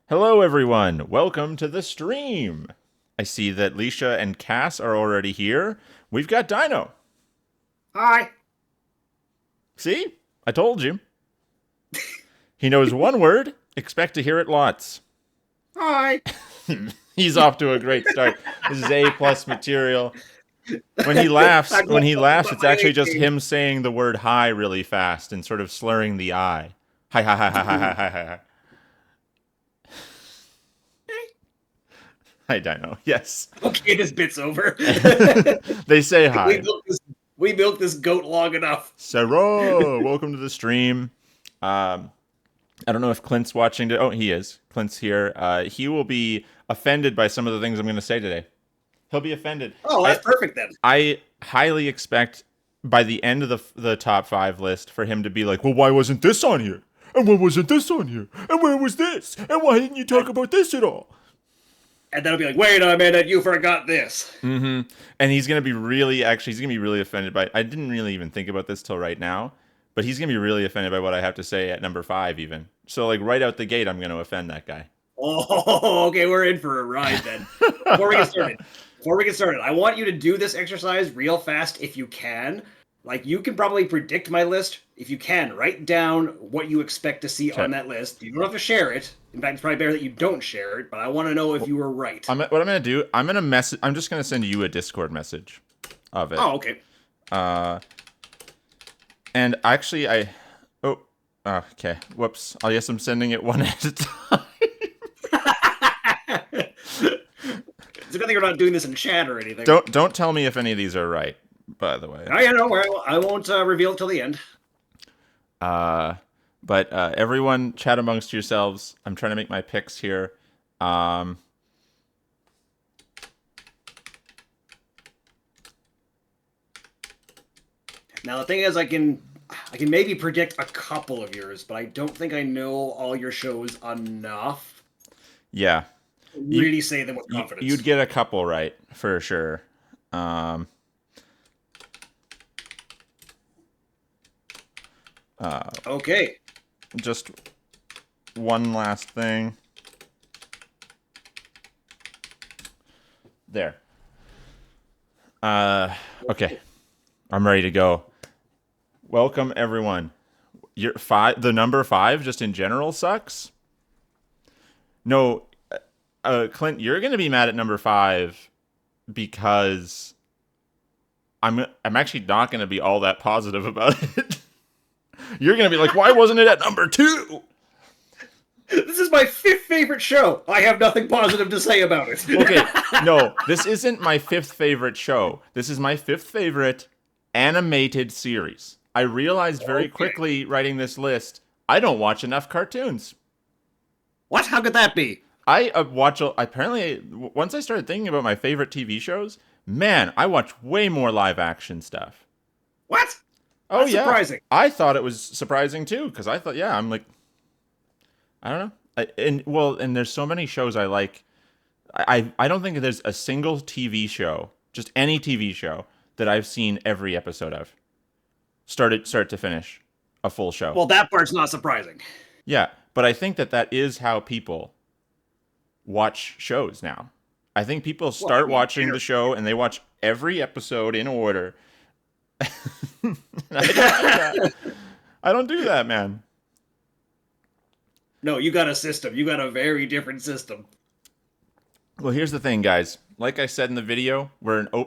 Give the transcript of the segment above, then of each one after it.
Hello, everyone. Welcome to the stream. I see that Leisha and Cass are already here. We've got Dino. Hi. See? I told you. He knows one word. Expect to hear it lots. Hi. He's off to a great start. This is A plus material. When he laughs, I'm not talking about it's my actually A just game. him saying the word hi really fast and sort of slurring the I. Hi, hi, hi, hi, hi, hi, hi, hi. Hi, Dino. Yes. Okay, this bit's over. They say we hi. built this. We built this goat long enough. Sarah, welcome to the stream. Um, I don't know if Clint's watching. Oh, he is. Clint's here. He will be offended by some of the things I'm going to say today. He'll be offended. Oh, I that's perfect then. I highly expect by the end of the top 5 list for him to be like, well, why wasn't this on here? And why wasn't this on here? And where was this? And why didn't you talk And, about this at all? and then I'll be like, wait a minute, you forgot this. Mm-hmm. And he's gonna be really, actually, he's gonna be really offended by. I didn't really even think about this till right now, but he's gonna be really offended by what I have to say at number 5, even. So, like, right out the gate, I'm gonna offend that guy. Oh, okay, we're in for a ride then. Before we get started, I want you to do this exercise real fast if you can. Like, you can probably predict my list. If you can, write down what you expect to see Okay. on that list. You don't have to share it. In fact, it's probably better that you don't share it, but I want to know if you were right. What I'm gonna do? I'm gonna message. I'm just gonna send you a Discord message of it. Oh, okay. Uh, and actually, okay. Whoops. I guess I'm sending it one at a time. It's a good thing you're not doing this in chat or anything. Don't tell me if any of these are right. By the way. Oh, yeah, no, I won't reveal it till the end. Uh, but everyone, chat amongst yourselves. I'm trying to make my picks here. Um, Now the thing is, I can maybe predict a couple of yours, but I don't think I know all your shows enough yeah, to you, really say them with confidence. you'd get a couple right for sure. Um, Okay. just one last thing. There. Okay. I'm ready to go. Welcome everyone. The number 5 just in general sucks. No, Clint, you're gonna be mad at number 5 because I'm actually not gonna be all that positive about it. You're gonna be like, why wasn't it at number 2? This is my 5th favorite show. I have nothing positive to say about it. Okay, no, this isn't my 5th favorite show. This is my 5th favorite animated series. I realized very quickly writing this list, I don't watch enough cartoons. What? How could that be? I watch, apparently, once I started thinking about my favorite TV shows, man, I watch way more live action stuff. What? Oh, That's yeah. surprising. I thought it was surprising, too, because I thought, yeah, I'm like, I don't know. And there's so many shows I like. I don't think there's a single TV show, just any TV show, that I've seen every episode of. Start to finish, a full show. Well, that part's not surprising. Yeah, but I think that is how people watch shows now. I think people start watching the show and they watch every episode in order. I don't do that. I don't do that, man. No, you got a system. You got a very different system. Well, here's the thing, guys. Like I said in the video,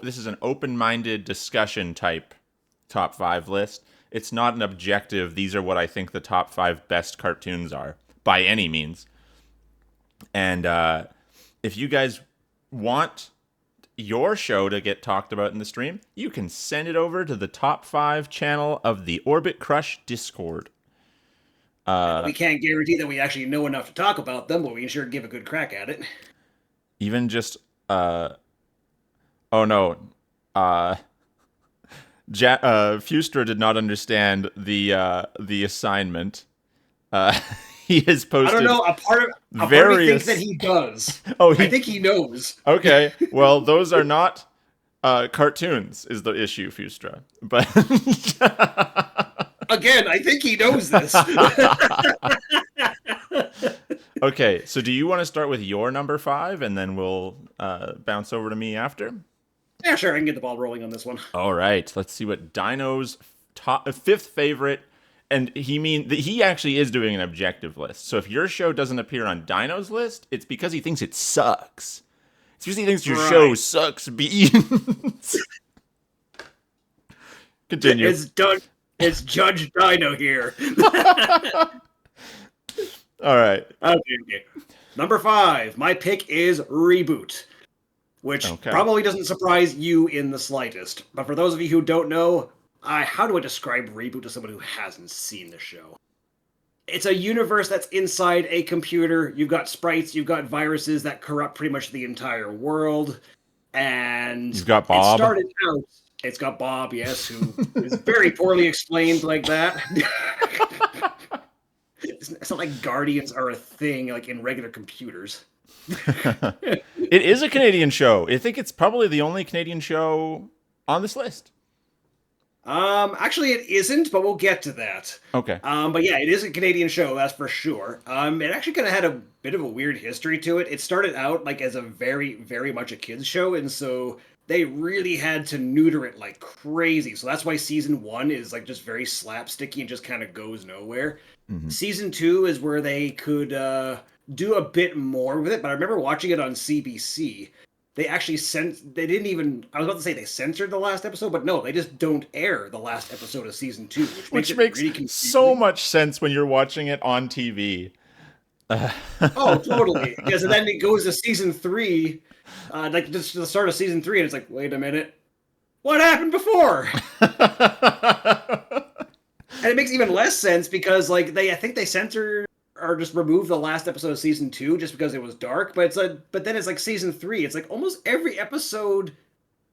this is an open-minded discussion type top 5 list. It's not an objective, these are what I think the top 5 best cartoons are, by any means. And if you guys want your show to get talked about in the stream, you can send it over to the top 5 channel of the Orbit Crush Discord. We can't guarantee that we actually know enough to talk about them, but we can sure give a good crack at it. Even just, oh no, Fustra did not understand the assignment. He has posted. I don't know. A part of me thinks that he does. I think he knows. Okay, well, those are not cartoons. Is the issue, Fustra? But again, I think he knows this. Okay, so do you want to start with your number 5, and then we'll bounce over to me after? Yeah, sure, I can get the ball rolling on this one. All right, let's see what Dino's fifth favorite. And he actually is doing an objective list. So if your show doesn't appear on Dino's list, it's because he thinks it sucks. It's because he thinks your show Right. sucks beans. Continue. It's done. It's Judge Dino here. All right. Okay. Number 5, my pick is Reboot, which Okay. probably doesn't surprise you in the slightest. But for those of you who don't know, how do I describe Reboot to someone who hasn't seen the show? It's a universe that's inside a computer. You've got sprites, you've got viruses that corrupt pretty much the entire world. And You've got Bob. It started out. It's got Bob, yes, who is very poorly explained like that. It's not like Guardians are a thing like in regular computers. It is a Canadian show. I think it's probably the only Canadian show on this list. Actually, it isn't, but we'll get to that. Okay. But yeah, it is a Canadian show, that's for sure. It actually kind of had a bit of a weird history to it. It started out like as a very, very much a kids show, and so they really had to neuter it like crazy. So that's why season 1 is like just very slapsticky and just kind of goes nowhere. Mm-hmm. Season 2 is where they could do a bit more with it. But I remember watching it on CBC. They actually they didn't even, I was about to say they censored the last episode, but no, they just don't air the last episode of season 2, Which makes makes really so much sense when you're watching it on TV. Oh, totally. Because then it goes to season 3, like just the start of season 3, and it's like, wait a minute, what happened before? And it makes even less sense because like I think they censored or just removed the last episode of season 2 just because it was dark. But but then it's like season 3. It's like almost every episode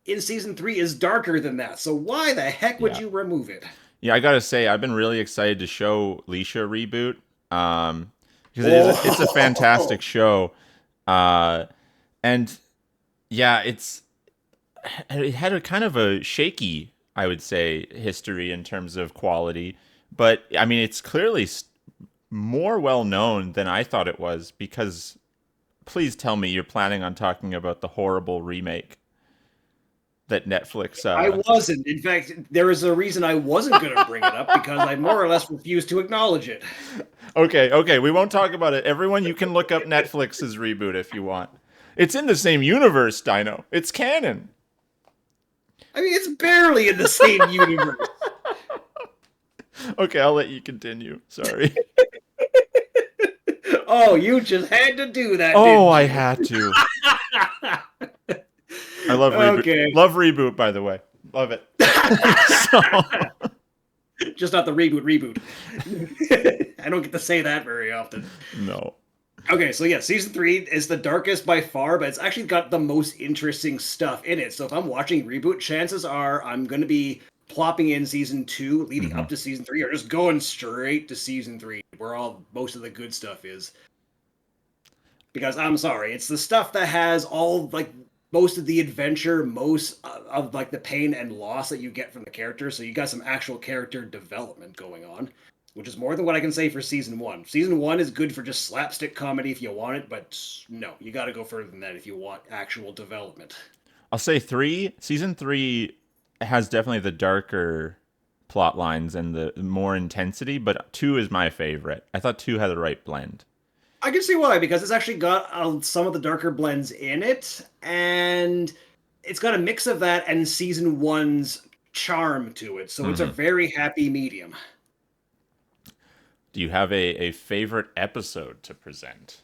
in season 3 is darker than that. So why the heck would you remove it? Yeah, I gotta say, I've been really excited to show Leisha Reboot. Because it's a fantastic show. And yeah, it had a kind of a shaky, I would say, history in terms of quality. But I mean, it's clearly more well known than I thought it was, because please tell me you're planning on talking about the horrible remake that Netflix. I wasn't. In fact, there is a reason I wasn't going to bring it up because I more or less refused to acknowledge it. Okay, we won't talk about it. Everyone, you can look up Netflix's Reboot if you want. It's in the same universe, Dino. It's canon. I mean, it's barely in the same universe. Okay, I'll let you continue. Sorry. Oh, you just had to do that. Oh, I had to. I love Reboot. Okay. Love Reboot, by the way. Love it. Just not the reboot. I don't get to say that very often. No. Okay, so yeah, season 3 is the darkest by far, but it's actually got the most interesting stuff in it. So if I'm watching Reboot, chances are I'm going to be plopping in season 2, leading up to season 3, or just going straight to season 3, where most of the good stuff is. Because I'm sorry, it's the stuff that has all like most of the adventure, most of like the pain and loss that you get from the character. So you got some actual character development going on, which is more than what I can say for season 1. Season 1 is good for just slapstick comedy if you want it, but no, you got to go further than that if you want actual development. I'll say season 3 has definitely the darker plot lines and the more intensity, but 2 is my favorite. I thought 2 had the right blend. I can see why, because it's actually got some of the darker blends in it, and it's got a mix of that and season 1's charm to it, so it's a very happy medium. Do you have a favorite episode to present?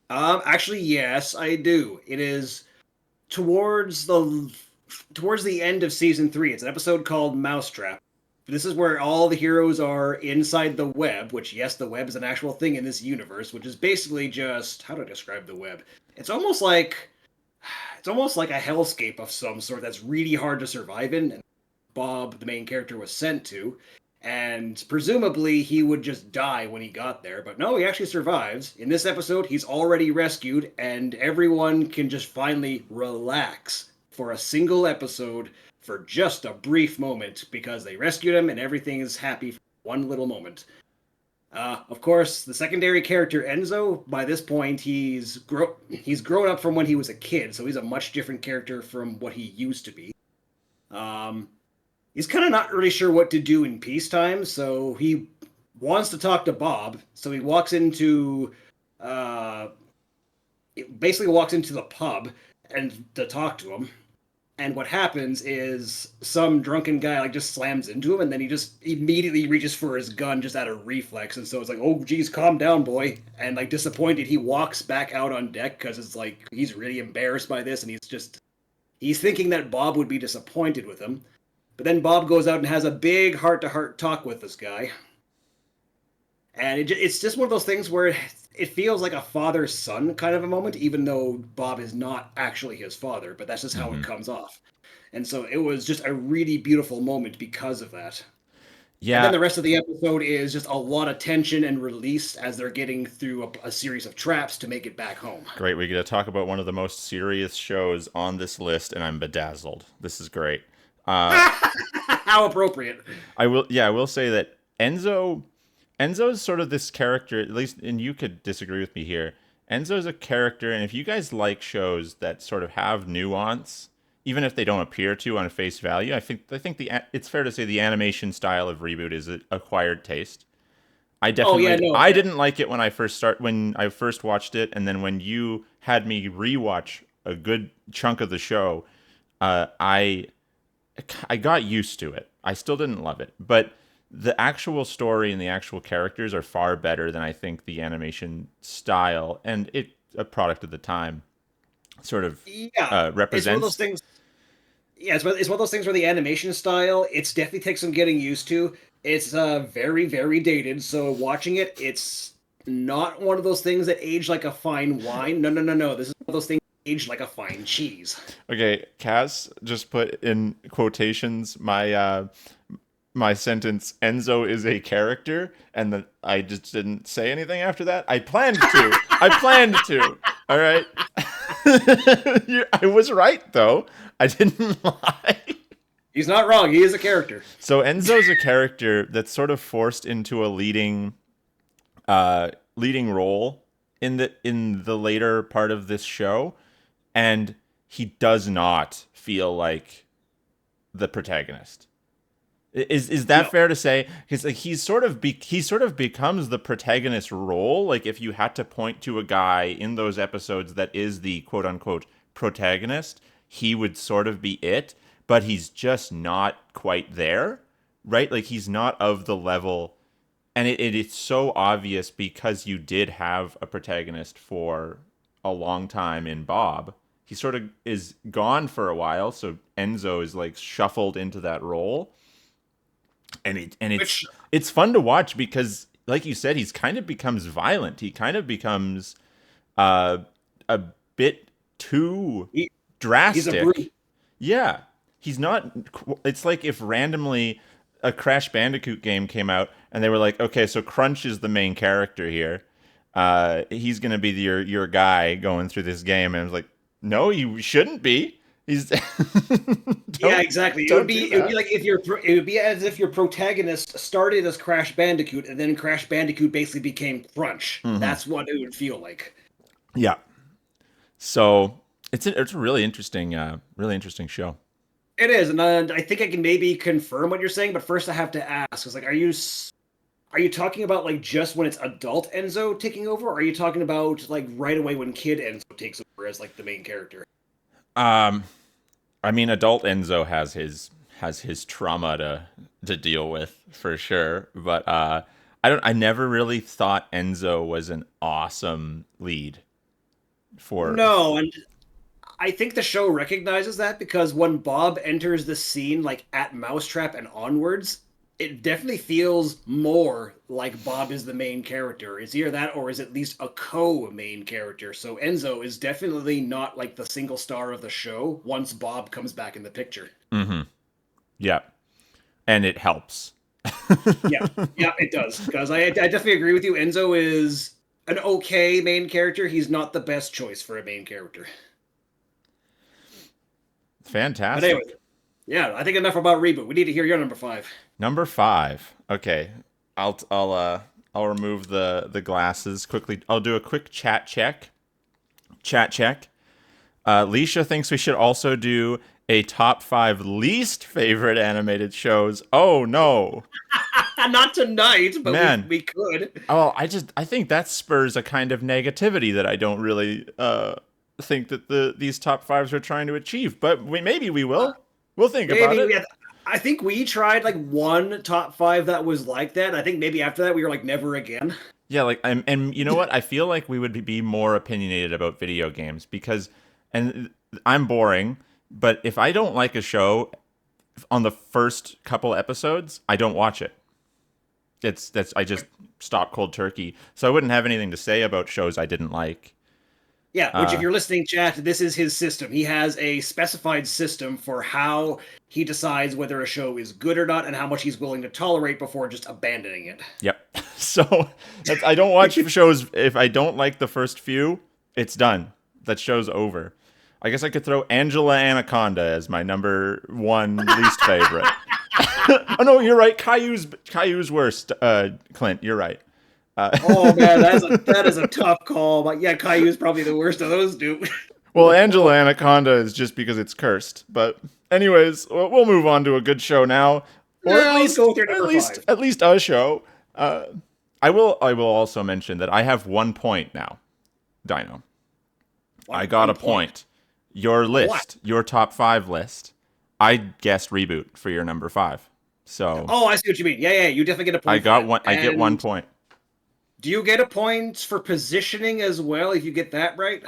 Actually, yes, I do. It is towards the end of season 3. It's an episode called Mousetrap. This is where all the heroes are inside the web, which, yes, the web is an actual thing in this universe, which is basically just, how do I describe the web? It's almost like a hellscape of some sort that's really hard to survive in, and Bob, the main character, was sent to. And presumably he would just die when he got there, but no, he actually survives. In this episode, he's already rescued, and everyone can just finally relax for a single episode for just a brief moment because they rescued him and everything is happy for one little moment. Of course, the secondary character Enzo. By this point, he's grown up from when he was a kid, so he's a much different character from what he used to be. Um, he's kind of not really sure what to do in peacetime, so he wants to talk to Bob. So he uh, basically walks into the pub and to talk to him. And what happens is some drunken guy like just slams into him, and then he just immediately reaches for his gun just out of reflex. And so it's like, oh, geez, calm down, boy. And like disappointed, he walks back out on deck because it's like he's really embarrassed by this, and he's thinking that Bob would be disappointed with him. But then Bob goes out and has a big heart-to-heart talk with this guy, and it's just one of those things where it feels like a father-son kind of a moment, even though Bob is not actually his father, but that's just how it Hmm. comes off. And so it was just a really beautiful moment because of that. And then Yeah, the rest of the episode is just a lot of tension and release as they're getting through a series of traps to make it back home. great. We get to talk about one of the most serious shows on this list, and I'm bedazzled. This is great. Uh, How appropriate. I will say that Enzo is sort of this character, at least, and you could disagree with me here. Enzo is a character, and if you guys like shows that sort of have nuance, even if they don't appear to on face value, I think it's fair to say the animation style of Reboot is an acquired taste. Oh yeah, no. I didn't like it when I first watched it, and then when you had me rewatch a good chunk of the show, I got used to it. I still didn't love it, but the actual story and the actual characters are far better than I think the animation style and it a product of the time sort of Yeah, it's one of those represents. things. Yeah, it's one of those things where the animation style, it's definitely takes some getting used to. It's very, very dated, so watching it, it's not one of those things that age like a fine wine. No, no, no, no. This is one of those things that age like a fine cheese. Okay, Cass just put in quotations my sentence. Enzo is a character, and then I just didn't say anything after that. I planned to. I planned to. All right. I was right though. I didn't lie. He's not wrong. He is a character. So Enzo's a character that's sort of forced into a leading role in the later part of this show, and he does not feel like the protagonist. Is that No. fair to say? Because like he sort of becomes the protagonist role. Like if you had to point to a guy in those episodes that is the quote unquote protagonist, he would sort of be it. But he's just not quite there, right? Like he's not of the level, and it's so obvious because you did have a protagonist for a long time in Bob. He sort of is gone for a while, so Enzo is like shuffled into that role, and Which it's fun to watch because like you said he's kind of becomes violent, he kind of becomes uh a bit too he, he's a drastic. brute. Yeah, he's not. It's like if randomly a Crash Bandicoot game came out and they were like, okay, so Crunch is the main character here, he's gonna be your guy going through this game, and I was like, no, you shouldn't be. He's Yeah, don't exactly. don't do It would be that. like if it would be as if your protagonist started as Crash Bandicoot and then Crash Bandicoot basically became Crunch. Hmm. That's what it would feel like. Yeah. So it's a really interesting show. It is, and I think I can maybe confirm what you're saying, but first I have to ask: is like, are you talking about like just when it's adult Enzo taking over, or are you talking about like right away when kid Enzo takes over as like the main character? Um, I mean, adult Enzo has his trauma to deal with for sure, but I never really thought Enzo was an awesome lead for. No, and I think the show recognizes that because when Bob enters the scene, like at Mousetrap and onwards, it definitely feels more like Bob is the main character. It's either that or is at least a co-main character. So Enzo is definitely not like the single star of the show once Bob comes back in the picture. Hmm. Yeah, and it helps. Yeah, yeah, it does. Because I definitely agree with you. Enzo is an okay main character. He's not the best choice for a main character. But anyway, Fantastic. yeah, I think enough about reboot. We need to hear your number five. Number 5. Okay, I'll I'll remove the glasses quickly. I'll do a quick chat check. Chat check. Leisha thinks we should also do a top 5 least favorite animated shows. Oh no, Not tonight, but man. we could. Oh, I think that spurs a kind of negativity that I don't really think that these top 5s are trying to achieve. But maybe we will. We'll think about Maybe it. we had. I think we tried like one top 5 that was like that. I think maybe after that we were like never again. Yeah, like and you know what? I feel like we would be more opinionated about video games because and I'm boring, but if I don't like a show on the first couple episodes, I don't watch it. That's I just stop cold turkey. So I wouldn't have anything to say about shows I didn't like. Yeah, which if you're listening, chat, this is his system. He has a specified system for how he decides whether a show is good or not and how much he's willing to tolerate before just abandoning it. Yep. So I don't watch shows if I don't like the first few. It's done. That show's over. I guess I could throw Angela Anaconda as my number 1 least favorite. Oh no, you're right. Caillou's worst. Clint, you're right. Oh man, that is a tough call. But yeah, Caillou's probably the worst of those two. Well, Angela Anaconda is just because it's cursed. But anyways, we'll move on to a good show now, or Yeah, let's go with your number 5. at least a show. I will also mention that I have 1 point now, Dino. I got a point. Your list, What? your top 5 list. I guessed Reboot for your number 5. So Oh, I see what you mean. Yeah, you definitely get a point. I got for one. that. I get 1 And point. do you get a point for positioning as well if you get that right?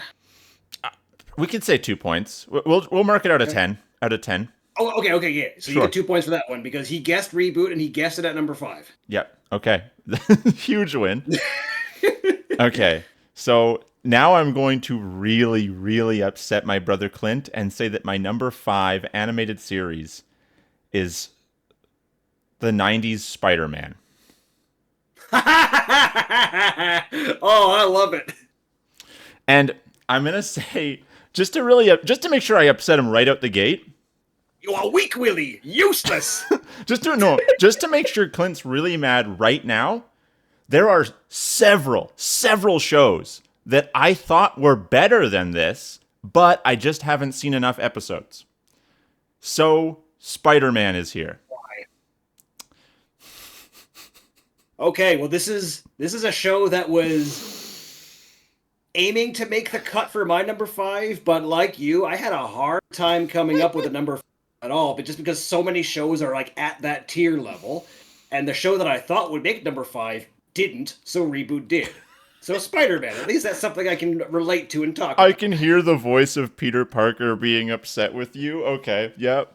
We could say 2 points. We'll mark it out of 10. Out of 10. Oh, okay, yeah. So you Sure. get 2 points for that one because he guessed Reboot and he guessed it at number 5. Yep. Okay. Huge win. Okay. So now I'm going to really, really upset my brother Clint and say that my number 5 animated series is the 90s Spider-Man. Oh, I love it. And I'm going to say, just to make sure I upset him right out the gate, You are weak, Willie. Useless. just to make sure Clint's really mad right now, there are several shows that I thought were better than this, but I just haven't seen enough episodes. So Spider-Man is here. Okay, well this is a show that was aiming to make the cut for my number 5, but like you, I had a hard time coming up with a number 5 at all, but just because so many shows are like at that tier level, and the show that I thought would make number 5 didn't, so Reboot did. So Spider-Man, at least that's something I can relate to and talk about. I can hear the voice of Peter Parker being upset with you. Okay, yep.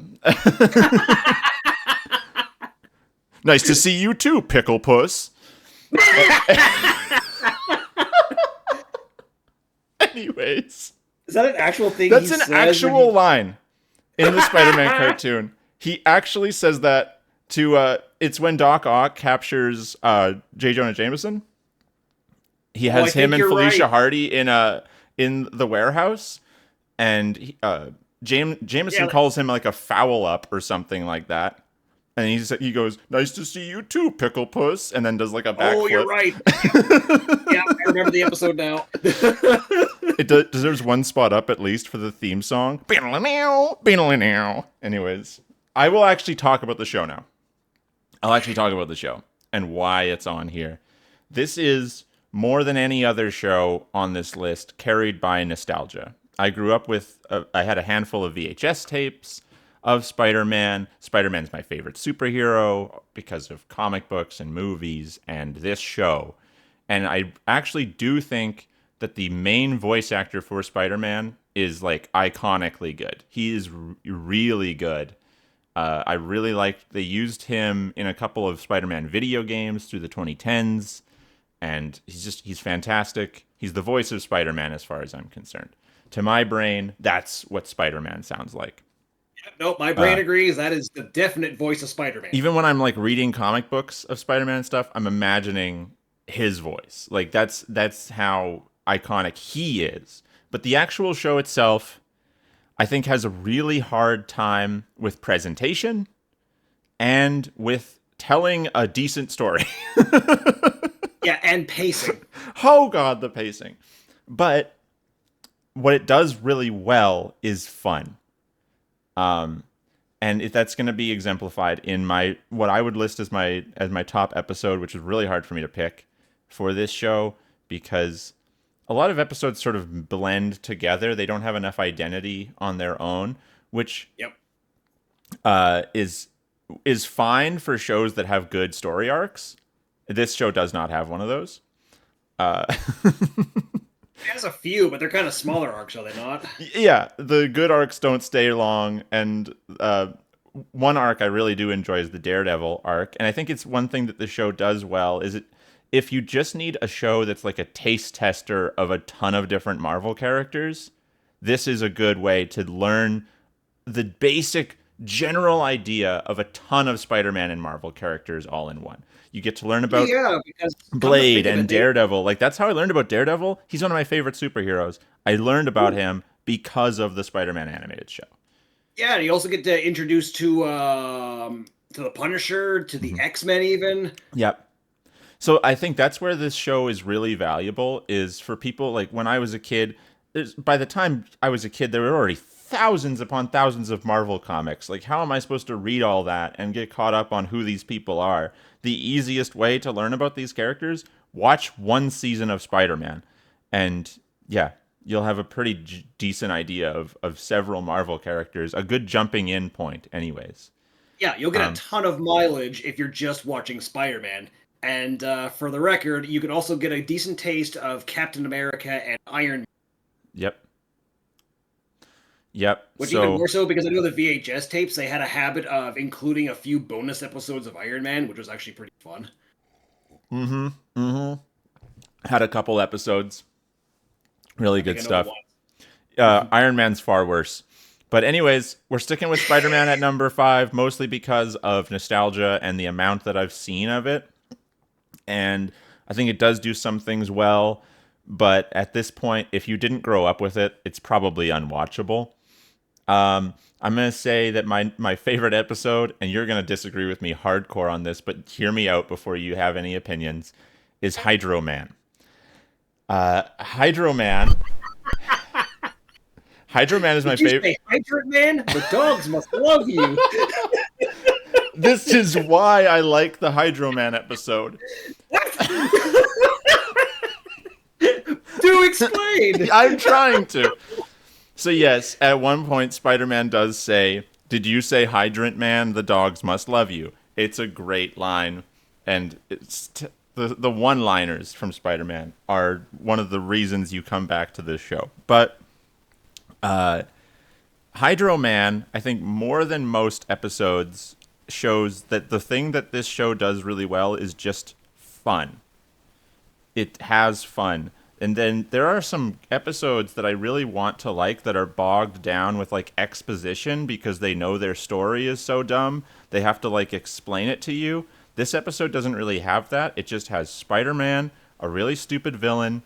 Nice to see you too, Pickle Puss. Anyways. Is that an actual thing? That's he an says actual line in the Spider-Man cartoon. He actually says that to, it's when Doc Ock captures J. Jonah Jameson. He has him and Felicia Hardy in the warehouse, and Jameson calls him like a foul up or something like that. And he goes, "Nice to see you too, Pickle Puss," and then does like a backflip. Oh, you're right. Yeah, I remember the episode now. It deserves one spot up at least for the theme song. Anyways, I will actually talk about the show now. I'll actually talk about the show and why it's on here. This is more than any other show on this list carried by nostalgia. I grew up with, I had a handful of VHS tapes of Spider-Man. Spider-Man's my favorite superhero because of comic books and movies and this show. And I actually do think that the main voice actor for Spider-Man is like iconically good. He is really good. I really liked, they used him in a couple of Spider-Man video games through the 2010s. And he's fantastic. He's the voice of Spider-Man as far as I'm concerned. To my brain, that's what Spider-Man sounds like. Nope, my brain agrees. That is the definite voice of Spider-Man. Even when I'm like reading comic books of Spider-Man and stuff, I'm imagining his voice. Like that's how iconic he is. But the actual show itself, I think, has a really hard time with presentation and with telling a decent story. Yeah, and pacing. Oh god, the pacing. But what it does really well is fun. Um, and that's going to be exemplified in my what I would list as my top episode, which is really hard for me to pick for this show because a lot of episodes sort of blend together. They don't have enough identity on their own, which Yep. Is fine for shows that have good story arcs. This show does not have one of those. Uh, It has a few, but they're kind of smaller arcs, are they not? yeah, the good arcs don't stay long, and one arc I really do enjoy is the Daredevil arc, and I think it's one thing that the show does well is it if you just need a show that's like a taste tester of a ton of different Marvel characters, this is a good way to learn the basic general idea of a ton of Spider-Man and Marvel characters all in one. You get to learn about Yeah, because come to Blade think of and it, Daredevil. Like that's how I learned about Daredevil. He's one of my favorite superheroes. I learned about him because of the Spider-Man animated show. yeah, and you also get to introduce to the Punisher, to the X-Men, even. Yep. So I think that's where this show is really valuable is for people like when I was a kid, by the time I was a kid there were already thousands upon thousands of Marvel comics. Like how am I supposed to read all that and get caught up on who these people are? The easiest way to learn about these characters, watch one season of Spider-Man and yeah, you'll have a pretty decent idea of several Marvel characters, a good jumping in point anyways. Yeah, you'll get a Um, ton of mileage if you're just watching Spider-Man. And for the record, you can also get a decent taste of Captain America and Iron Man, yep. Yep. which even So more so because I know the VHS tapes, they had a habit of including a few bonus episodes of Iron Man, which was actually pretty fun. had a couple episodes. Really I think good I know stuff. the one. Iron Man's far worse. But anyways, we're sticking with Spider-Man at number 5, mostly because of nostalgia and the amount that I've seen of it. And I think it does do some things well, but at this point, if you didn't grow up with it, it's probably unwatchable. I'm going to say that my favorite episode, and you're going to disagree with me hardcore on this, but hear me out before you have any opinions, is Hydro Man. Hydro Man. Hydro Man is my Did you favorite. say Hydrant Man? The dogs must love you. This is why I like the Hydro Man episode. Do explain. I'm trying to. So yes, at one point Spider-Man does say, "Did you say Hydrant Man? The dogs must love you." It's a great line, and the one-liners from Spider-Man are one of the reasons you come back to this show. But Hydro Man, I think more than most episodes, shows that the thing that this show does really well is just fun. It has fun. And then there are some episodes that I really want to like that are bogged down with like exposition because they know their story is so dumb. They have to like explain it to you. This episode doesn't really have that. It just has Spider-Man, a really stupid villain.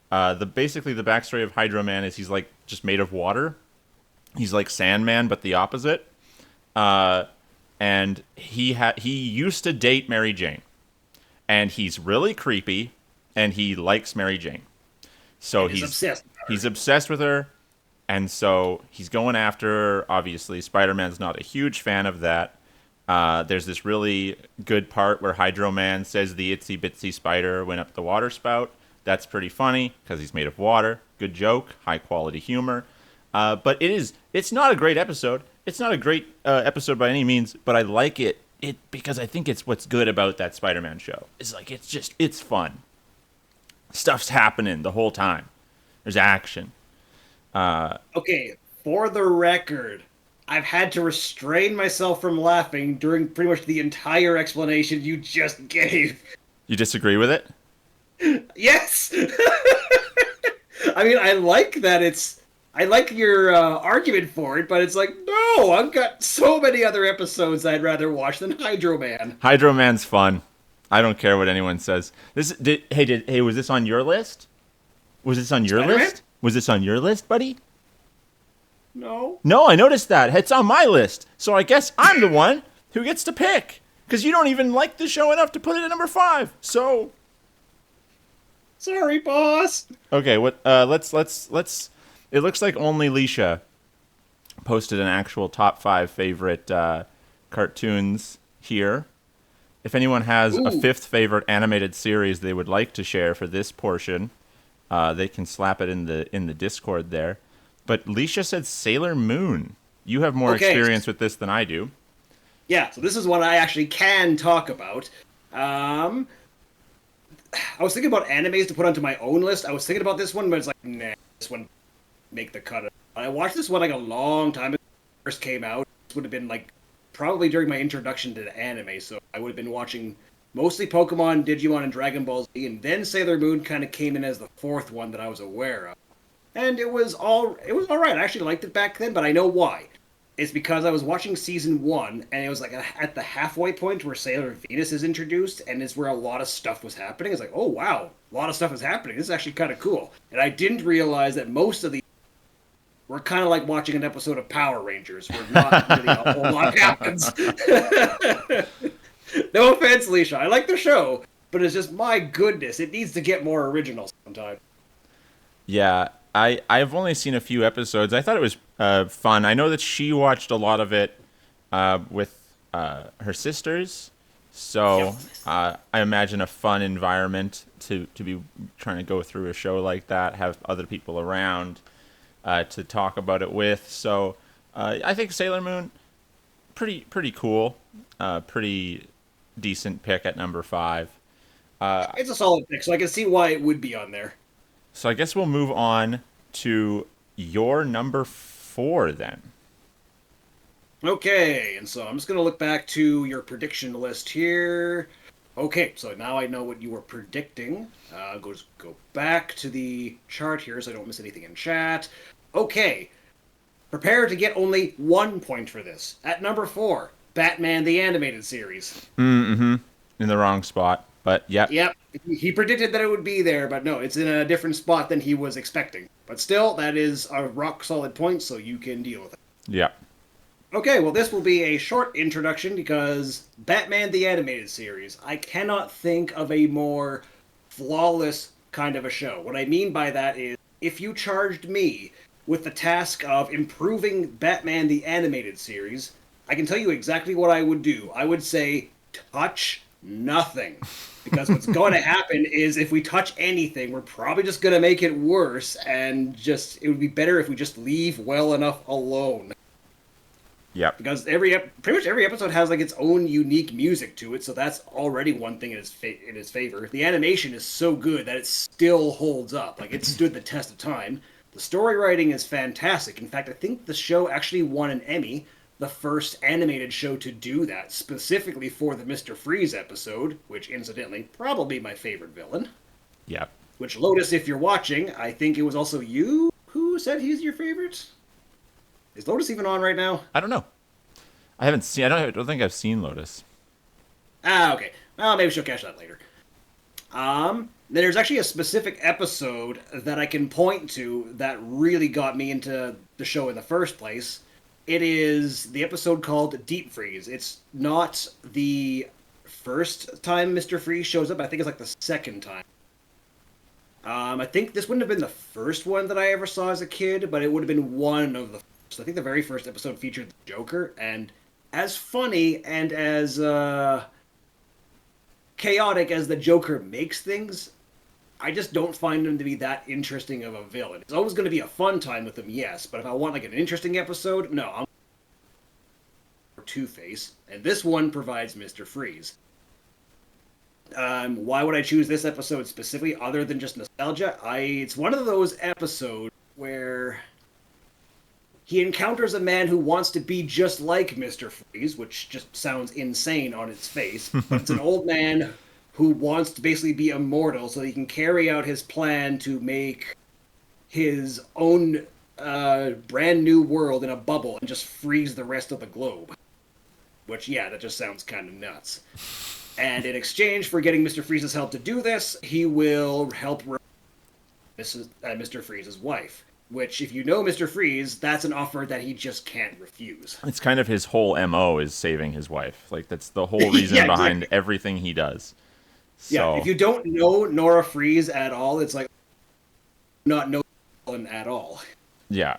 Basically the backstory of Hydro Man is he's like just made of water. He's like Sandman, but the opposite. And he used to date Mary Jane, and he's really creepy, and he likes Mary Jane. So he's obsessed with her, and so he's going after her. Obviously, Spider-Man's not a huge fan of that. There's this really good part where Hydro Man says the itsy bitsy spider went up the water spout. That's pretty funny because he's made of water. Good joke, high quality humor. But it's not a great episode. It's not a great episode by any means, but I like it because I think it's what's good about that Spider-Man show. It's like it's fun. Stuff's happening the whole time. There's action. Okay, for the record, I've had to restrain myself from laughing during pretty much the entire explanation you just gave. You disagree with it? Yes! I mean, I like your argument for it, but it's like, no, I've got so many other episodes I'd rather watch than Hydro Man. Hydro Man's fun. I don't care what anyone says. Was this on your list? Was this on your Spider-Man? list? Was this on your list, buddy? No. No, I noticed that. It's on my list. So I guess I'm the one who gets to pick. Because you don't even like the show enough to put it at number 5. So Sorry, boss. Okay, what? Let's. It looks like only Leisha posted an actual top five favorite cartoons here. If anyone has a Ooh, fifth favorite animated series they would like to share for this portion, they can slap it in the Discord there. But Leisha said Sailor Moon. You have more okay. experience with this than I do. Yeah, so this is what I actually can talk about. Um, I was thinking about animes to put onto my own list. I was thinking about this one, but it's like, nah, this one make the cut. I watched this one like a long time ago. When it first came out. This would have been like probably during my introduction to the anime, so I would have been watching mostly Pokemon, Digimon, and Dragon Ball Z, and then Sailor Moon kind of came in as the fourth one that I was aware of. And it was all right. I actually liked it back then, but I know why. It's because I was watching season one, and it was like at the halfway point where Sailor Venus is introduced, and it's where a lot of stuff was happening. It's like, oh wow, a lot of stuff is happening. This is actually kind of cool. And I didn't realize that most of the we're kind of like watching an episode of Power Rangers, where not really a whole lot happens. No offense, Leisha. I like the show, but it's just my goodness, it needs to get more original sometimes. Yeah, I've only seen a few episodes. I thought it was fun. I know that she watched a lot of it with her sisters, Yep. so I imagine a fun environment to be trying to go through a show like that. Have other people around to talk about it with. So I think Sailor Moon pretty cool, pretty decent pick at number five. It's a solid pick, so I can see why it would be on there. So I guess we'll move on to your number four then. Okay, and so I'm just gonna look back to your prediction list here. Okay, so now I know what you were predicting. Go back to the chart here so I don't miss anything in chat. Okay, prepare to get only 1 point for this. At number four, Batman the Animated Series. Mm-hmm. In the wrong spot, but yep, Yep, he predicted that it would be there, but no, it's in a different spot than he was expecting. But still, that is a rock solid point, so you can deal with it. yep, Okay, well, this will be a short introduction because Batman the Animated Series, I cannot think of a more flawless kind of a show. What I mean by that is if you charged me with the task of improving Batman the Animated Series, I can tell you exactly what I would do. I would say, touch nothing. Because what's going to happen is if we touch anything, we're probably just going to make it worse, and just it would be better if we just leave well enough alone yep, because pretty much every episode has like its own unique music to it, so that's already one thing in his favor. The animation is so good that it still holds up, like it stood the test of time. The story writing is fantastic. In fact, I think the show actually won an Emmy, the first animated show to do that, specifically for the Mr. Freeze episode, which incidentally probably my favorite villain. yep. Which Lotus, if you're watching, I think it was also you who said he's your favorite. Is Lotus even on right now? I don't know. I haven't seen. I don't think I've seen Lotus. Ah, okay. Well, maybe she'll catch that later. There's actually a specific episode that I can point to that really got me into the show in the first place. It is the episode called Deep Freeze. It's not the first time Mr. Freeze shows up. I think it's like the second time. I think this wouldn't have been the first one that I ever saw as a kid, but it would have been one of the first. I think the very first episode featured the Joker, and as funny and as chaotic as the Joker makes things, I just don't find him to be that interesting of a villain. It's always going to be a fun time with him, yes, but if I want like an interesting episode, no, I'm Two-Face, and this one provides Mr. Freeze. Why would I choose this episode specifically, other than just nostalgia? It's one of those episodes where he encounters a man who wants to be just like Mr. Freeze, which just sounds insane on its face. But it's an old man who wants to basically be immortal so he can carry out his plan to make his own brand new world in a bubble and just freeze the rest of the globe. Which, yeah, that just sounds kind of nuts. And in exchange for getting Mr. Freeze's help to do this, he will help Mr. Freeze's wife. Which, if you know Mr. Freeze, that's an offer that he just can't refuse. It's kind of his whole MO is saving his wife. Like that's the whole reason Yeah, behind exactly. everything he does. Yeah, if So you don't know Nora Freeze at all, it's like not know Ellen at all. yeah,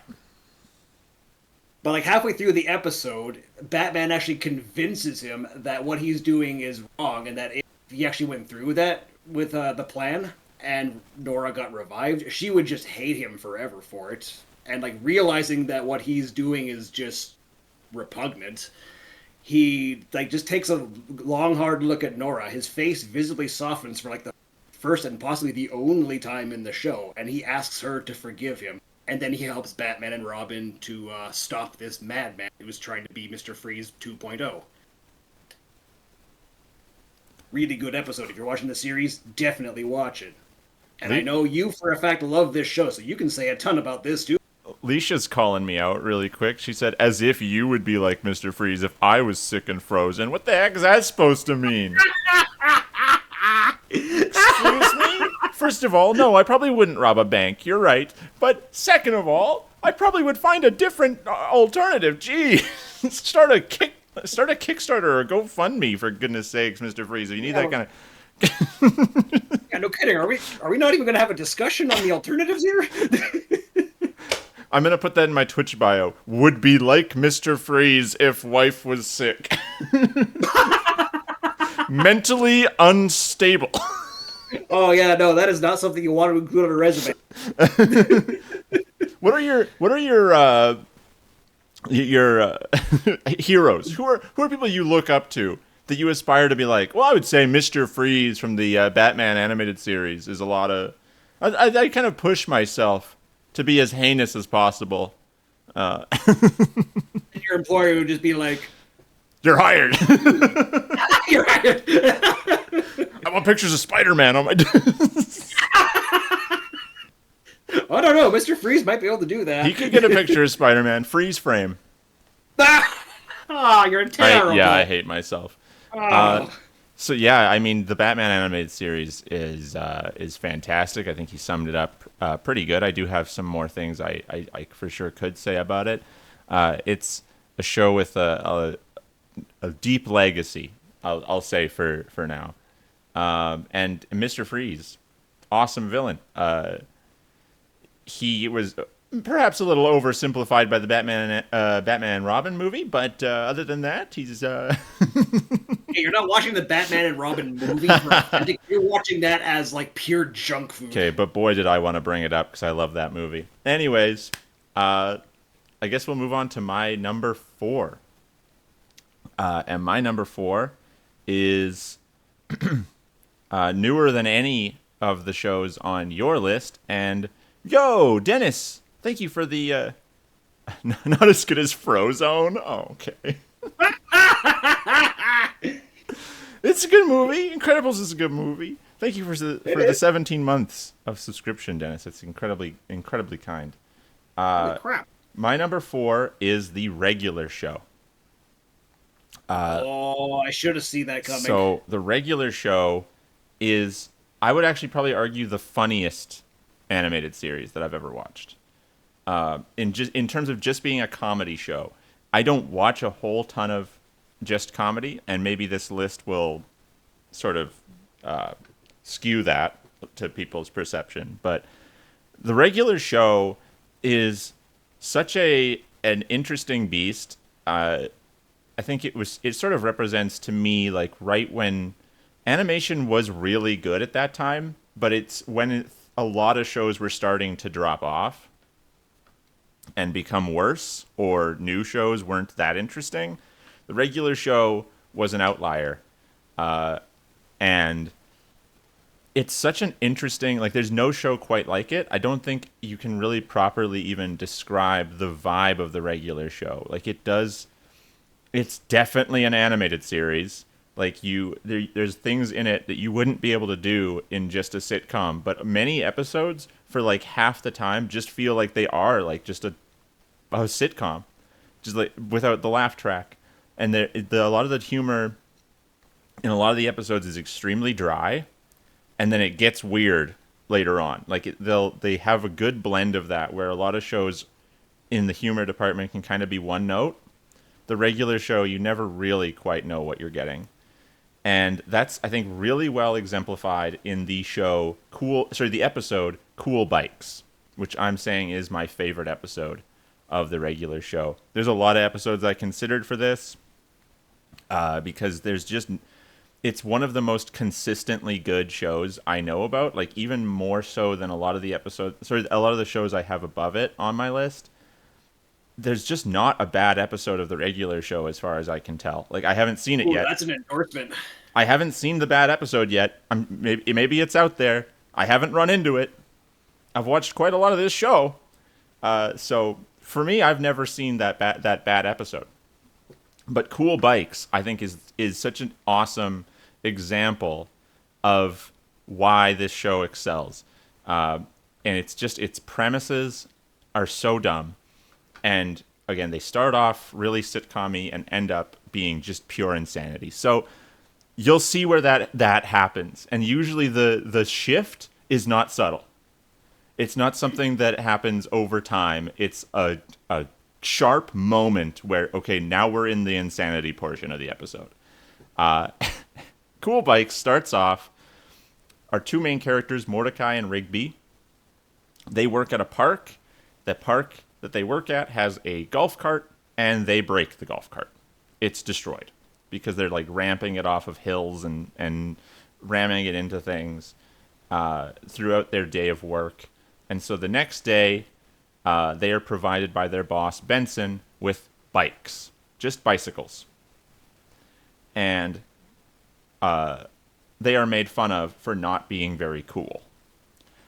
But like halfway through the episode, Batman actually convinces him that what he's doing is wrong, and that if he actually went through with that with the plan, and Nora got revived, she would just hate him forever for it. And like realizing that what he's doing is just repugnant, he like just takes a long hard look at Nora. His face visibly softens for like the first and possibly the only time in the show, and he asks her to forgive him. And then he helps Batman and Robin to stop this madman who was trying to be Mr. Freeze 2.0. Really good episode. If you're watching the series, definitely watch it. And I know you for a fact love this show, so you can say a ton about this too. Leisha's calling me out really quick. She said, "As if you would be like Mr. Freeze if I was sick and frozen." What the heck is that supposed to mean? Excuse me? First of all, no, I probably wouldn't rob a bank. You're right. But second of all, I probably would find a different alternative. Gee, start a Kickstarter or GoFundMe, for goodness sakes, Mr. Freeze. If you need that kind of... Yeah, no kidding. Are we not even going to have a discussion on the alternatives here? I'm going to put that in my Twitch bio. Would be like Mr. Freeze if wife was sick. Mentally unstable. Oh yeah, no, that is not something you want to include on a resume. What are your heroes? Who are people you look up to that you aspire to be like? Well, I would say Mr. Freeze from the Batman animated series is a lot of. I kind of push myself to be as heinous as possible. And your employer would just be like, "You're hired." "You're hired." I want pictures of Spider-Man on my. I don't know. Mr. Freeze might be able to do that. He could get a picture of Spider-Man freeze frame. Oh, you're terrible. I hate myself. Oh. So yeah, I mean, the Batman animated series is fantastic. I think he summed it up pretty good. I do have some more things I for sure could say about it. It's a show with a deep legacy. I'll say for now. And Mr. Freeze, awesome villain. He was perhaps a little oversimplified by the Batman and Robin movie, but other than that, he's. Hey, you're not watching the Batman and Robin movie for authentic. You're watching that as like pure junk food. Okay, but boy, did I want to bring it up because I love that movie. Anyways, I guess we'll move on to my number 4. And my number 4 is newer than any of the shows on your list. And yo, Dennis, thank you for the not as good as Frozone. Oh, okay. It's a good movie. Incredibles is a good movie. Thank you for the 17 months of subscription, Dennis. It's incredibly kind. Holy crap. My number 4 is The Regular Show. I should have seen that coming. So The Regular Show is, I would actually probably argue, the funniest animated series that I've ever watched. In terms of just being a comedy show, I don't watch a whole ton of just comedy, and maybe this list will sort of skew that to people's perception. But The Regular Show is such an interesting beast. I think it sort of represents to me like right when animation was really good at that time, but it's when a lot of shows were starting to drop off and become worse, or new shows weren't that interesting. The Regular Show was an outlier, and it's such an interesting, like, there's no show quite like it. I don't think you can really properly even describe the vibe of The Regular Show. Like, it's definitely an animated series. Like, there's things in it that you wouldn't be able to do in just a sitcom, but many episodes, for like half the time, just feel like they are like just a sitcom, just like without the laugh track. And a lot of the humor in a lot of the episodes is extremely dry, and then it gets weird later on. Like they have a good blend of that, where a lot of shows in the humor department can kind of be one note. The Regular Show, you never really quite know what you're getting. And that's, I think, really well exemplified in the the episode Cool Bikes, which I'm saying is my favorite episode of the regular show. There's a lot of episodes I considered for this because it's one of the most consistently good shows I know about, like even more so than a lot of the shows I have above it on my list. There's just not a bad episode of the regular show as far as I can tell. Like, I haven't seen it Ooh, yet. that's an endorsement. I haven't seen the bad episode yet. Maybe it's out there. I haven't run into it. I've watched quite a lot of this show. So for me, I've never seen that bad episode. But Cool Bikes, I think, is such an awesome example of why this show excels. And its premises are so dumb. And again, they start off really sitcom-y and end up being just pure insanity. So you'll see where that happens. And usually the shift is not subtle. It's not something that happens over time. It's a sharp moment where, okay, now we're in the insanity portion of the episode. Cool Bikes starts off, our two main characters, Mordecai and Rigby. They work at a park. The park that they work at has a golf cart, and they break the golf cart. It's destroyed because they're like ramping it off of hills and ramming it into things throughout their day of work. And so the next day, they are provided by their boss, Benson, with bikes, just bicycles. And they are made fun of for not being very cool.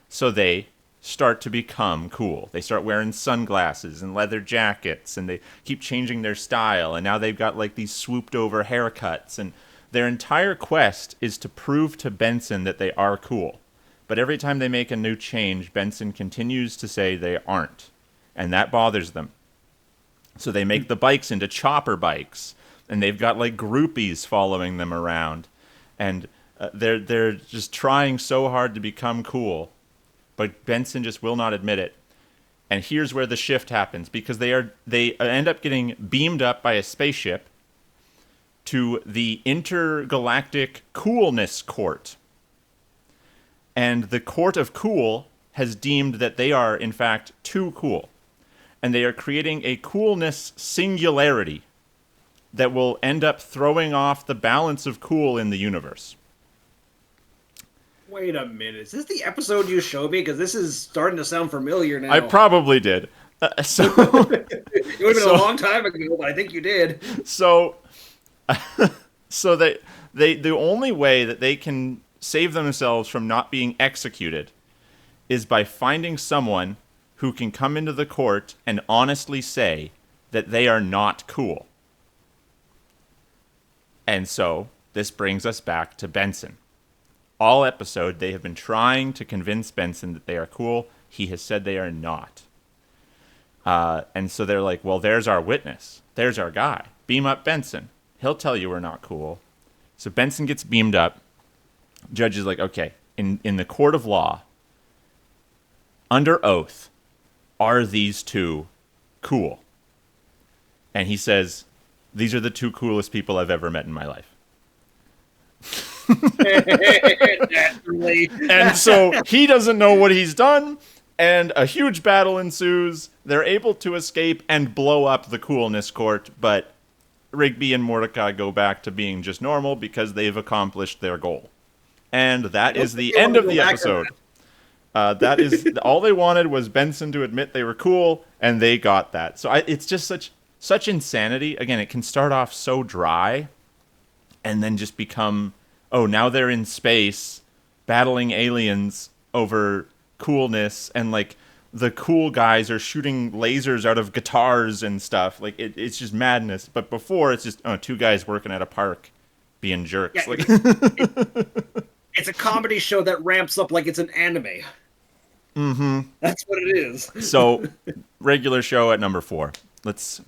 So they start to become cool. They start wearing sunglasses and leather jackets, and they keep changing their style, and now they've got like these swooped over haircuts, and their entire quest is to prove to Benson that they are cool. But every time they make a new change, Benson continues to say they aren't, and that bothers them. So they make the bikes into chopper bikes, and they've got like groupies following them around, and they're just trying so hard to become cool. But Benson just will not admit it. And here's where the shift happens, because they end up getting beamed up by a spaceship to the Intergalactic Coolness Court. And the Court of Cool has deemed that they are, in fact, too cool. And they are creating a coolness singularity that will end up throwing off the balance of cool in the universe. Wait a minute. Is this the episode you showed me? Because this is starting to sound familiar now. I probably did. It would have been a long time ago, but I think you did. So the only way that they can save themselves from not being executed is by finding someone who can come into the court and honestly say that they are not cool. And so this brings us back to Benson. All episode, they have been trying to convince Benson that they are cool. He has said they are not. And so they're like, well, there's our witness. There's our guy. Beam up Benson. He'll tell you we're not cool. So Benson gets beamed up. Judge is like, okay, in the court of law, under oath, are these two cool? And he says, these are the two coolest people I've ever met in my life. And so he doesn't know what he's done, and a huge battle ensues. They're able to escape and blow up the coolness court, but Rigby and Mordecai go back to being just normal because they've accomplished their goal. And that is the end of the episode. That is all they wanted, was Benson to admit they were cool, and they got that. So it's just such insanity. Again, it can start off so dry and then just become, oh, now they're in space battling aliens over coolness, and like the cool guys are shooting lasers out of guitars and stuff. Like it's just madness. But before, it's just two guys working at a park being jerks. Yeah, it's a comedy show that ramps up like it's an anime. Mm-hmm. That's what it is. So, regular show at number 4. Let's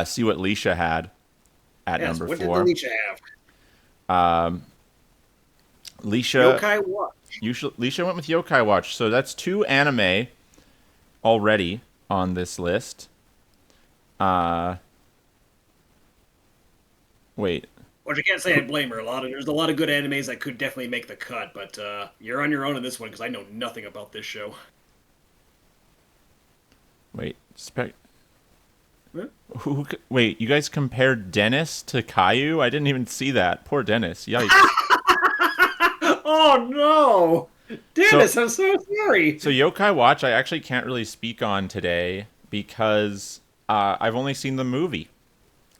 see what Leisha had at number 4. What did Leisha have? Leisha, Yokai Watch. Leisha went with Yokai Watch. So that's 2 anime already on this list. Wait. Which I can't say I blame her. There's a lot of good animes that could definitely make the cut, but you're on your own in this one because I know nothing about this show. Wait, Huh? wait, you guys compared Dennis to Caillou? I didn't even see that. Poor Dennis. Yikes. Oh no, So, Dennis, I'm so sorry. so Yokai Watch, I actually can't really speak on today because I've only seen the movie.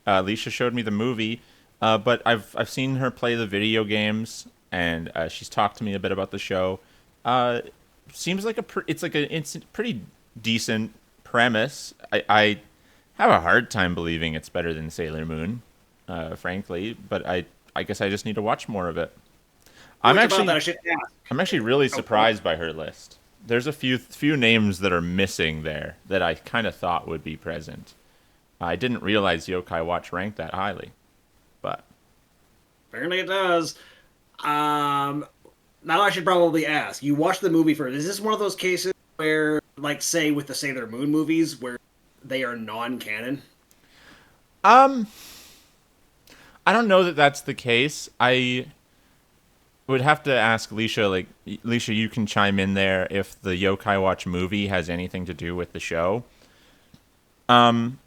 Alicia showed me the movie, but I've seen her play the video games, and she's talked to me a bit about the show. Uh, Seems like it's a pretty decent premise. I have a hard time believing it's better than Sailor Moon, frankly, but I guess I just need to watch more of it. I'm Which about that actually I should ask. I'm actually really Oh, well, surprised by her list. There's a few names that are missing there that I kind of thought would be present. I didn't realize Yokai Watch ranked that highly, but apparently it does. Um, Now I should probably ask. You watched the movie first. Is this one of those cases where, like, say with the Sailor Moon movies, where they are non-canon? um, I don't know that that's the case. I would have to ask Leisha. Like Leisha, you can chime in there if the Yokai Watch movie has anything to do with the show. Um,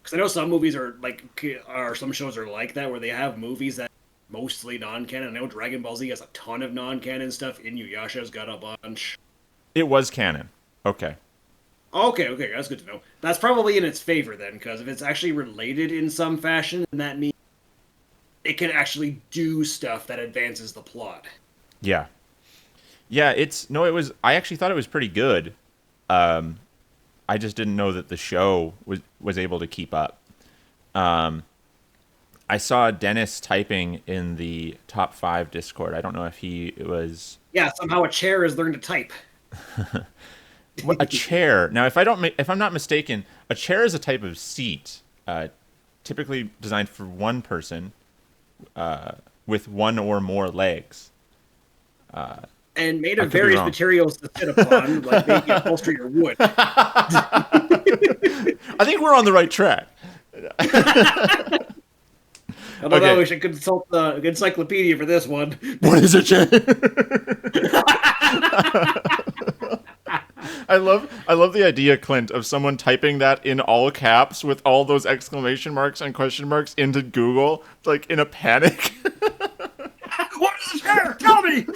Because I know some movies are like, or some shows are like that, where they have movies that are mostly non-canon. I know Dragon Ball Z has a ton of non-canon stuff. Inuyasha's got a bunch. it was canon. Okay. Okay, okay, that's good to know. That's probably in its favor then, because if it's actually related in some fashion, then that means it can actually do stuff that advances the plot. Yeah. Yeah. It's no. It was. I actually thought it was pretty good. Um, I just didn't know that the show was able to keep up. Um, I saw Dennis typing in the top five Discord. I don't know if he was Yeah, somehow a chair has learned to type. what, a chair. Now, if I'm not mistaken, a chair is a type of seat, typically designed for one person, with one or more legs. And made I of could be various wrong. materials to sit upon, like maybe upholstery or wood. I think we're on the right track. I don't know, Okay, we should consult the encyclopedia for this one. what is a chair? I love the idea, Clint, of someone typing that in all caps with all those exclamation marks and question marks into Google, like in a panic. What is a chair? Tell me!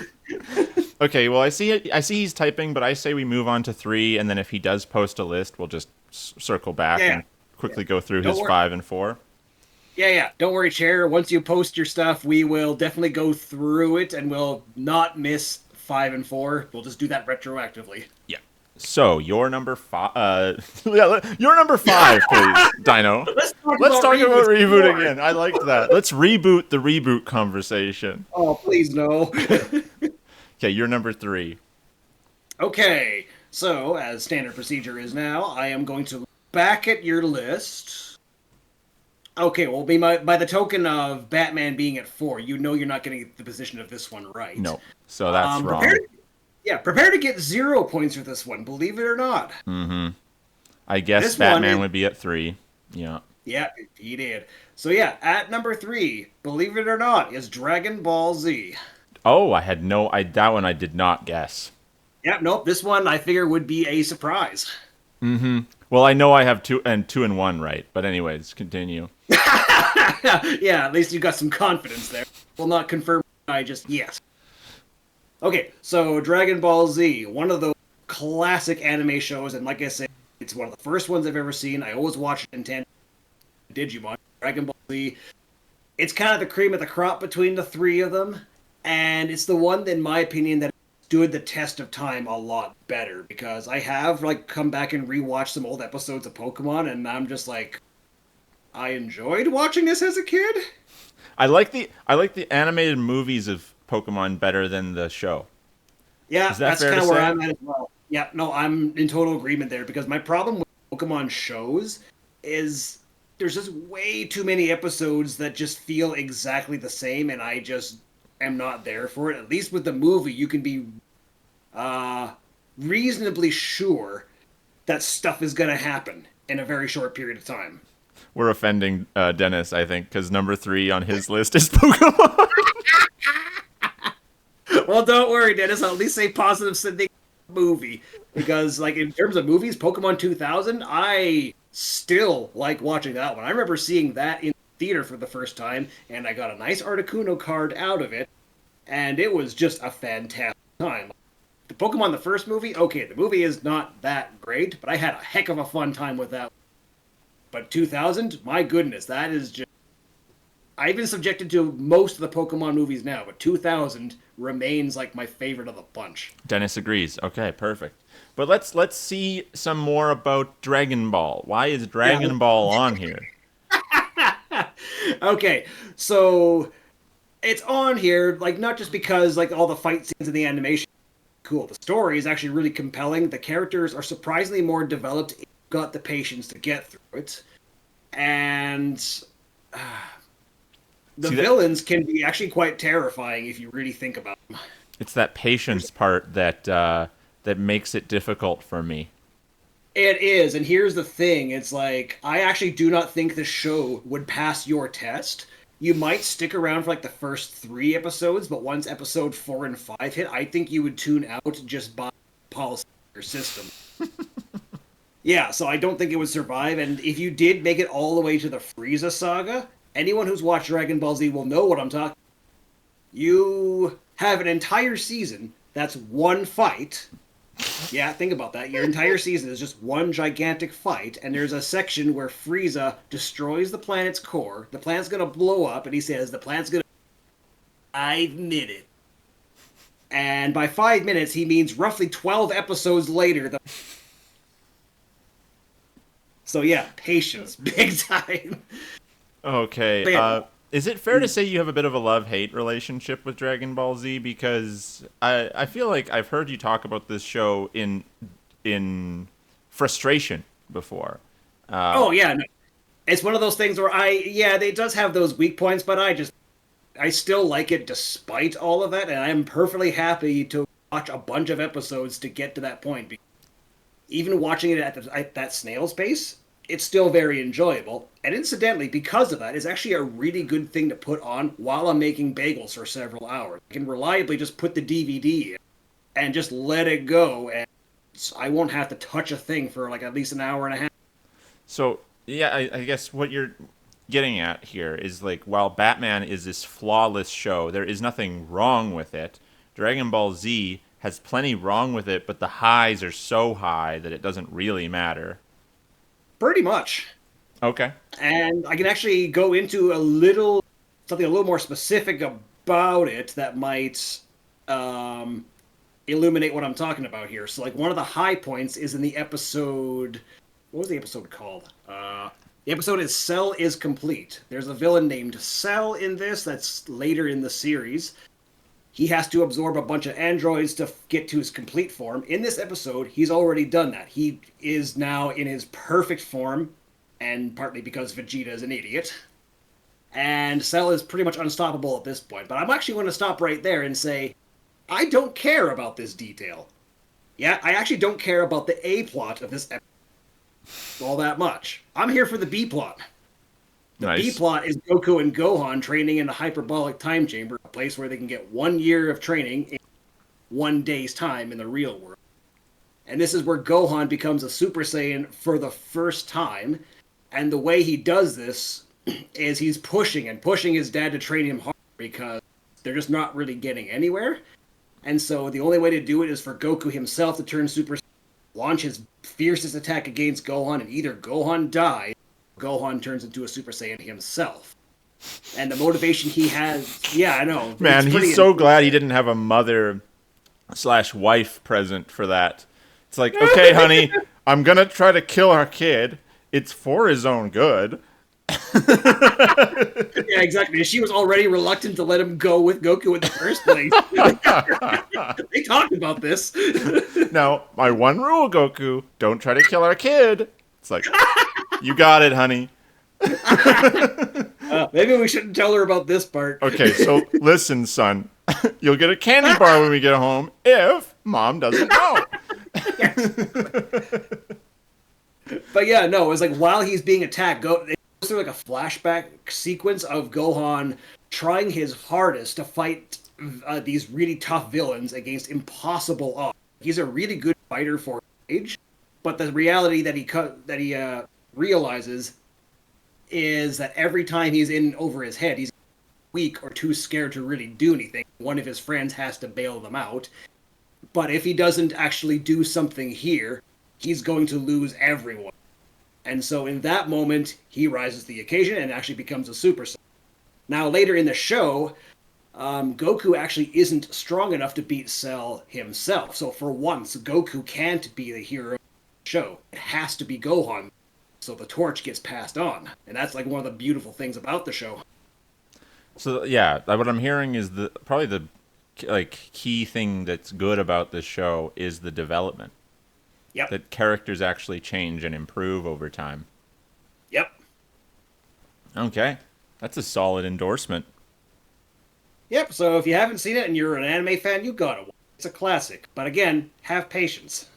Okay, well I see he's typing, but I say we move on to 3, and then if he does post a list, we'll just circle back Yeah, and quickly go through don't his worry. 5 and 4. Yeah. Don't worry, chair. Once you post your stuff, we will definitely go through it and we'll not miss 5 and 4. We'll just do that retroactively. Yeah. So your number 5. Your number 5, please, Dino. Let's talk about reboot more. again. I liked that. Let's reboot the reboot conversation. Oh, please no. Okay, you're number 3. Okay, so as standard procedure is now, I am going to look back at your list. Okay, well, by the token of Batman being at 4, you know you're not getting the position of this one right. No, so that's Prepare, wrong. yeah, prepare to get 0 points for this one, believe it or not. I guess This Batman one would be at 3. Yeah. Yeah, he did. So yeah, at number 3, believe it or not, is Dragon Ball Z. Oh, that one I did not guess. Yeah, nope, this one I figure would be a surprise. Well, I know I have 2 and 1 right, but anyways, continue. Yeah, at least you got some confidence there. Will not confirm. I just yes. Okay, so Dragon Ball Z, one of those classic anime shows, and like I said, it's one of the first ones I've ever seen. I always watch it in tandem with Digimon. Dragon Ball Z. It's kind of the cream of the crop between the three of them, and it's the one, in my opinion, that stood the test of time a lot better because I have like come back and rewatched some old episodes of Pokemon, and I'm just like, I enjoyed watching this as a kid. I like the animated movies of Pokemon better than the show. Yeah, Is that that's fair kind to of where say? I'm at as well. Yeah, no, I'm in total agreement there because my problem with Pokemon shows is there's just way too many episodes that just feel exactly the same, and I just am not there for it. At least with the movie, you can be reasonably sure that stuff is going to happen in a very short period of time. We're offending Dennis, I think, because number 3 on his list is Pokemon. Well, don't worry, Dennis. I'll at least say positive thing movie because, like, in terms of movies, Pokemon 2000, I still like watching that one. I remember seeing that in theater for the first time, and I got a nice Articuno card out of it, and it was just a fantastic time. The Pokemon the first movie, okay, the movie is not that great, but I had a heck of a fun time with that. But 2000, my goodness, that is just. I've been subjected to most of the Pokemon movies now, but 2000 remains like my favorite of the bunch. Dennis agrees. Okay, perfect. But let's see some more about Dragon Ball. Why is Dragon Ball on here? Okay, so it's on here, like, not just because, like, all the fight scenes and the animation are cool. The story is actually really compelling. The characters are surprisingly more developed if you've got the patience to get through it. And the villains can be actually quite terrifying if you really think about them. It's that patience part that that makes it difficult for me. It is, and here's the thing. It's like, I actually do not think the show would pass your test. You might stick around for like the first 3 episodes, but once episode 4 and 5 hit, I think you would tune out just by policy of your system. Yeah, so I don't think it would survive, and if you did make it all the way to the Frieza saga, anyone who's watched Dragon Ball Z will know what I'm talking about. You have an entire season that's one fight. Yeah, think about that. Your entire season is just one gigantic fight, and there's a section where Frieza destroys the planet's core. The planet's gonna blow up, and he says the planet's gonna 5 minutes. And by 5 minutes, he means roughly 12 episodes later. So yeah, patience, big time. Okay. Is it fair to say you have a bit of a love-hate relationship with Dragon Ball Z? Because I feel like I've heard you talk about this show in frustration before. Oh yeah, no. It's one of those things where it does have those weak points, but I still like it despite all of that, and I'm perfectly happy to watch a bunch of episodes to get to that point. Even watching it at that snail's pace, it's still very enjoyable. And incidentally, because of that, it's actually a really good thing to put on while I'm making bagels for several hours. I can reliably just put the DVD in and just let it go, and I won't have to touch a thing for like at least an hour and a half. So, yeah, I guess what you're getting at here is, like, while Batman is this flawless show, there is nothing wrong with it. Dragon Ball Z has plenty wrong with it, but the highs are so high that it doesn't really matter. Pretty much. Okay. And I can actually go into something a little more specific about it that might illuminate what I'm talking about here. So, like, one of the high points is in the episode. What was the episode called? The episode is Cell is Complete. There's a villain named Cell in this that's later in the series. He has to absorb a bunch of androids to get to his complete form. In this episode, he's already done that. He is now in his perfect form, and partly because Vegeta is an idiot. And Cell is pretty much unstoppable at this point. But I'm actually going to stop right there and say, I don't care about this detail. Yeah, I actually don't care about the A plot of this episode all that much. I'm here for the B plot. The B plot is Goku and Gohan training in a hyperbolic time chamber, a place where they can get 1 year of training in 1 day's time in the real world. And this is where Gohan becomes a Super Saiyan for the first time. And the way he does this is he's pushing his dad to train him hard because they're just not really getting anywhere. And so the only way to do it is for Goku himself to turn Super Saiyan, launch his fiercest attack against Gohan, and either Gohan dies, Gohan turns into a Super Saiyan himself. And the motivation he has, yeah, I know. Man, he's so glad he didn't have a mother/wife present for that. It's like, okay, honey, I'm going to try to kill our kid. It's for his own good. Yeah, exactly. She was already reluctant to let him go with Goku in the first place. They talked about this. Now, my one rule, Goku, don't try to kill our kid. It's like, you got it, honey. Maybe we shouldn't tell her about this part. Okay, so listen, son. You'll get a candy bar when we get home if Mom doesn't know. But yeah, no, it was like while he's being attacked, through like a flashback sequence of Gohan trying his hardest to fight these really tough villains against impossible odds. He's a really good fighter for his age, but the reality that he realizes is that every time he's in over his head, he's weak or too scared to really do anything. One of his friends has to bail them out. But if he doesn't actually do something here, he's going to lose everyone. And so in that moment, he rises to the occasion and actually becomes a Super Saiyan. Now, later in the show, Goku actually isn't strong enough to beat Cell himself. So for once, Goku can't be the hero of the show. It has to be Gohan. So the torch gets passed on. And that's like one of the beautiful things about the show. So yeah, what I'm hearing is probably the key thing that's good about this show is the development. Yep. That characters actually change and improve over time. Yep. Okay. That's a solid endorsement. Yep, so if you haven't seen it and you're an anime fan, you gotta watch it. It's a classic. But again, have patience.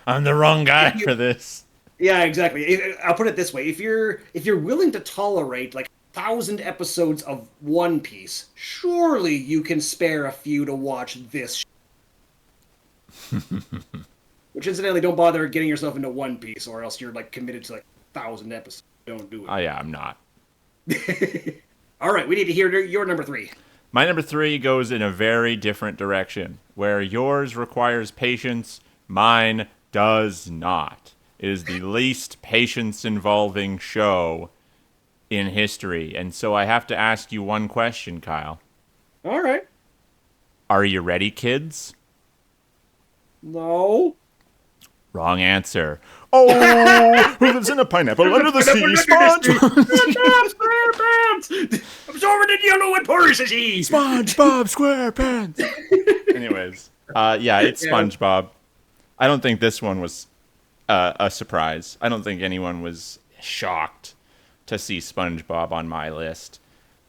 I'm the wrong guy for this. Yeah, exactly. I'll put it this way: if you're willing to tolerate like 1,000 episodes of One Piece, surely you can spare a few to watch this. Which, incidentally, don't bother getting yourself into One Piece, or else you're like committed to like 1,000 episodes. Don't do it. Oh yeah, I'm not. All right, we need to hear your number 3. My number 3 goes in a very different direction, where yours requires patience, mine does not. It is the least patience-involving show in history, and so I have to ask you one question, Kyle. All right. Are you ready, kids? No. Wrong answer. Oh, who lives in a pineapple under the sea? SpongeBob SquarePants! Absorbed in yellow and porosity! SpongeBob SquarePants! Anyways, yeah, it's SpongeBob. I don't think this one was a surprise. I don't think anyone was shocked to see SpongeBob on my list.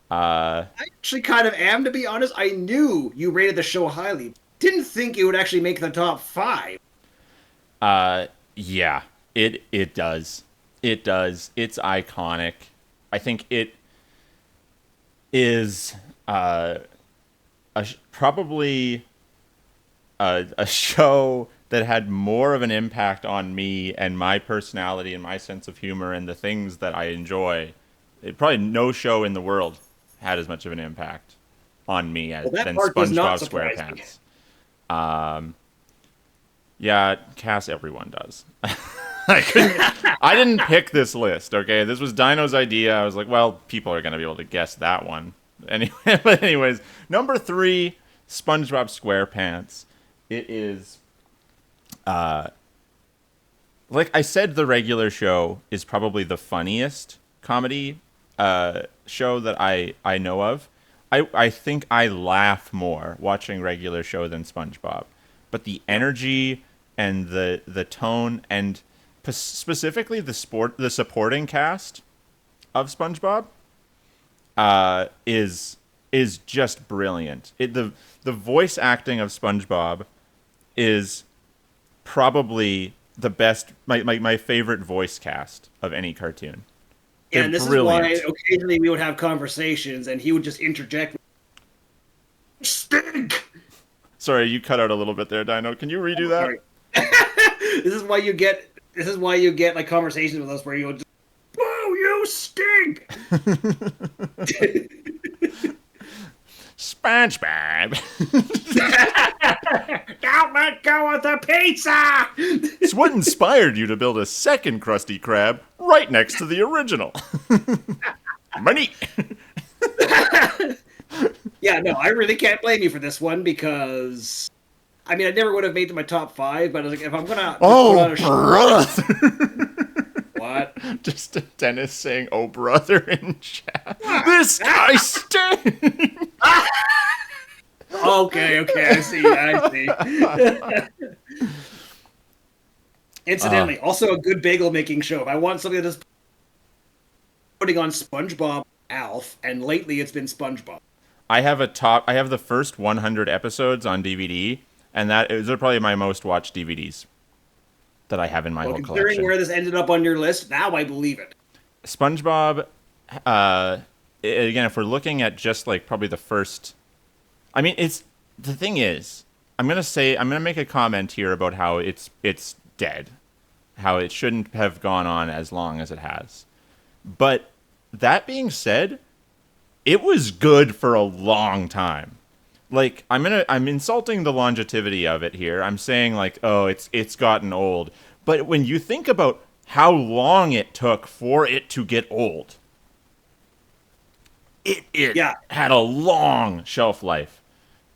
I actually kind of am, to be honest. I knew you rated the show highly. Didn't think it would actually make the top 5. Yeah, it does. It does. It's iconic. I think it is probably a show that had more of an impact on me and my personality and my sense of humor and the things that I enjoy. Probably no show in the world had as much of an impact on me than SpongeBob SquarePants. Yeah, Cass, everyone does. I didn't pick this list, okay? This was Dino's idea. I was like, well, people are going to be able to guess that one. Anyway, but anyways, number 3, SpongeBob SquarePants. It is, like I said, the regular show is probably the funniest comedy show that I know of. I think I laugh more watching regular show than SpongeBob. But the energy and the tone and specifically the supporting cast of SpongeBob is just brilliant. The voice acting of SpongeBob is probably the best, my favorite voice cast of any cartoon. Yeah, and this brilliant. Is why occasionally we would have conversations and he would just interject. Stink! Sorry, you cut out a little bit there, Dino. Can you redo that? This is why you get like conversations with us where you'll just, "Whoa, you stink!" SpongeBob. Don't let go of the pizza. It's what inspired you to build a second Krusty Krab right next to the original. Money. Yeah, no, I really can't blame you for this one because, I mean, I never would have made it to my top 5, but I was like, if I'm gonna put on a show, what? Just Dennis saying, "Oh, brother," in chat. This guy stinks. Okay, I see. Incidentally, also a good bagel making show. If I want something that's putting on SpongeBob, Alf, and lately it's been SpongeBob. I have the first 100 episodes on DVD, and those are probably my most watched DVDs that I have in my whole collection. Considering where this ended up on your list, now I believe it. SpongeBob, again, if we're looking at just like probably the first, I mean, it's the thing is, I'm gonna make a comment here about how it's dead, how it shouldn't have gone on as long as it has. But that being said, it was good for a long time. Like I'm insulting the longevity of it here. I'm saying like, oh, it's gotten old. But when you think about how long it took for it to get old, it Yeah, had a long shelf life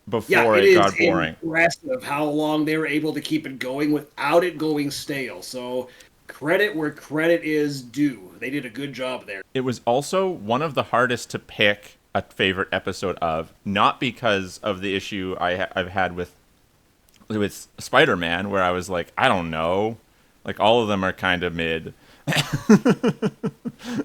yeah, before it it is got boring. impressive how long they were able to keep it going without it going stale. So credit where credit is due. They did a good job there. It was also one of the hardest to pick a favorite episode of, not because of the issue I've had with Spider-Man, where I was like, I don't know, like all of them are kind of mid.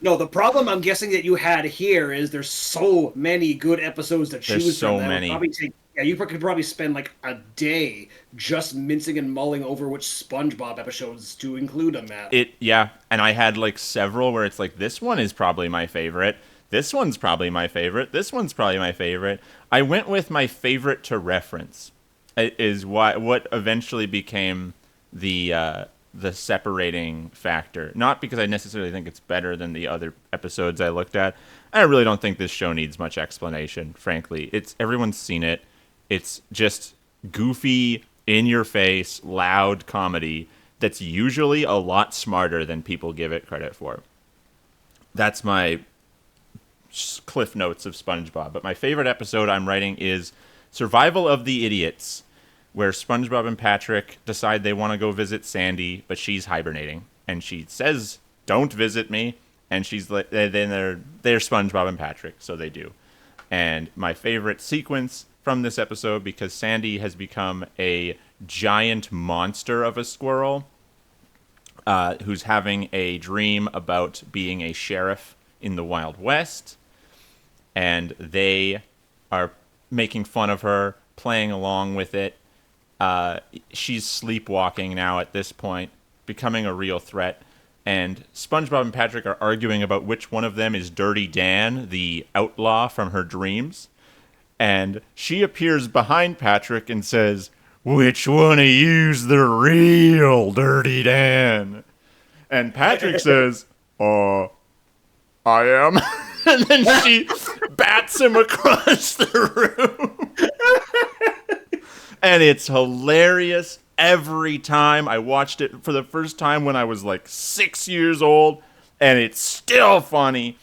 No, the problem I'm guessing that you had here is there's so many good episodes to There's choose from so that would many. probably take. Yeah, you could probably spend like a day just mincing and mulling over which SpongeBob episodes to include them at. Yeah, and I had like several where it's like this one is probably my favorite. This one's probably my favorite. This one's probably my favorite. I went with my favorite to reference. Is what eventually became the separating factor. Not because I necessarily think it's better than the other episodes I looked at. I really don't think this show needs much explanation, frankly. It's everyone's seen it. It's just goofy, in your face, loud comedy that's usually a lot smarter than people give it credit for. That's my cliff notes of SpongeBob. But my favorite episode I'm writing is Survival of the Idiots, where SpongeBob and Patrick decide they want to go visit Sandy, but she's hibernating, and she says, "Don't visit me." And she's like, then they're SpongeBob and Patrick, so they do. And my favorite sequence from this episode, because Sandy has become a giant monster of a squirrel, who's having a dream about being a sheriff in the Wild West, and they are making fun of her, playing along with it. She's sleepwalking now at this point, becoming a real threat. And SpongeBob and Patrick are arguing about which one of them is Dirty Dan, the outlaw from her dreams. And she appears behind Patrick and says, "Which one of you's the real Dirty Dan?" And Patrick says, I am." And then she bats him across the room. And it's hilarious every time. I watched it for the first time when I was like 6 years old, and it's still funny.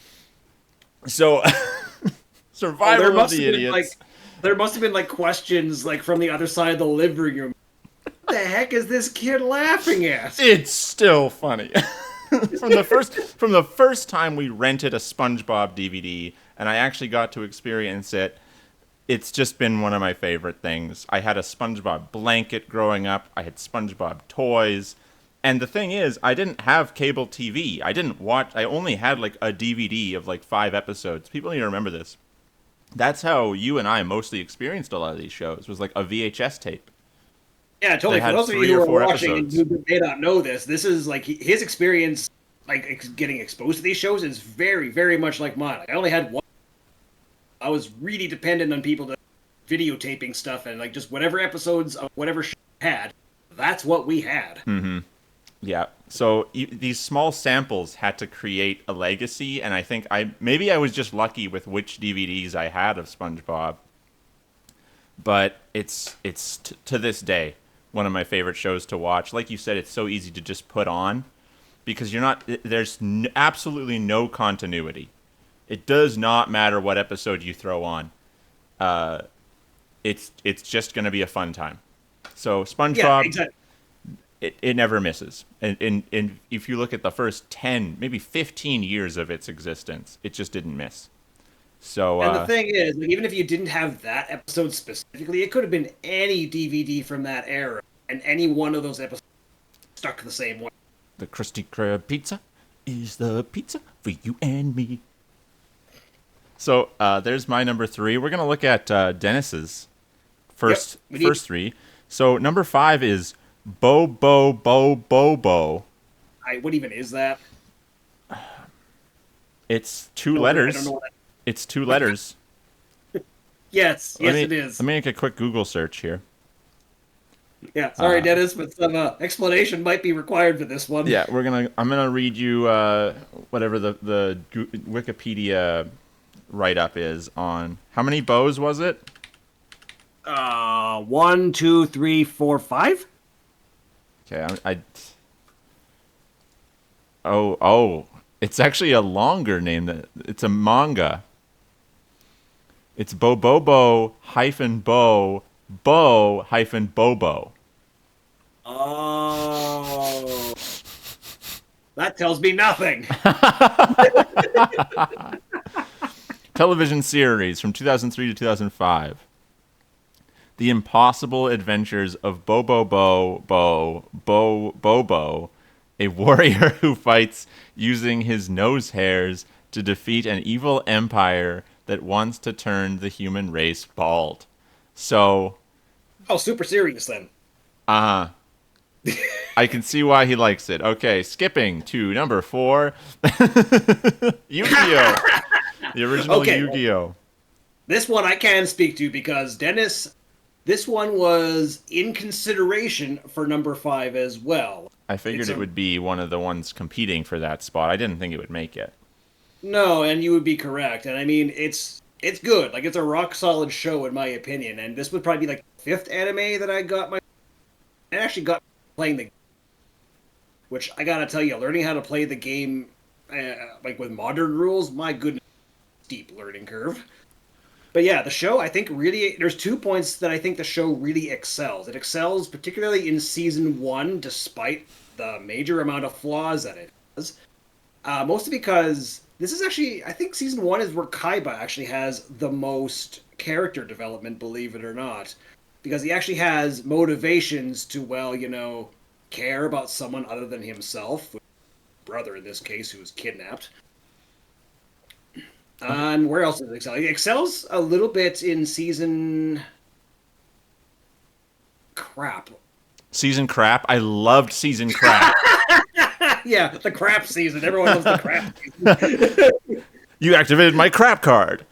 So, Oh, Survival of the Idiots. there must have been like questions like from the other side of the living room. What the heck is this kid laughing at? It's still funny. From the first time we rented a SpongeBob DVD, and I actually got to experience it, it's just been one of my favorite things. I had a SpongeBob blanket growing up. I had SpongeBob toys. And the thing is, I didn't have cable TV. I only had like a DVD of like 5 episodes. People need to remember this. That's how you and I mostly experienced a lot of these shows, was like a VHS tape. Yeah, They totally. For had those of you 3 who or are 4 watching and episodes. who may not know this is like his experience, like getting exposed to these shows is very, very much like mine. Like I only had one. I was really dependent on people to videotaping stuff and like just whatever episodes of whatever show I had. That's what we had. Yeah. So these small samples had to create a legacy, and I think I was just lucky with which DVDs I had of SpongeBob. But to this day one of my favorite shows to watch. Like you said, it's so easy to just put on because there's absolutely no continuity. It does not matter what episode you throw on. It's just going to be a fun time. So Yeah, SpongeBob, exactly. it never misses. And if you look at the first 10, maybe 15 years of its existence, it just didn't miss. So And the thing is, like, even if you didn't have that episode specifically, it could have been any DVD from that era, and any one of those episodes stuck the same way. the Krusty Krab pizza is the pizza for you and me. So there's my number 3. We're gonna look at Dennis's first first 3. So number 5 is Bo Bo Bo Bo Bo. What even is that? It's two No, I don't know letters. what that. It's two letters. Yes, Let yes, me it is. let me make a quick Google search here. Yeah, sorry, Dennis, but some explanation might be required for this one. Yeah, I'm gonna read you whatever the Wikipedia write up is on how many bows was it? One, two, three, four, five. Okay, oh, it's actually a longer name. It's a manga. It's Bobobo hyphen Bo hyphen Bobo. Oh, that tells me nothing. Television series from 2003 to 2005. The Impossible Adventures of Bobo, a warrior who fights using his nose hairs to defeat an evil empire that wants to turn the human race bald. So, Oh, super serious then. uh I can see why he likes it. Okay, skipping to number 4. Yu-Gi-Oh! The original Okay, well, Yu-Gi-Oh! this one I can speak to because Dennis, this one was in consideration for number 5 as well. I figured It's it a would be one of the ones competing for that spot. I didn't think it would make it. No, and you would be correct. And I mean, it's good. Like it's a rock solid show in my opinion. And this would probably be like the fifth anime that I actually got playing the, which I gotta tell you, learning how to play the game like with modern rules, my goodness, steep learning curve. But yeah, the show I think really there's 2 points that I think the show really excels. It excels particularly in season 1, despite the major amount of flaws that it has. Mostly because this is actually, I think season 1 is where Kaiba actually has the most character development, believe it or not. Because he actually has motivations to, well, care about someone other than himself. Brother, in this case, who was kidnapped. And where else does it excel? It excels a little bit in season. Crap. Season crap. I loved season crap. Yeah, the crap season. Everyone loves the crap season. You activated my crap card.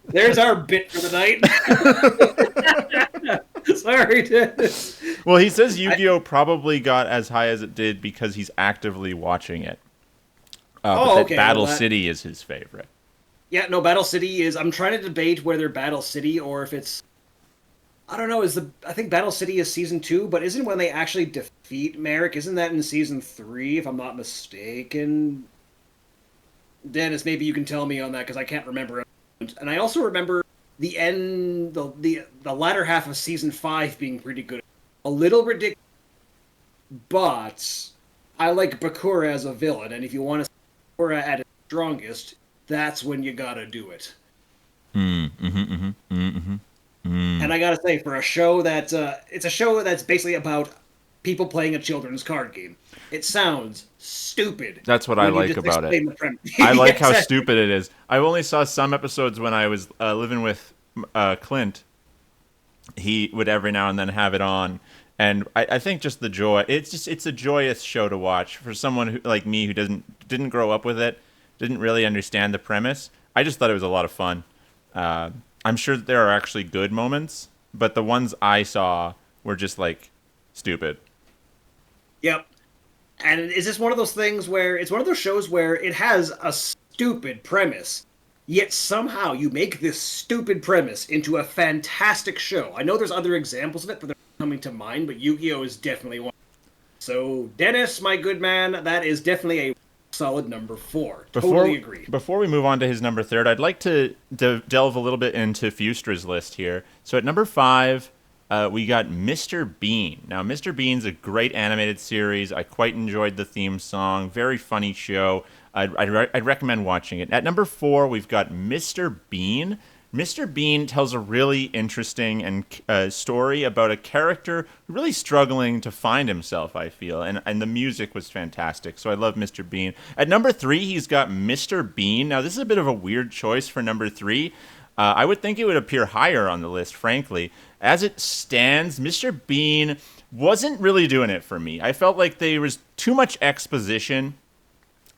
There's our bit for the night. Sorry, Dennis. Well, he says Yu-Gi-Oh probably got as high as it did because he's actively watching it. But that Okay. Battle Well, City is his favorite. yeah, no, Battle City is. I'm trying to debate whether Battle City or if it's. I don't know. I think Battle City is season 2, but isn't when they actually defeat Merrick? Isn't that in season 3, if I'm not mistaken? Dennis, maybe you can tell me on that because I can't remember. And I also remember the end, the latter half of season 5 being pretty good. A little ridiculous, but I like Bakura as a villain, and if you want to see Bakura at its strongest, that's when you gotta do it. And I gotta say, for a show that it's a show that's basically about people playing a children's card game. It sounds stupid. That's what I when you like just about it. explain the premise. I like how Yes, stupid it is. I only saw some episodes when I was living with Clint. He would every now and then have it on, and I think just the joy. It's a joyous show to watch for someone who, like me, who didn't grow up with it, didn't really understand the premise. I just thought it was a lot of fun. I'm sure that there are actually good moments, but the ones I saw were just like stupid. Yep. And is this one of those things where it's one of those shows where it has a stupid premise, yet somehow you make this stupid premise into a fantastic show? I know there's other examples of it, but they're not coming to mind, but Yu-Gi-Oh! Is definitely one. So, Dennis, my good man, that is definitely a solid number 4. Totally agree. Before we move on to his number 3, I'd like to delve a little bit into Fustra's list here. So at number 5, we got Mr. Bean. Now, Mr. Bean's a great animated series. I quite enjoyed the theme song. Very funny show. I'd recommend watching it. At number 4, we've got Mr. Bean. Mr. Bean tells a really interesting and story about a character really struggling to find himself, I feel, and the music was fantastic, so I love Mr. Bean. At number 3, he's got Mr. Bean. Now, this is a bit of a weird choice for number 3. I would think it would appear higher on the list, frankly. as it stands, Mr. Bean wasn't really doing it for me. I felt like there was too much exposition.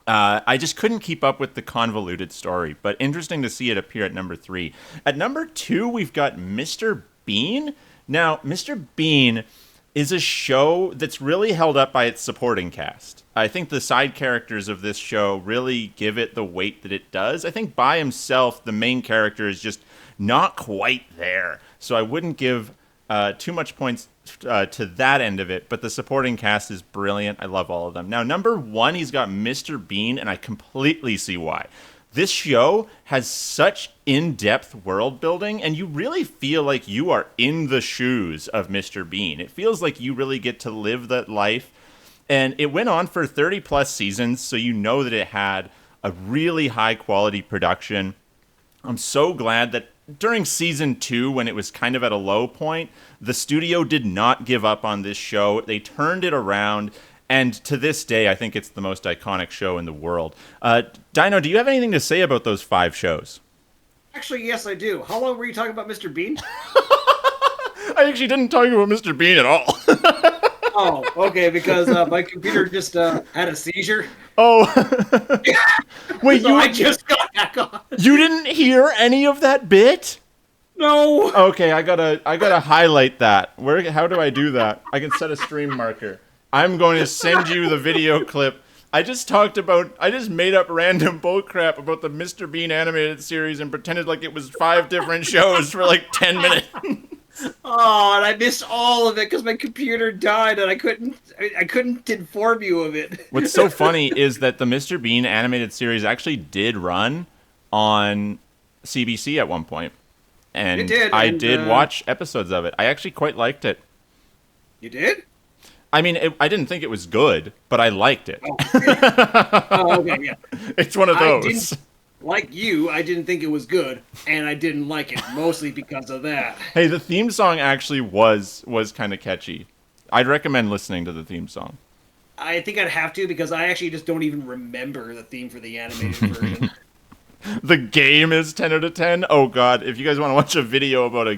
I just couldn't keep up with the convoluted story, but interesting to see it appear at number 3. At number 2, we've got Mr. Bean. Now, Mr. Bean is a show that's really held up by its supporting cast. I think the side characters of this show really give it the weight that it does. I think by himself, the main character is just not quite there. So I wouldn't give too much points to that end of it, but the supporting cast is brilliant. I love all of them. Now, number 1, he's got Mr. Bean, and I completely see why. This show has such in-depth world building, and you really feel like you are in the shoes of Mr. Bean. It feels like you really get to live that life. And it went on for 30 plus seasons, so you know that it had a really high quality production. I'm so glad that during season 2, when it was kind of at a low point, the studio did not give up on this show. They turned it around. And to this day, I think it's the most iconic show in the world. Dino, do you have anything to say about those 5 shows? Actually, yes, I do. How long were you talking about Mr. Bean? I actually didn't talk about Mr. Bean at all. Oh, okay, because my computer just had a seizure. Oh. Wait, so I just got back on. You didn't hear any of that bit? No. Okay, I gotta highlight that. How do I do that? I can set a stream marker. I'm going to send you the video clip. I just made up random bullcrap about the Mr. Bean animated series and pretended like it was 5 different shows for like 10 minutes. Oh, and I missed all of it because my computer died and I couldn't inform you of it. What's so funny is that the Mr. Bean animated series actually did run on CBC at one point. And I did watch episodes of it. I actually quite liked it. You did? I mean, I didn't think it was good, but I liked it. Oh, okay. Okay, yeah. It's one of those. Like you, I didn't think it was good, and I didn't like it, mostly because of that. Hey, the theme song actually was kind of catchy. I'd recommend listening to the theme song. I think I'd have to, because I actually just don't even remember the theme for the animated version. The game is 10 out of 10? Oh, God. If you guys want to watch a video about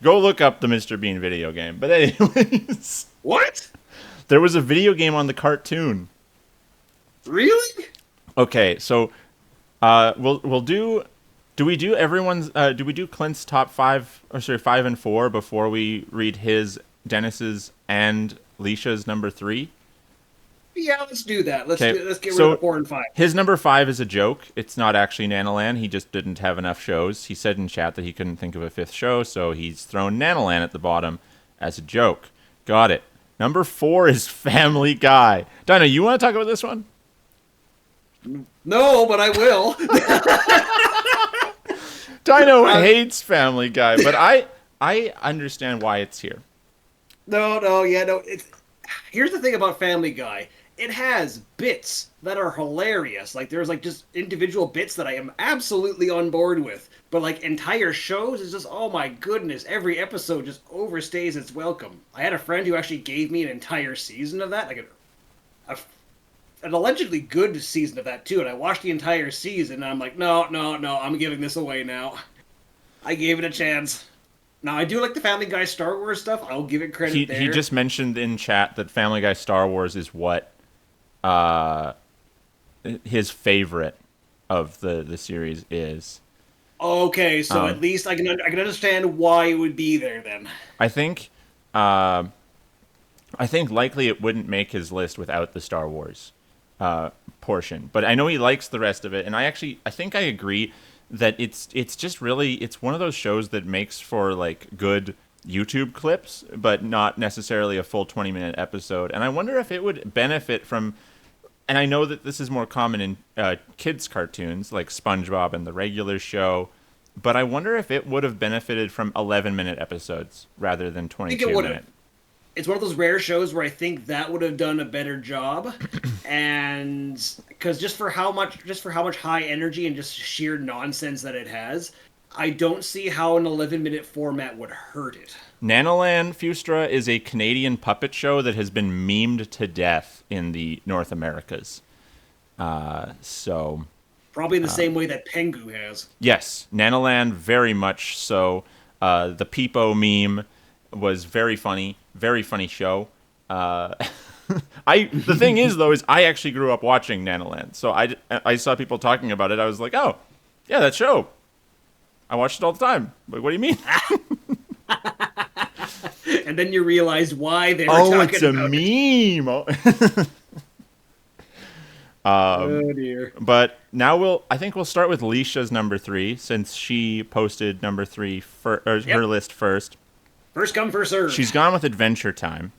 go look up the Mr. Bean video game. But anyways. What? There was a video game on the cartoon. Really? Okay, so we'll do. Do we do everyone's? Do we do Clint's top 5 and 4 before we read his, Dennis's, and Leisha's number 3? Yeah, let's do that. Let's get rid of 4 and 5. His number 5 is a joke. It's not actually Nanoland. He just didn't have enough shows. He said in chat that he couldn't think of a 5th show, so he's thrown Nanoland at the bottom as a joke. Got it. Number 4 is Family Guy. Dino, you want to talk about this one? No, but I will. Dino hates Family Guy, but I understand why it's here. No. Here's the thing about Family Guy. It has bits that are hilarious. Like, there's, like, just individual bits that I am absolutely on board with. But, like, entire shows is just, oh my goodness, every episode just overstays its welcome. I had a friend who actually gave me an entire season of that, like an allegedly good season of that, too. And I watched the entire season, and I'm like, no, I'm giving this away now. I gave it a chance. Now, I do like the Family Guy Star Wars stuff. I'll give it credit there. He just mentioned in chat that Family Guy Star Wars is what his favorite of the series is. Okay, so at least I can understand why it would be there then. I think likely it wouldn't make his list without the Star Wars portion, but I know he likes the rest of it, and I think I agree that it's just really, it's one of those shows that makes for like good YouTube clips, but not necessarily a full 20-minute episode. And I wonder if it would benefit from, and I know that this is more common in kids' cartoons like SpongeBob and the regular show, but I wonder if it would have benefited from 11-minute episodes rather than 22-minute. It's one of those rare shows where I think that would have done a better job, and because just for how much high energy and just sheer nonsense that it has, I don't see how an 11-minute format would hurt it. Nanoland Fustra is a Canadian puppet show that has been memed to death in the North Americas. So probably in the same way that Pengu has. Yes, Nanoland very much so. The Peepo meme was very funny show. The thing is though is I actually grew up watching Nanoland, so I saw people talking about it. I was like, oh, yeah, that show. I watched it all the time. Like, what do you mean? And then you realize why they were Oh, talking it's a about it. meme. Oh. Oh dear. But now I think we'll start with Leisha's number 3 since she posted number 3 for her list first. First come, first serve. She's gone with Adventure Time.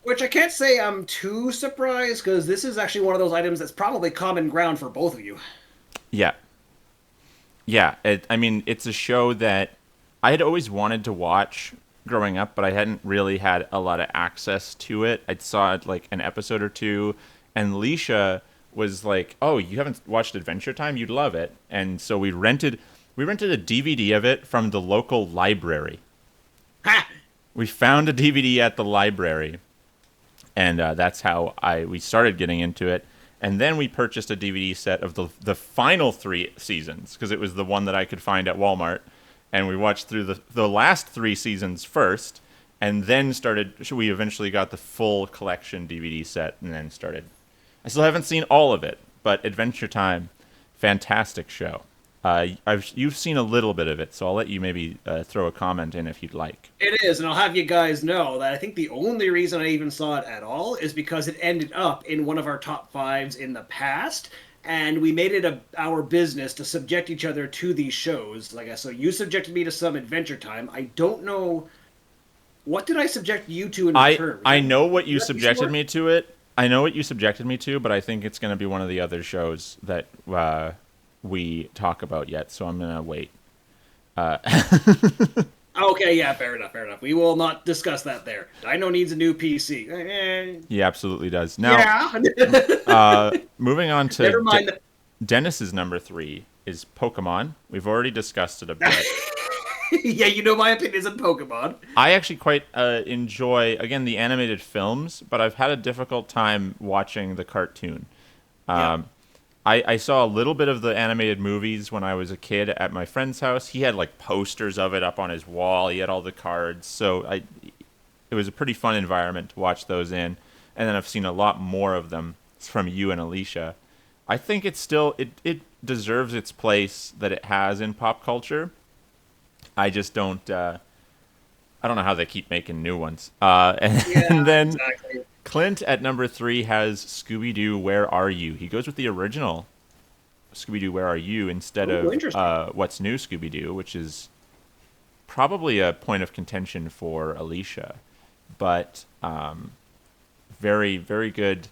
Which I can't say I'm too surprised because this is actually one of those items that's probably common ground for both of you. Yeah. Yeah, I mean, it's a show that I had always wanted to watch growing up, but I hadn't really had a lot of access to it. I saw it like an episode or two, and Leisha was like, "Oh, you haven't watched Adventure Time? You'd love it." And so we rented a DVD of it from the local library. Ha! We found a DVD at the library, and that's how we started getting into it. And then we purchased a DVD set of the final 3 seasons because it was the one that I could find at Walmart. And we watched through the last 3 seasons first, and then we eventually got the full collection DVD set and then started. I still haven't seen all of it, but Adventure Time, fantastic show. You've seen a little bit of it, so I'll let you maybe throw a comment in if you'd like. It is, and I'll have you guys know that I think the only reason I even saw it at all is because it ended up in one of our top 5s in the past, and we made it our business to subject each other to these shows. Like, so you subjected me to some Adventure Time. I don't know, what did I subject you to in return? I know what you subjected me to it. I know what you subjected me to, but I think it's going to be one of the other shows that we talk about yet, so I'm going to wait. Okay, yeah, fair enough. We will not discuss that there. Dino needs a new PC. He absolutely does. Now, moving on to Never mind Dennis's number 3 is Pokemon. We've already discussed it a bit. Yeah, you know my opinions on Pokemon. I actually quite enjoy, again, the animated films, but I've had a difficult time watching the cartoon. I saw a little bit of the animated movies when I was a kid at my friend's house. He had like posters of it up on his wall. He had all the cards. So it was a pretty fun environment to watch those in. And then I've seen a lot more of them from you and Alicia. I think it's still, it deserves its place that it has in pop culture. I just don't, I don't know how they keep making new ones. And then exactly. Clint at number 3 has Scooby-Doo, Where Are You? He goes with the original Scooby-Doo, Where Are You? Instead of What's New, Scooby-Doo, which is probably a point of contention for Alicia. But very, very good.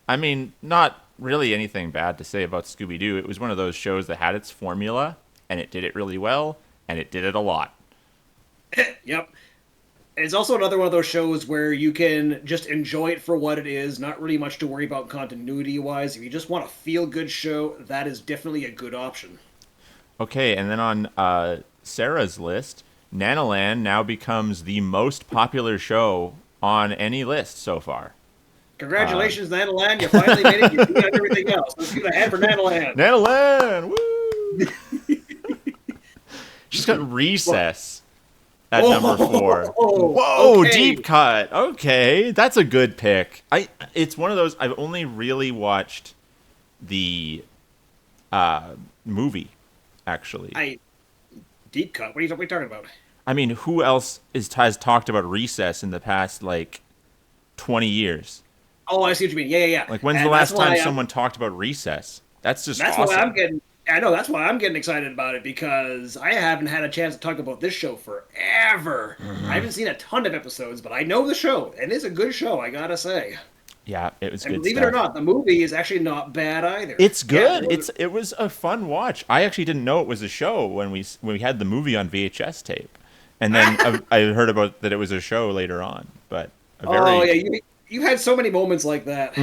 I mean, not really anything bad to say about Scooby-Doo. It was one of those shows that had its formula, and it did it really well, and it did it a lot. Yep. It's also another one of those shows where you can just enjoy it for what it is, not really much to worry about continuity-wise. If you just want a feel-good show, that is definitely a good option. Okay, and then on Sarah's list, Nanoland now becomes the most popular show on any list so far. Congratulations, Nanoland. You finally made it. You beat out everything else. Let's give it a hand for Nanoland. Nanoland! Woo! She's got Recess at number 4. Whoa, okay. Deep cut. Okay, that's a good pick. It's one of those, I've only really watched the movie, actually. Deep cut? What are you talking about? I mean, who else has talked about Recess in the past, 20 years? Oh, I see what you mean. Yeah. Like, when's the last time someone talked about Recess? That's just awesome. Why I'm getting... I know, that's why I'm getting excited about it, because I haven't had a chance to talk about this show forever. Mm-hmm. I haven't seen a ton of episodes, but I know the show, and it's a good show, I gotta say. Yeah, it was good believe stuff. it or not, the movie is actually not bad either. It's good. Yeah, it was a fun watch. I actually didn't know it was a show when we had the movie on VHS tape, and then I heard about that it was a show later on. But you had so many moments like that.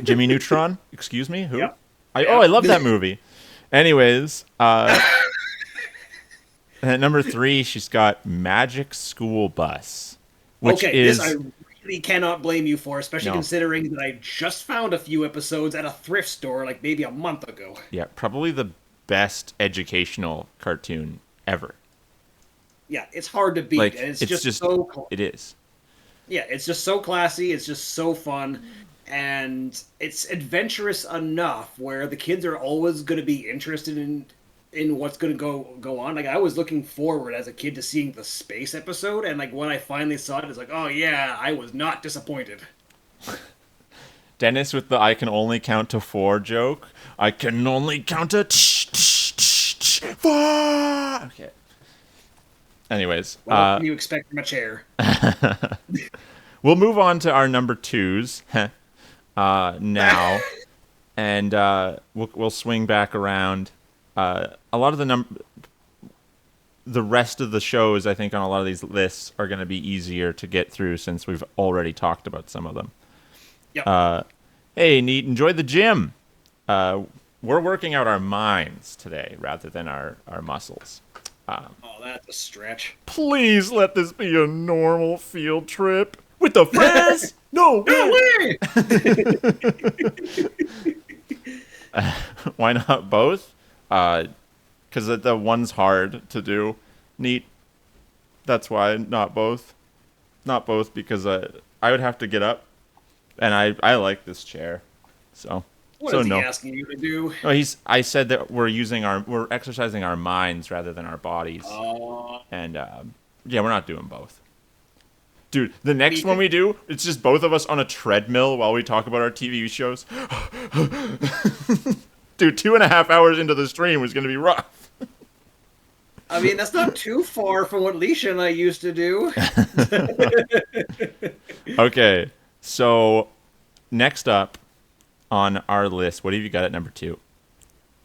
Jimmy Neutron. Excuse me. Who? Yep. I love that movie. Anyways, at number 3, she's got Magic School Bus, which is... this I really cannot blame you for, especially considering that I just found a few episodes at a thrift store like maybe a month ago. Yeah, probably the best educational cartoon ever. yeah, it's hard to beat, Like and it's it's just just so it is. yeah, it's just so classy. It's just so fun, and it's adventurous enough where the kids are always going to be interested in what's going to go on. Like I was looking forward as a kid to seeing the space episode, and like when I finally saw it, it's like, oh yeah, I was not disappointed. Dennis with the "I can only count to 4" joke. I can only count to 4. Okay. Anyways, What else can you expect from a chair? we'll move on to our number twos now, and we'll swing back around. A lot of the rest of the shows, I think, on a lot of these lists are going to be easier to get through since we've already talked about some of them. Yep. Hey, Neat, enjoy the gym. We're working out our minds today rather than our muscles. Oh, that's a stretch. Please let this be a normal field trip with the friends. No way. Why not both? Because the one's hard to do. Neat. That's why not both. Not both because I would have to get up, and I like this chair, so. What So is he no. asking you to do? No, I said that we're exercising our minds rather than our bodies, and yeah, we're not doing both. Dude, the next one we do, it's just both of us on a treadmill while we talk about our TV shows. Dude, 2.5 hours into the stream was gonna be rough. I mean, that's not too far from what Leisha and I used to do. Okay, so next up on our list, what have you got at number 2?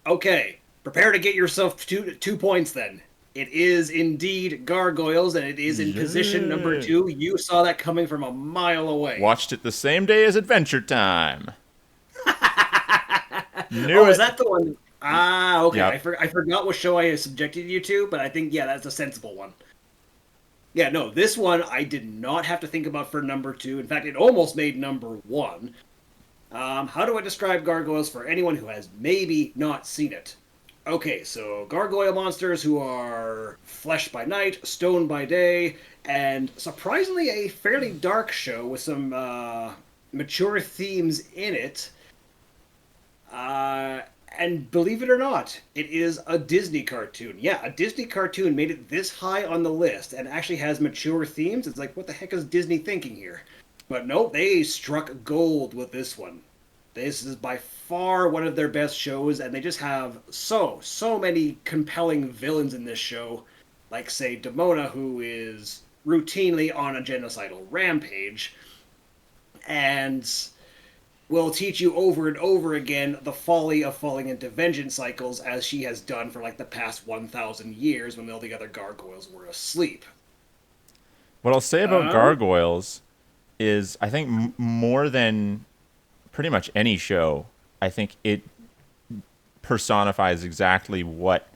Okay, prepare to get yourself 2 points then. It is indeed Gargoyles, and it is in position number 2. You saw that coming from a mile away. Watched it the same day as Adventure Time. Is that the one? Ah, okay. Yep. I forgot what show I subjected you to, but I think, yeah, that's a sensible one. Yeah, no, this one I did not have to think about for number 2. In fact, it almost made number 1. How do I describe gargoyles for anyone who has maybe not seen it? Okay, so gargoyle monsters who are flesh by night, stone by day, and surprisingly a fairly dark show with some mature themes in it. And believe it or not, it is a Disney cartoon. Yeah, a Disney cartoon made it this high on the list and actually has mature themes. It's like, what the heck is Disney thinking here? But nope, they struck gold with this one. This is by far one of their best shows, and they just have so many compelling villains in this show. Like, say, Demona, who is routinely on a genocidal rampage, and will teach you over and over again the folly of falling into vengeance cycles, as she has done for like the past 1,000 years when all the other gargoyles were asleep. What I'll say about gargoyles is I think more than pretty much any show, I think it personifies exactly what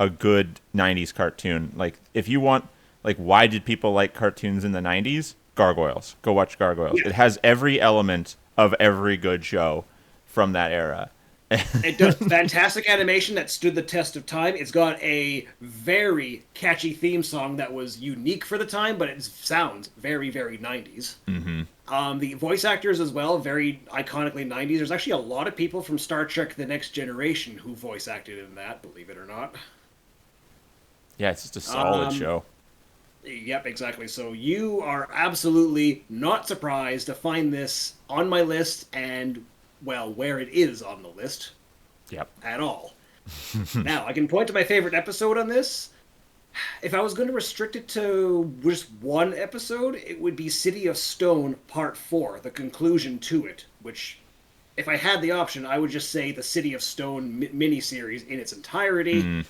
a good 90s cartoon, like if you want, like, why did people like cartoons in the 90s? Gargoyles. Go watch Gargoyles. Yeah. It has every element of every good show from that era. It does fantastic animation that stood the test of time. It's got a very catchy theme song that was unique for the time, but it sounds very, very 90s. Mm-hmm. The voice actors as well, very iconically 90s. There's actually a lot of people from Star Trek The Next Generation who voice acted in that, believe it or not. Yeah, it's just a solid show. Yep, exactly. So you are absolutely not surprised to find this on my list and, well, where it is on the list. Yep. At all. Now, I can point to my favorite episode on this. If I was going to restrict it to just one episode, it would be City of Stone Part 4, the conclusion to it, which, if I had the option, I would just say the City of Stone miniseries in its entirety.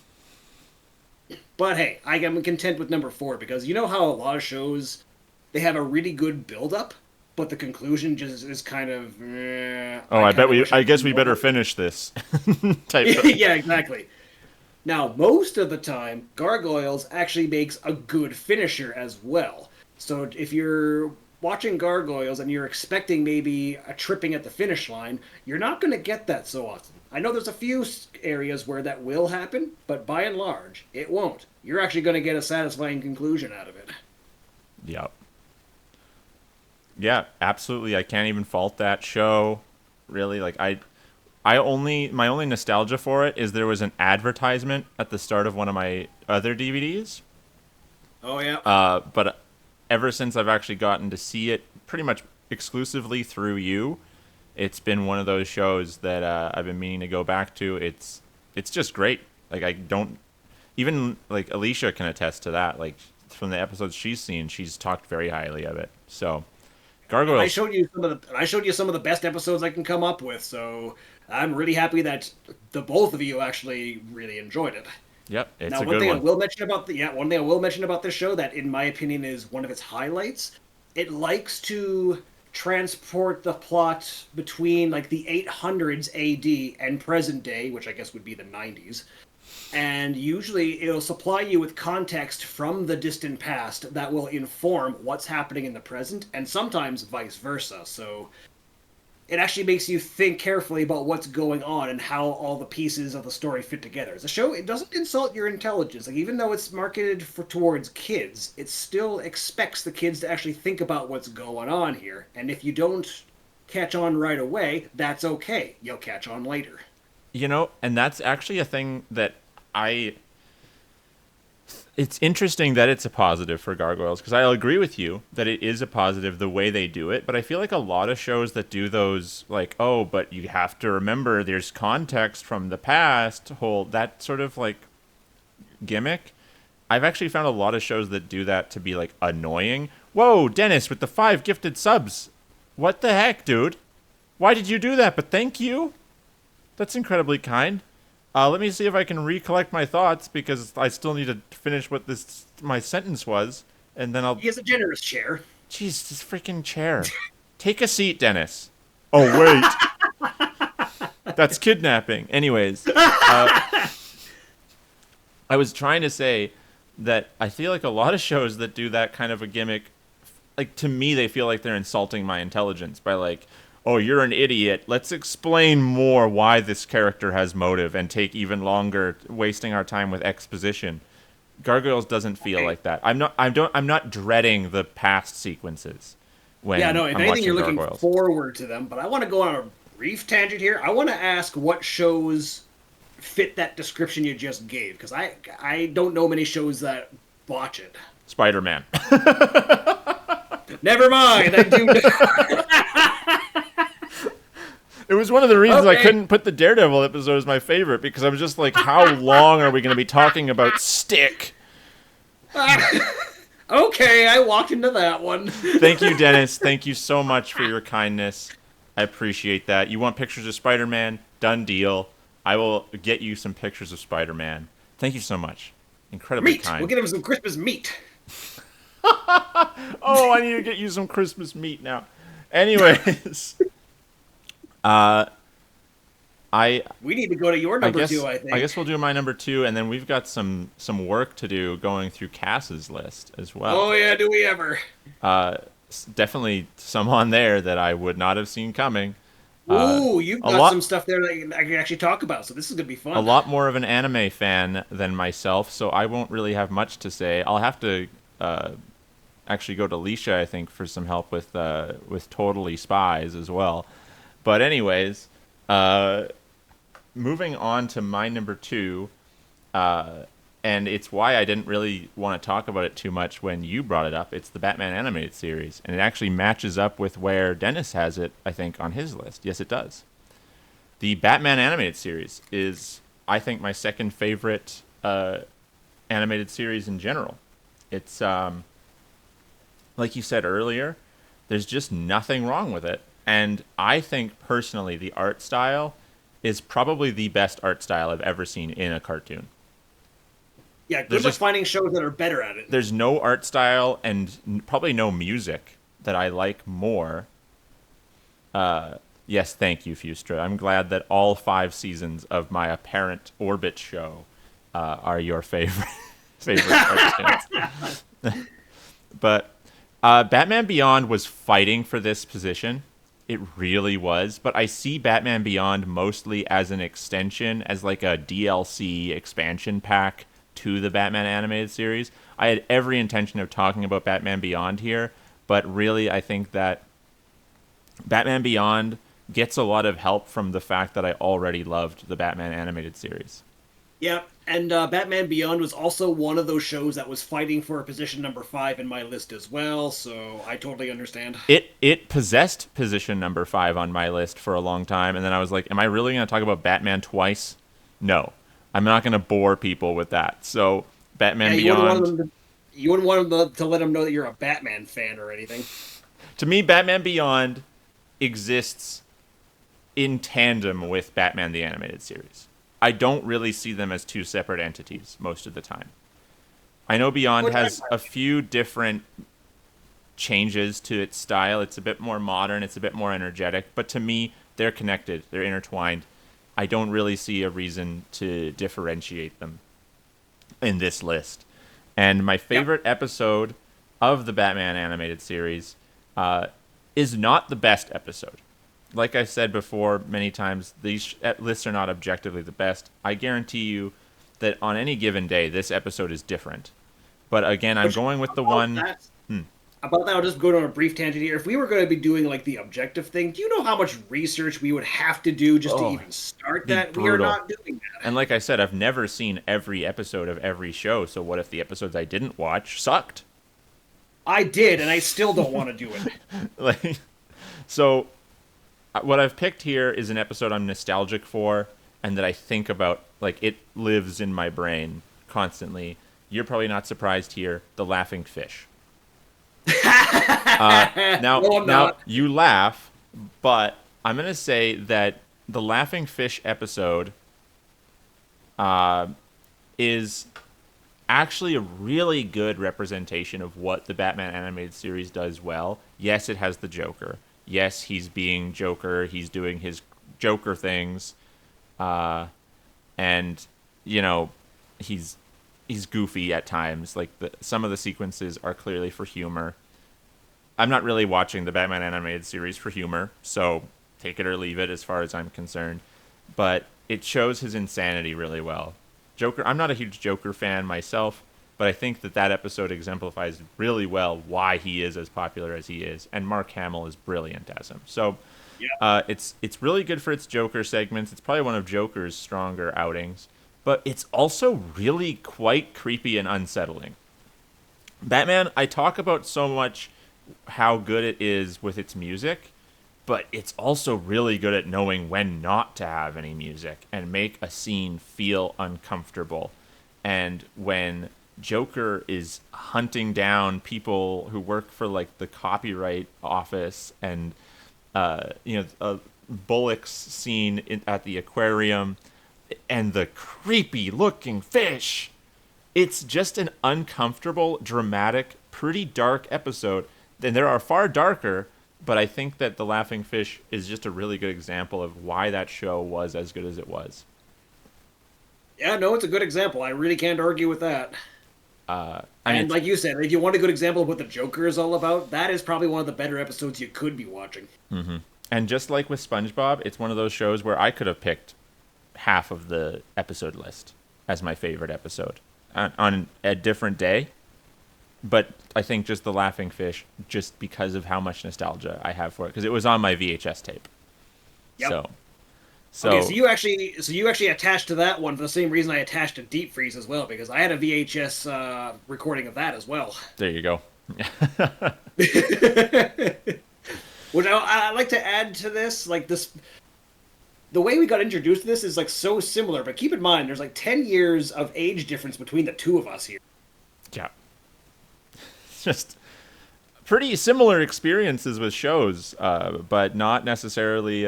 But hey, I am content with number 4, because you know how a lot of shows, they have a really good build-up, but the conclusion just is kind of... I guess we better finish this. Yeah, exactly. Now, most of the time, Gargoyles actually makes a good finisher as well. So if you're watching Gargoyles and you're expecting maybe a tripping at the finish line, you're not going to get that so often. I know there's a few areas where that will happen, but by and large, it won't. You're actually going to get a satisfying conclusion out of it. Yep. Yeah, absolutely. I can't even fault that show. Really, like my only nostalgia for it is there was an advertisement at the start of one of my other DVDs. Oh yeah. But ever since I've actually gotten to see it pretty much exclusively through you, it's been one of those shows that I've been meaning to go back to. It's just great. Like I don't even like Alicia can attest to that. Like from the episodes she's seen, she's talked very highly of it. So And Gargoyles, I showed you some of the best episodes I can come up with, so I'm really happy that the both of you actually really enjoyed it. yep, it's Now, a good one. one thing I will mention about this show that, in my opinion, is one of its highlights. It likes to transport the plot between like the 800s AD and present day, which I guess would be the 90s. And usually it'll supply you with context from the distant past that will inform what's happening in the present, and sometimes vice versa. So it actually makes you think carefully about what's going on and how all the pieces of the story fit together. As a show, it doesn't insult your intelligence. Like, even though it's marketed towards kids, it still expects the kids to actually think about what's going on here. And if you don't catch on right away, that's okay. You'll catch on later. You know, and that's actually a thing that I it's interesting that it's a positive for Gargoyles because I'll agree with you that it is a positive the way they do it, but I feel like a lot of shows that do those like, oh, but you have to remember there's context from the past, whole that sort of like gimmick. I've actually found a lot of shows that do that to be like annoying. Whoa, Dennis with the 5 gifted subs. What the heck, dude? Why did you do that? But thank you. That's incredibly kind. Let me see if I can recollect my thoughts because I still need to finish what my sentence was, and then I'll. He has a generous share. Jeez, this freaking chair. Take a seat, Dennis. Oh wait, that's kidnapping. Anyways, I was trying to say that I feel like a lot of shows that do that kind of a gimmick, like to me, they feel like they're insulting my intelligence by like, oh, you're an idiot. Let's explain more why this character has motive and take even longer wasting our time with exposition. Gargoyles doesn't feel like that. I'm not dreading the past sequences when Yeah, no, if I'm anything, watching you're looking Gargoyles. forward to them. But I want to go on a brief tangent here. I want to ask what shows fit that description you just gave, because I don't know many shows that botch it. Spider-Man. Never mind. I do. It was one of the reasons I Okay. couldn't put the Daredevil episode as my favorite because I was just like, how long are we going to be talking about Stick? Okay, I walked into that one. Thank you, Dennis. Thank you so much for your kindness. I appreciate that. You want pictures of Spider-Man? Done deal. I will get you some pictures of Spider-Man. Thank you so much. Incredibly Meat. kind. We'll get him some Christmas meat. Oh, I need to get you some Christmas meat now. Anyways, I We need to go to your number two, I think. I guess we'll do my number 2, and then we've got some work to do going through Cass's list as well. Oh yeah, do we ever? Definitely some on there that I would not have seen coming. Ooh, you've a got lot- some stuff there that I can actually talk about, so this is gonna be fun. A lot more of an anime fan than myself, so I won't really have much to say. I'll have to actually go to Leisha, I think, for some help with Totally Spies as well. But anyways, moving on to my number 2, and it's why I didn't really want to talk about it too much when you brought it up. It's the Batman animated series, and it actually matches up with where Dennis has it, I think, on his list. Yes, it does. The Batman animated series is, I think, my second favorite animated series in general. It's, like you said earlier, there's just nothing wrong with it. And I think, personally, the art style is probably the best art style I've ever seen in a cartoon. Yeah, good There's luck just- finding shows that are better at it. There's no art style and probably no music that I like more. Yes, thank you, Fustra. I'm glad that all 5 seasons of my apparent Orbit show are your favorite cartoons. But Batman Beyond was fighting for this position. It really was. But I see Batman Beyond mostly as an extension, as like a DLC expansion pack to the Batman animated series. I had every intention of talking about Batman Beyond here, but really I think that Batman Beyond gets a lot of help from the fact that I already loved the Batman animated series. Yeah, and Batman Beyond was also one of those shows that was fighting for a position number 5 in my list as well, so I totally understand. It possessed position number 5 on my list for a long time, and then I was like, am I really going to talk about Batman twice? No. I'm not going to bore people with that. So, Batman Yeah, you wouldn't want Beyond, them you wouldn't want them to let them know that you're a Batman fan or anything. to me, Batman Beyond exists in tandem with Batman the Animated Series. I don't really see them as two separate entities most of the time. I know Beyond Which has a few different changes to its style. It's a bit more modern, it's a bit more energetic, but to me, they're connected, they're intertwined. I don't really see a reason to differentiate them in this list. And my favorite episode of the Batman animated series is not the best episode. Like I said before many times, these lists are not objectively the best. I guarantee you that on any given day, this episode is different. But again, I'm going with the one. That, about that, I'll just go on a brief tangent here. If we were going to be doing like the objective thing, do you know how much research we would have to do just to even start that? Brutal. We are not doing that. And like I said, I've never seen every episode of every show, so what if the episodes I didn't watch sucked? I did, and I still don't want to do it. Like, so what I've picked here is an episode I'm nostalgic for and that I think about, like it lives in my brain constantly. You're probably not surprised here, The Laughing Fish. Now, No, I'm now not. you laugh, but I'm gonna say that the Laughing Fish episode is actually a really good representation of what the Batman animated series does well. Yes, it has the Joker. Yes, he's being Joker. He's doing his Joker things, and you know, he's goofy at times. Like some of the sequences are clearly for humor. I'm not really watching the Batman animated series for humor, so take it or leave it as far as I'm concerned. But it shows his insanity really well. Joker, I'm not a huge Joker fan myself, but I think that episode exemplifies really well why he is as popular as he is, and Mark Hamill is brilliant as him. So it's really good for its Joker segments. It's probably one of Joker's stronger outings, but it's also really quite creepy and unsettling. Batman, I talk about so much how good it is with its music, but it's also really good at knowing when not to have any music and make a scene feel uncomfortable. And when Joker is hunting down people who work for like the copyright office and Bullock's scene at the aquarium and the creepy looking fish, it's just an uncomfortable, dramatic, pretty dark episode. And there are far darker, but I think that The Laughing Fish is just a really good example of why that show was as good as it was. Yeah, no, it's a good example. I really can't argue with that. And like you said, if you want a good example of what the Joker is all about, that is probably one of the better episodes you could be watching. Mm-hmm. And just like with SpongeBob, it's one of those shows where I could have picked half of the episode list as my favorite episode on a different day. But I think just The Laughing Fish, just because of how much nostalgia I have for it, because it was on my VHS tape. Yep. So okay, so you actually attached to that one for the same reason I attached to Deep Freeze as well, because I had a VHS recording of that as well. There you go. Which I like to add to this, like this, the way we got introduced to this is like so similar, but keep in mind there's like 10 years of age difference between the two of us here. Yeah. Just pretty similar experiences with shows, but not necessarily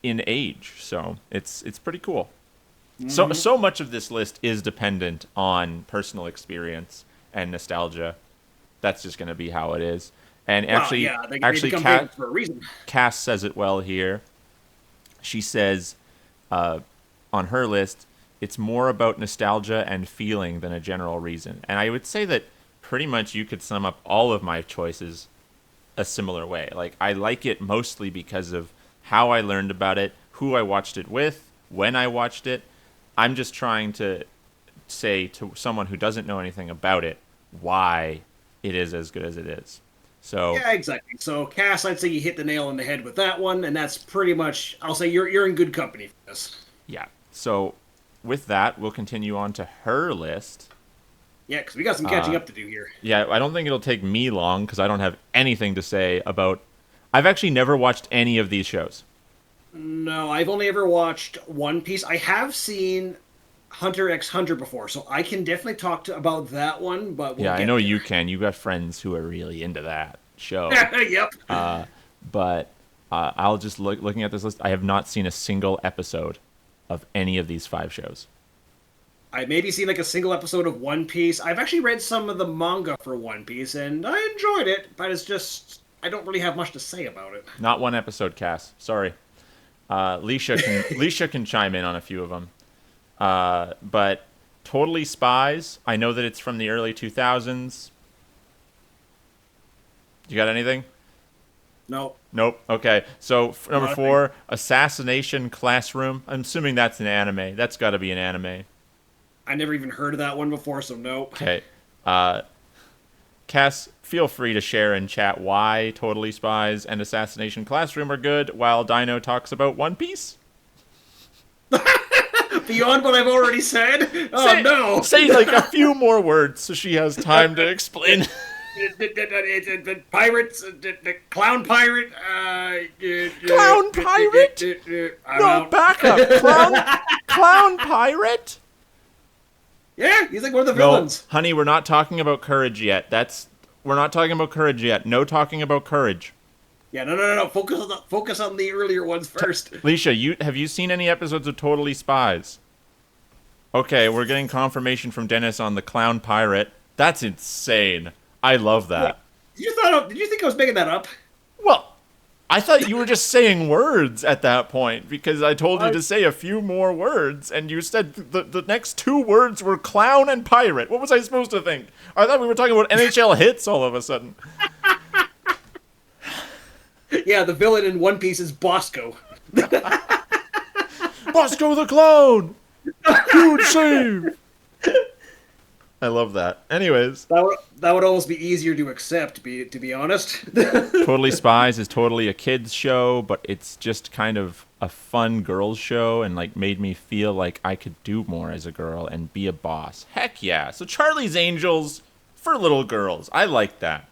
in age. So it's pretty cool. Mm-hmm. So much of this list is dependent on personal experience and nostalgia. That's just going to be how it is. And actually, for a reason. Cass says it well here. She says on her list, it's more about nostalgia and feeling than a general reason. And I would say that pretty much you could sum up all of my choices a similar way. Like, I like it mostly because of how I learned about it, who I watched it with, when I watched it. I'm just trying to say to someone who doesn't know anything about it why it is as good as it is. So, Yeah, exactly. So, Cass, I'd say you hit the nail on the head with that one, and that's pretty much. I'll say you're in good company for this. yeah. So, with that, we'll continue on to her list. Yeah, because we got some catching up to do here. Yeah, I don't think it'll take me long because I don't have anything to say about. I've actually never watched any of these shows. No, I've only ever watched One Piece. I have seen Hunter x Hunter before, so I can definitely about that one. But we'll Yeah, I get know there. you can. You got friends who are really into that show. Yep. But I'll just looking at this list. I have not seen a single episode of any of these 5 shows. I maybe seen like a single episode of One Piece. I've actually read some of the manga for One Piece, and I enjoyed it. But it's just I don't really have much to say about it. Not one episode, Cass. Sorry. Leisha can chime in on a few of them. But Totally Spies. I know that it's from the early 2000s. You got anything? No. Nope. Okay. So number Not a 4, Assassination Classroom. I'm assuming that's an anime. That's got to be an anime. I never even heard of that one before, so nope. Okay. Cass, feel free to share in chat why Totally Spies and Assassination Classroom are good while Dino talks about One Piece. Beyond what I've already said? Oh, no! Say like a few more words so she has time to explain. The pirates, the clown pirate, Clown pirate? No, back up. Clown pirate? Yeah, he's like one of the No, villains. honey, we're not talking about courage yet. We're not talking about courage yet. No talking about courage. Yeah, no. Focus on the earlier ones first. Leisha, have you seen any episodes of Totally Spies? Okay, we're getting confirmation from Dennis on the clown pirate. That's insane. I love that. Did you think I was making that up? Well, I thought you were just saying words at that point because I told you to say a few more words, and you said the next 2 words were clown and pirate. What was I supposed to think? I thought we were talking about NHL hits all of a sudden. Yeah, the villain in One Piece is Bosco. Bosco the clown! Huge save! I love that. Anyways. That would almost be easier to accept, to be honest. Totally Spies is totally a kid's show, but it's just kind of a fun girls show and like made me feel like I could do more as a girl and be a boss. Heck yeah. So Charlie's Angels for little girls. I like that.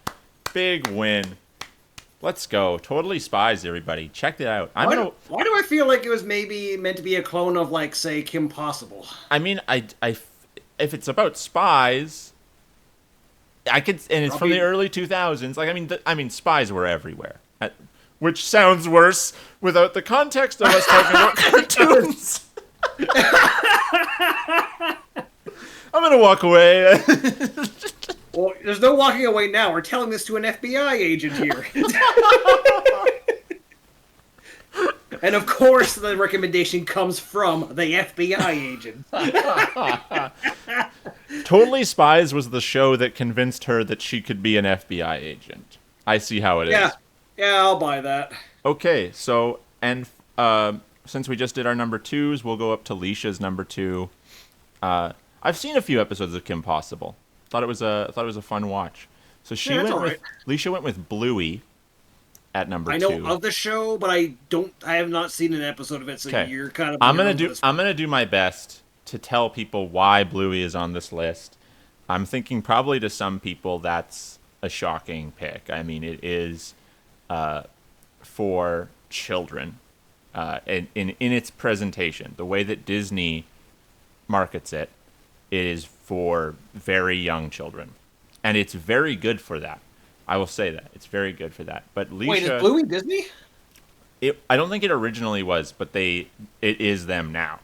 Big win. Let's go. Totally Spies, everybody. Check it out. Why do I feel like it was maybe meant to be a clone of, like, say, Kim Possible? I mean, if it's about spies, I could, and it's from the early 2000s. Like, I mean, spies were everywhere. Which sounds worse without the context of us talking about cartoons. I'm gonna walk away. Well, there's no walking away now. We're telling this to an FBI agent here. And of course, the recommendation comes from the FBI agent. Totally Spies was the show that convinced her that she could be an FBI agent. I see how it is. Yeah, I'll buy that. Okay, so, and since we just did our number 2s, we'll go up to Leisha's number 2. I've seen a few episodes of Kim Possible. Thought it was a fun watch. So Leisha went with Bluey at number 2. I know of the show, but I have not seen an episode of it. So you're kind of. I'm gonna do my best to tell people why Bluey is on this list. I'm thinking probably to some people that's a shocking pick. I mean, it is for children in its presentation, the way that Disney markets it. It is for very young children, and it's very good for that. I will say that it's very good for that. But Leisha, wait, is Bluey Disney? I don't think it originally was, but it is them now.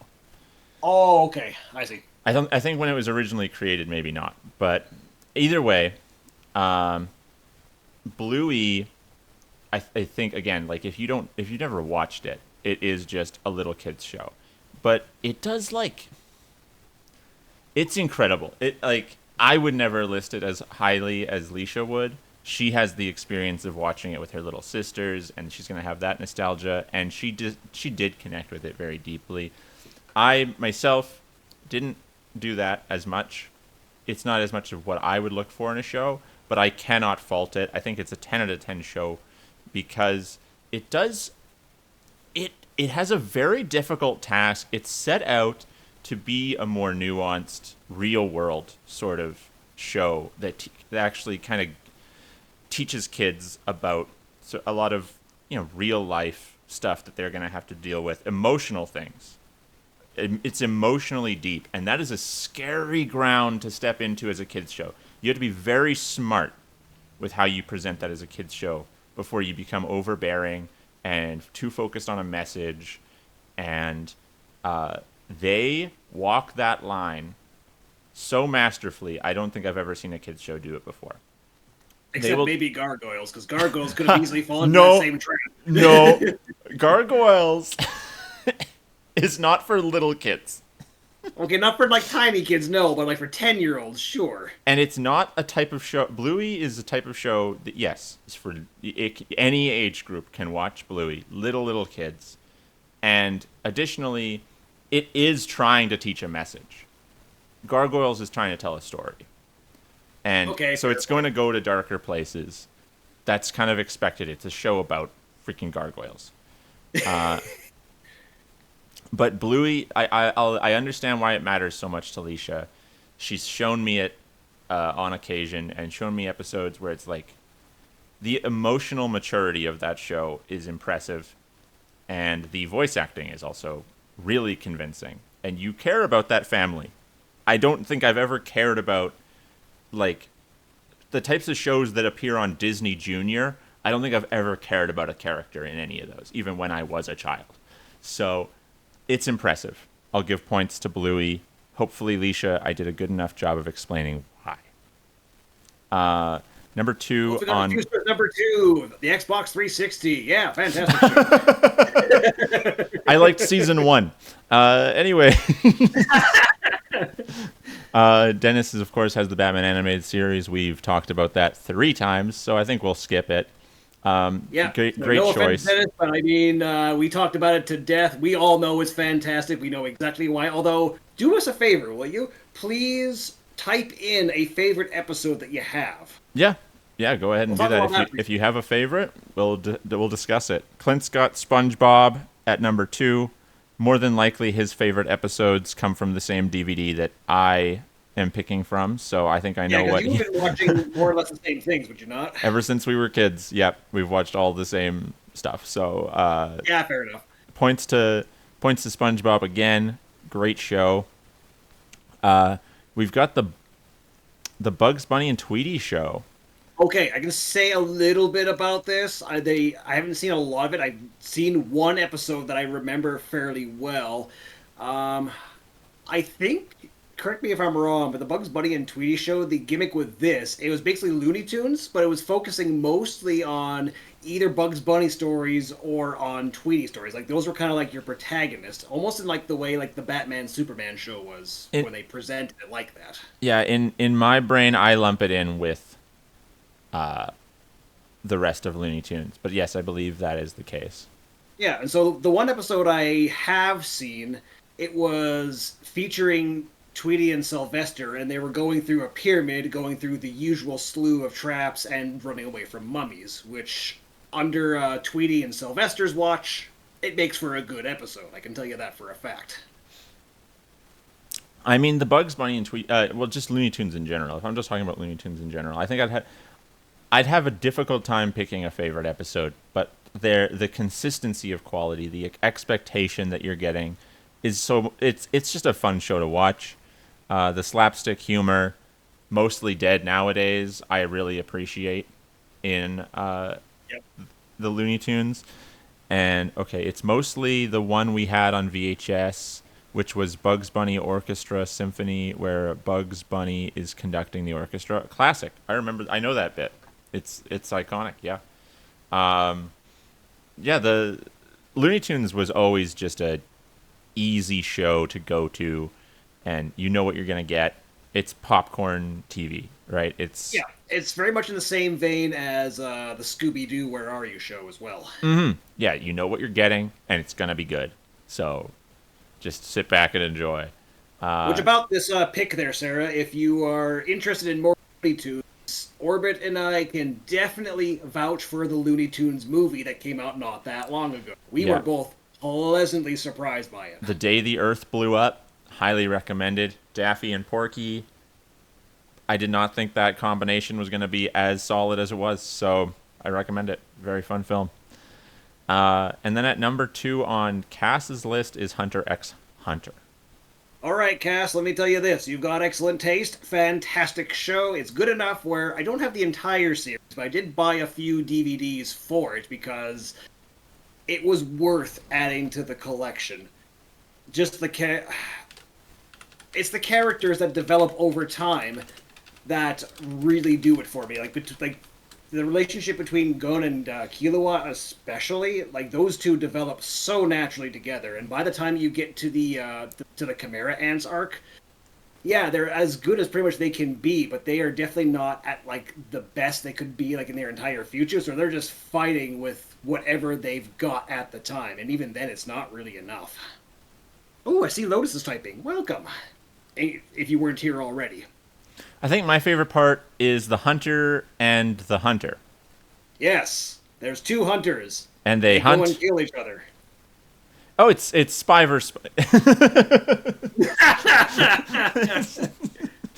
Oh, okay, I see. I think when it was originally created, maybe not. But either way, Bluey, I think again, like if you never watched it, it is just a little kids show, but it does it's incredible. I would never list it as highly as Leisha would. She has the experience of watching it with her little sisters, and she's going to have that nostalgia, and she did connect with it very deeply. I myself didn't do that as much. It's not as much of what I would look for in a show, but I cannot fault it. I think it's a 10 out of 10 show because it does it has a very difficult task. It's set out to be a more nuanced, real world sort of show that actually kind of teaches kids about a lot of real life stuff that they're going to have to deal with, emotional things. It's emotionally deep, and that is a scary ground to step into as a kids show. You have to be very smart with how you present that as a kids show before you become overbearing and too focused on a message. And they walk that line so masterfully. I don't think I've ever seen a kids show do it before. Except maybe Gargoyles, because Gargoyles could have easily fallen no, into that same trap. No, Gargoyles is not for little kids. Okay, not for like tiny kids, no, but like for 10-year-olds, sure. And it's not a type of show. Bluey is a type of show that, yes, is for any age group can watch Bluey, little kids. And additionally, it is trying to teach a message. Gargoyles is trying to tell a story. And so it's going to go to darker places. That's kind of expected. It's a show about freaking gargoyles. But Bluey, I understand why it matters so much to Leisha. She's shown me it on occasion and shown me episodes where it's like the emotional maturity of that show is impressive. And the voice acting is also really convincing. And you care about that family. I don't think I've ever cared about like the types of shows that appear on Disney Junior. I don't think I've ever cared about a character in any of those, even when I was a child. So it's impressive. I'll give points to Bluey. Hopefully, Leisha, I did a good enough job of explaining why. Number two on number two, the Xbox 360. Yeah, fantastic show. I liked season 1. Anyway. Dennis, of course, has the Batman animated series. We've talked about that 3 times, so I think we'll skip it. Great no choice. Offense, Dennis, but I mean, we talked about it to death. We all know it's fantastic. We know exactly why. Although, do us a favor, will you? Please type in a favorite episode that you have. Yeah, go ahead and do that. If you have a favorite, we'll discuss it. Clint's got SpongeBob at number 2. More than likely, his favorite episodes come from the same DVD that I am picking from, so I think I know what. You've been watching more or less the same things, would you not? Ever since we were kids, yep, we've watched all the same stuff. So yeah, fair enough. Points to SpongeBob again. Great show. We've got the Bugs Bunny and Tweety show. Okay, I can say a little bit about this. I haven't seen a lot of it. I've seen one episode that I remember fairly well. I think, correct me if I'm wrong, but the Bugs Bunny and Tweety show, the gimmick with this, it was basically Looney Tunes, but it was focusing mostly on either Bugs Bunny stories or on Tweety stories. Like, those were kind of like your protagonist, almost in like the way like the Batman Superman show was, when they presented it like that. Yeah, in my brain, I lump it in with the rest of Looney Tunes. But yes, I believe that is the case. Yeah, and so the one episode I have seen, it was featuring Tweety and Sylvester, and they were going through a pyramid, going through the usual slew of traps and running away from mummies, which, under Tweety and Sylvester's watch, it makes for a good episode. I can tell you that for a fact. I mean, the Bugs Bunny and Tweety, just Looney Tunes in general. If I'm just talking about Looney Tunes in general, I think I'd have a difficult time picking a favorite episode, but the consistency of quality, the expectation that you're getting is so it's just a fun show to watch. The slapstick humor, mostly dead nowadays, I really appreciate in the Looney Tunes. And okay, it's mostly the one we had on VHS, which was Bugs Bunny Orchestra Symphony, where Bugs Bunny is conducting the orchestra. Classic. I know that bit. It's iconic, yeah. The Looney Tunes was always just a easy show to go to, and you know what you're gonna get. it's popcorn TV, right? It's Yeah, it's very much in the same vein as the Scooby-Doo Where Are You show as well. yeah, you know what you're getting, and it's gonna be good. So just sit back and enjoy. Which about this pick there, Sarah, if you are interested in more Looney Tunes, Orbit and I can definitely vouch for the Looney Tunes movie that came out not that long ago. We Yeah. were both pleasantly surprised by it. The Day the Earth Blew Up, highly recommended. Daffy and Porky. I did not think that combination was going to be as solid as it was, so I recommend it. Very fun film. And then at number 2 on Cass's list is Hunter x Hunter. All right, Cass, let me tell you this. You've got excellent taste, fantastic show. It's good enough where I don't have the entire series, but I did buy a few DVDs for it because it was worth adding to the collection. Just it's the characters that develop over time that really do it for me. Like the relationship between Gon and Killua, especially, like those two develop so naturally together. And by the time you get to the Chimera Ants arc, yeah, they're as good as pretty much they can be, but they are definitely not at like the best they could be like in their entire future. So they're just fighting with whatever they've got at the time, and even then, it's not really enough. Oh, I see Lotus is typing. Welcome. If you weren't here already. I think my favorite part is the hunter and the hunter. Yes, there's two hunters. And they hunt go and kill each other. Oh, it's spy versus spy.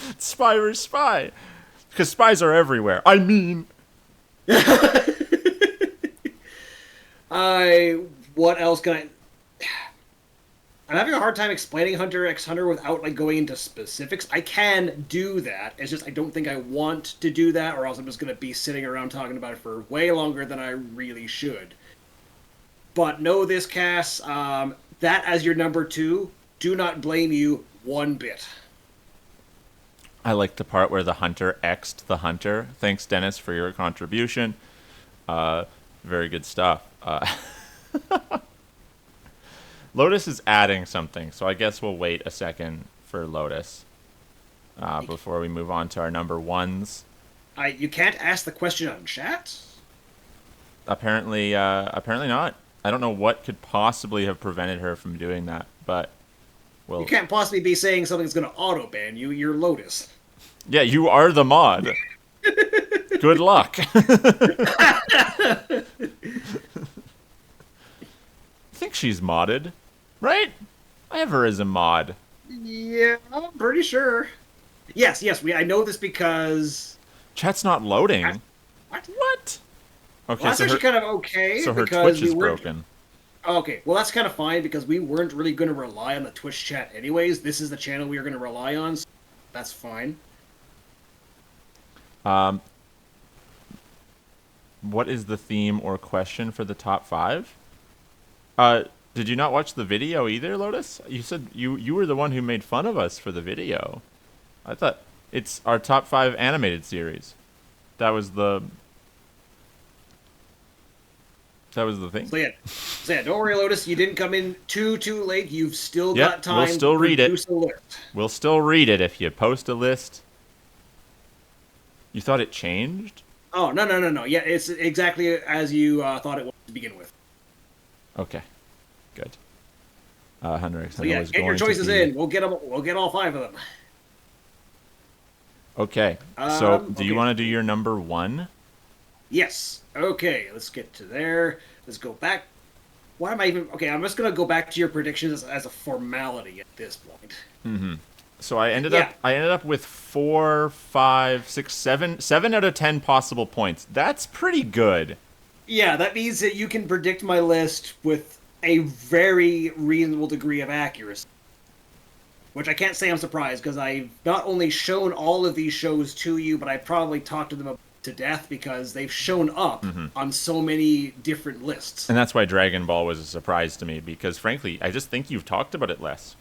It's spy versus spy. Because spies are everywhere. I mean, what else can I? I'm having a hard time explaining Hunter x Hunter without like going into specifics. I can do that. It's just I don't think I want to do that, or else I'm just going to be sitting around talking about it for way longer than I really should. But know this, Cass, that as your number 2, do not blame you one bit. I like the part where the hunter X'd the hunter. Thanks, Dennis, for your contribution. Very good stuff. Lotus is adding something, so I guess we'll wait a second for Lotus before we move on to our number 1s. You can't ask the question on chat? Apparently not. I don't know what could possibly have prevented her from doing that, but well, you can't possibly be saying something's going to auto ban you. You're Lotus. Yeah, you are the mod. Good luck. I think she's modded, right? I have her as a mod. Yeah, I'm pretty sure. Yes. I know this because Chat's not loading. What? Okay, well, that's actually kind of okay. So her because Twitch is broken. Okay, well that's kind of fine because we weren't really going to rely on the Twitch chat anyways. This is the channel we were going to rely on, so that's fine. What is the theme or question for the top 5? Did you not watch the video either, Lotus? You said you were the one who made fun of us for the video. I thought it's our top 5 animated series. That was the thing. So yeah, don't worry, Lotus. You didn't come in too late. You've still got time. We'll still read it. A list. We'll still read it if you post a list. You thought it changed? Oh no. Yeah, it's exactly as you thought it was to begin with. Okay, good. Hunter x So Hunter yeah, was get your going to choices be- in. We'll get them. We'll get all 5 of them. Okay. So, do you want to do your number 1? Yes. Okay, let's get to there. Let's go back. Why am I even... Okay, I'm just going to go back to your predictions as a formality at this point. Mm-hmm. So I ended up with 4, 5, 6, 7 out of 10 possible points. That's pretty good. Yeah, that means that you can predict my list with a very reasonable degree of accuracy. Which I can't say I'm surprised, because I've not only shown all of these shows to you, but I probably talked to them to death because they've shown up on so many different lists. And that's why Dragon Ball was a surprise to me, because frankly, I just think you've talked about it less.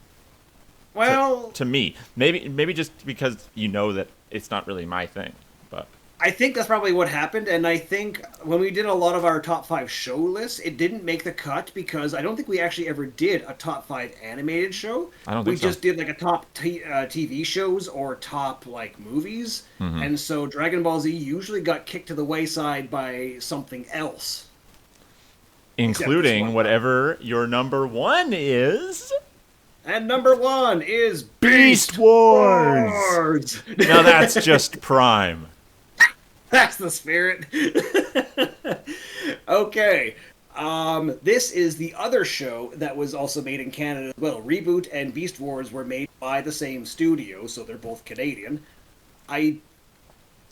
Well, to me, maybe just because you know that it's not really my thing, but I think that's probably what happened, and I think when we did a lot of our top 5 show lists, it didn't make the cut because I don't think we actually ever did a top 5 animated show. I don't We think so. just did like a top TV shows or top like movies, Mm-hmm. and so Dragon Ball Z usually got kicked to the wayside by something else. Except this Including one. whatever your number 1 is. And number 1 is Beast Wars! Wars! Now that's just prime. That's the spirit. Okay. This is the other show that was also made in Canada as well. Reboot and Beast Wars were made by the same studio, so they're both Canadian. I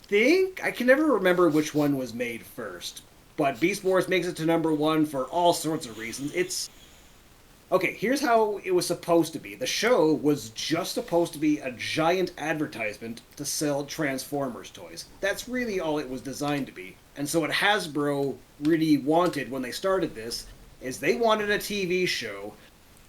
think I can never remember which one was made first, but Beast Wars makes it to number 1 for all sorts of reasons. It's okay, here's how it was supposed to be. The show was just supposed to be a giant advertisement to sell Transformers toys. That's really all it was designed to be. And so what Hasbro really wanted when they started this is they wanted a TV show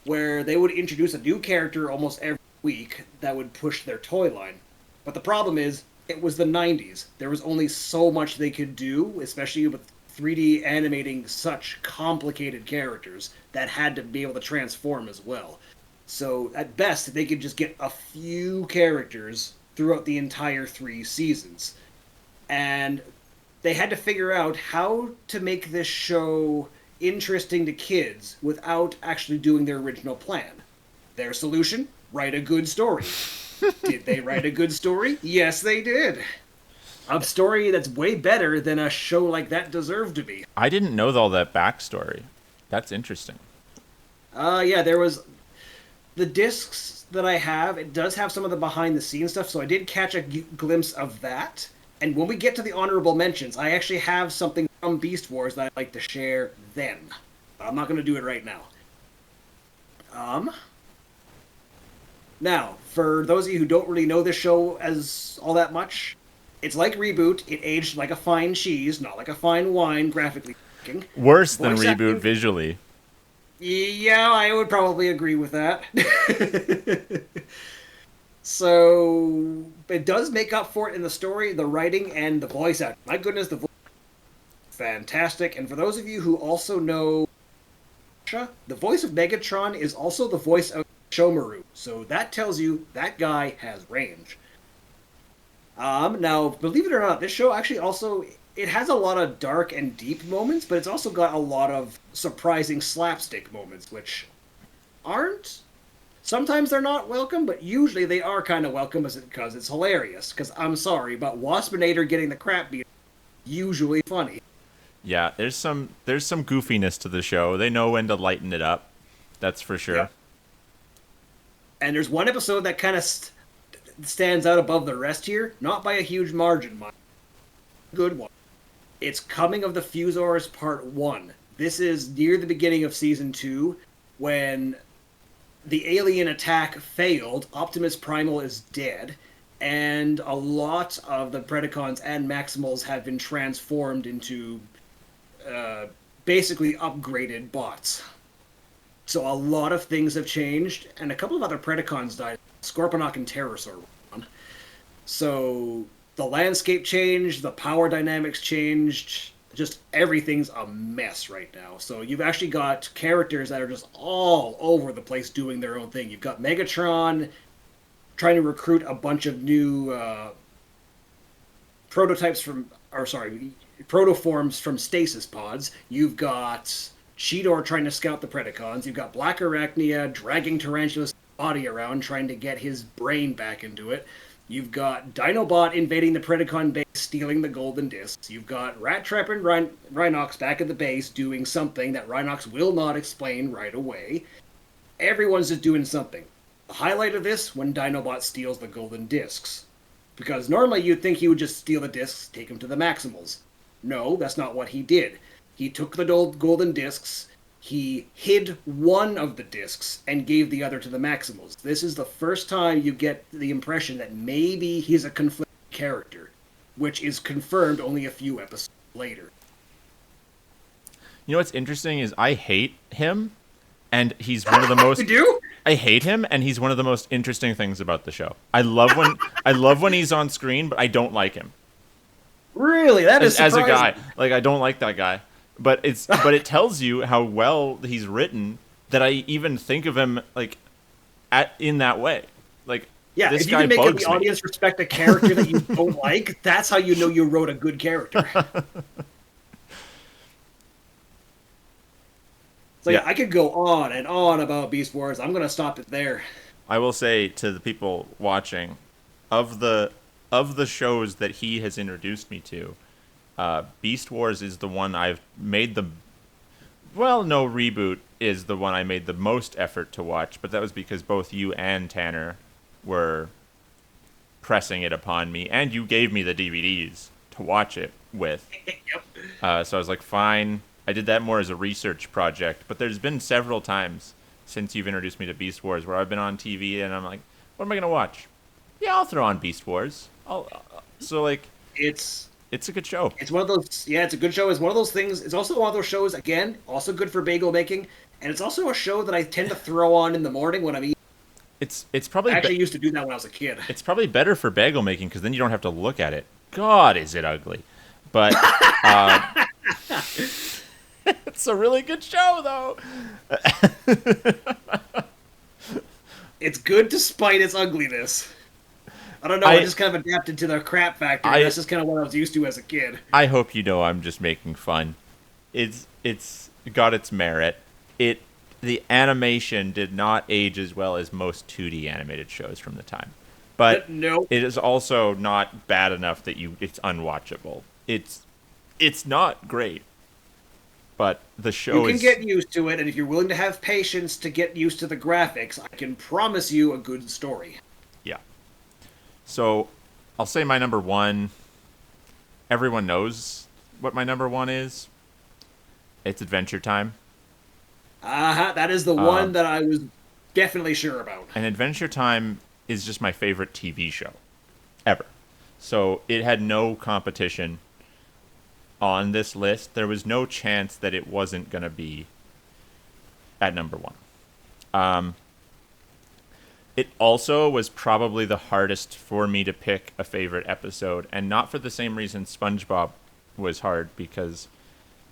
where they would introduce a new character almost every week that would push their toy line. But the problem is, it was the 90s. There was only so much they could do, especially with 3D animating such complicated characters that had to be able to transform as well. So at best, they could just get a few characters throughout the entire 3 seasons. And they had to figure out how to make this show interesting to kids without actually doing their original plan. Their solution? Write a good story. Did they write a good story? Yes, they did. A story that's way better than a show like that deserved to be. I didn't know all that backstory. That's interesting. Yeah, there was the discs that I have. It does have some of the behind the scenes stuff, so I did catch a glimpse of that. And when we get to the honorable mentions, I actually have something from Beast Wars that I'd like to share then. I'm not going to do it right now. Now, for those of you who don't really know this show as all that much, it's like Reboot. It aged like a fine cheese, not like a fine wine, graphically speaking. Worse than Voice Reboot acting- visually. Yeah, I would probably agree with that. So, it does make up for it in the story, the writing, and the voice acting. My goodness, the voice fantastic. And for those of you who also know, the voice of Megatron is also the voice of Shomaru. So that tells you that guy has range. Now, believe it or not, this show actually also, it has a lot of dark and deep moments, but it's also got a lot of surprising slapstick moments, which aren't... Sometimes they're not welcome, but usually they are kind of welcome because it's hilarious. Because I'm sorry, but Waspinator getting the crap beat usually funny. Yeah, there's some goofiness to the show. They know when to lighten it up. That's for sure. Yeah. And there's one episode that kind of stands out above the rest here, not by a huge margin, mind. Good one. It's Coming of the Fusors Part 1. This is near the beginning of Season 2, when the alien attack failed, Optimus Primal is dead, and a lot of the Predacons and Maximals have been transformed into basically upgraded bots. So a lot of things have changed, and a couple of other Predacons died. Scorponok and Terrorsaur were on. So the landscape changed, the power dynamics changed, just everything's a mess right now. So you've actually got characters that are just all over the place doing their own thing. You've got Megatron trying to recruit a bunch of new protoforms from stasis pods. You've got Cheetor trying to scout the Predacons. You've got Black Arachnia dragging Tarantula's body around, trying to get his brain back into it. You've got Dinobot invading the Predacon base, stealing the golden discs. You've got Rat Trap and Rhinox back at the base doing something that Rhinox will not explain right away. Everyone's just doing something. The highlight of this, when Dinobot steals the golden discs. Because normally you'd think he would just steal the discs, take them to the Maximals. No, that's not what he did. He took the golden discs, he hid one of the discs, and gave the other to the Maximals. This is the first time you get the impression that maybe he's a conflicted character, which is confirmed only a few episodes later. You know what's interesting is I hate him, and he's one of the most... You do? I hate him, and he's one of the most interesting things about the show. I love when he's on screen, but I don't like him. Really, that is as a surprising. guy. Like I don't like that guy, but it tells you how well he's written that I even think of him like in that way. Like Yeah, this if you guy can make the bugs me. audience respect a character that you don't like, that's how you know you wrote a good character. So yeah, Yeah, I could go on and on about Beast Wars. I'm gonna stop it there. I will say to the people watching, of the shows that he has introduced me to, Beast Wars is the one I've made the well, no, Reboot is the one I made the most effort to watch, but that was because both you and Tanner were pressing it upon me, and you gave me the DVDs to watch it with. Yep. So I was like, fine. I did that more as a research project, but there's been several times since you've introduced me to Beast Wars where I've been on TV and I'm like, what am I gonna watch? Yeah, I'll throw on Beast Wars. So like, It's it's a good show. it's one of those. Yeah, it's a good show. It's one of those things. It's also one of those shows. Again, also good for bagel making, and it's also a show that I tend to throw on in the morning when I'm eating. It's I probably actually used to do that when I was a kid. it's probably better for bagel making because then you don't have to look at it. God, is it ugly? But it's a really good show, though. It's good despite its ugliness. I don't know. I just kind of adapted to the crap factor. That's just kind of what I was used to as a kid. I hope you know I'm just making fun. It's got its merit. The animation did not age as well as most 2D animated shows from the time, but No. it is also not bad enough that it's unwatchable. It's not great, but the show You can get used to it, and if you're willing to have patience to get used to the graphics, I can promise you a good story. yeah. So I'll say my number one. Everyone knows what my number one is. It's Adventure Time. That is the one that I was definitely sure about. And Adventure Time is just my favorite TV show ever. So it had no competition on this list. There was no chance that it wasn't going to be at number one. It also was probably the hardest for me to pick a favorite episode, and not for the same reason SpongeBob was hard because,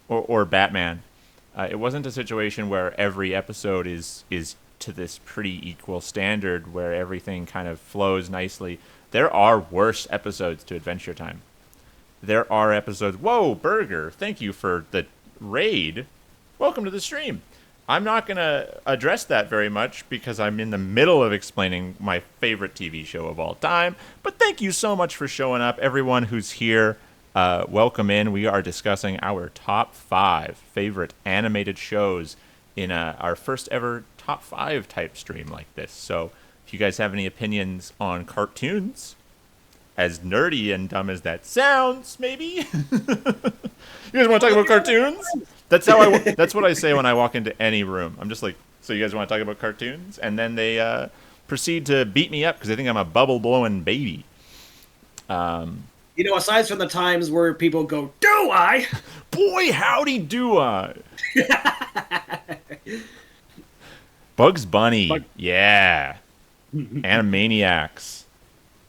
or Batman. It wasn't a situation where every episode is to this pretty equal standard where everything kind of flows nicely. There are worse episodes to Adventure Time. There are episodes. Whoa, Burger! Thank you for the raid. Welcome to the stream. I'm not going to address that very much because I'm in the middle of explaining my favorite TV show of all time. But thank you so much for showing up, everyone who's here. Welcome in. We are discussing our top 5 favorite animated shows in our first ever top 5 type stream like this. So if you guys have any opinions on cartoons, as nerdy and dumb as that sounds, maybe you guys want to talk about cartoons? That's what I say when I walk into any room. I'm just like, so you guys want to talk about cartoons? And then they proceed to beat me up because they think I'm a bubble blowing baby. Aside from the times where people go, "Do I?" Boy, howdy do I. Bugs Bunny, yeah. Animaniacs.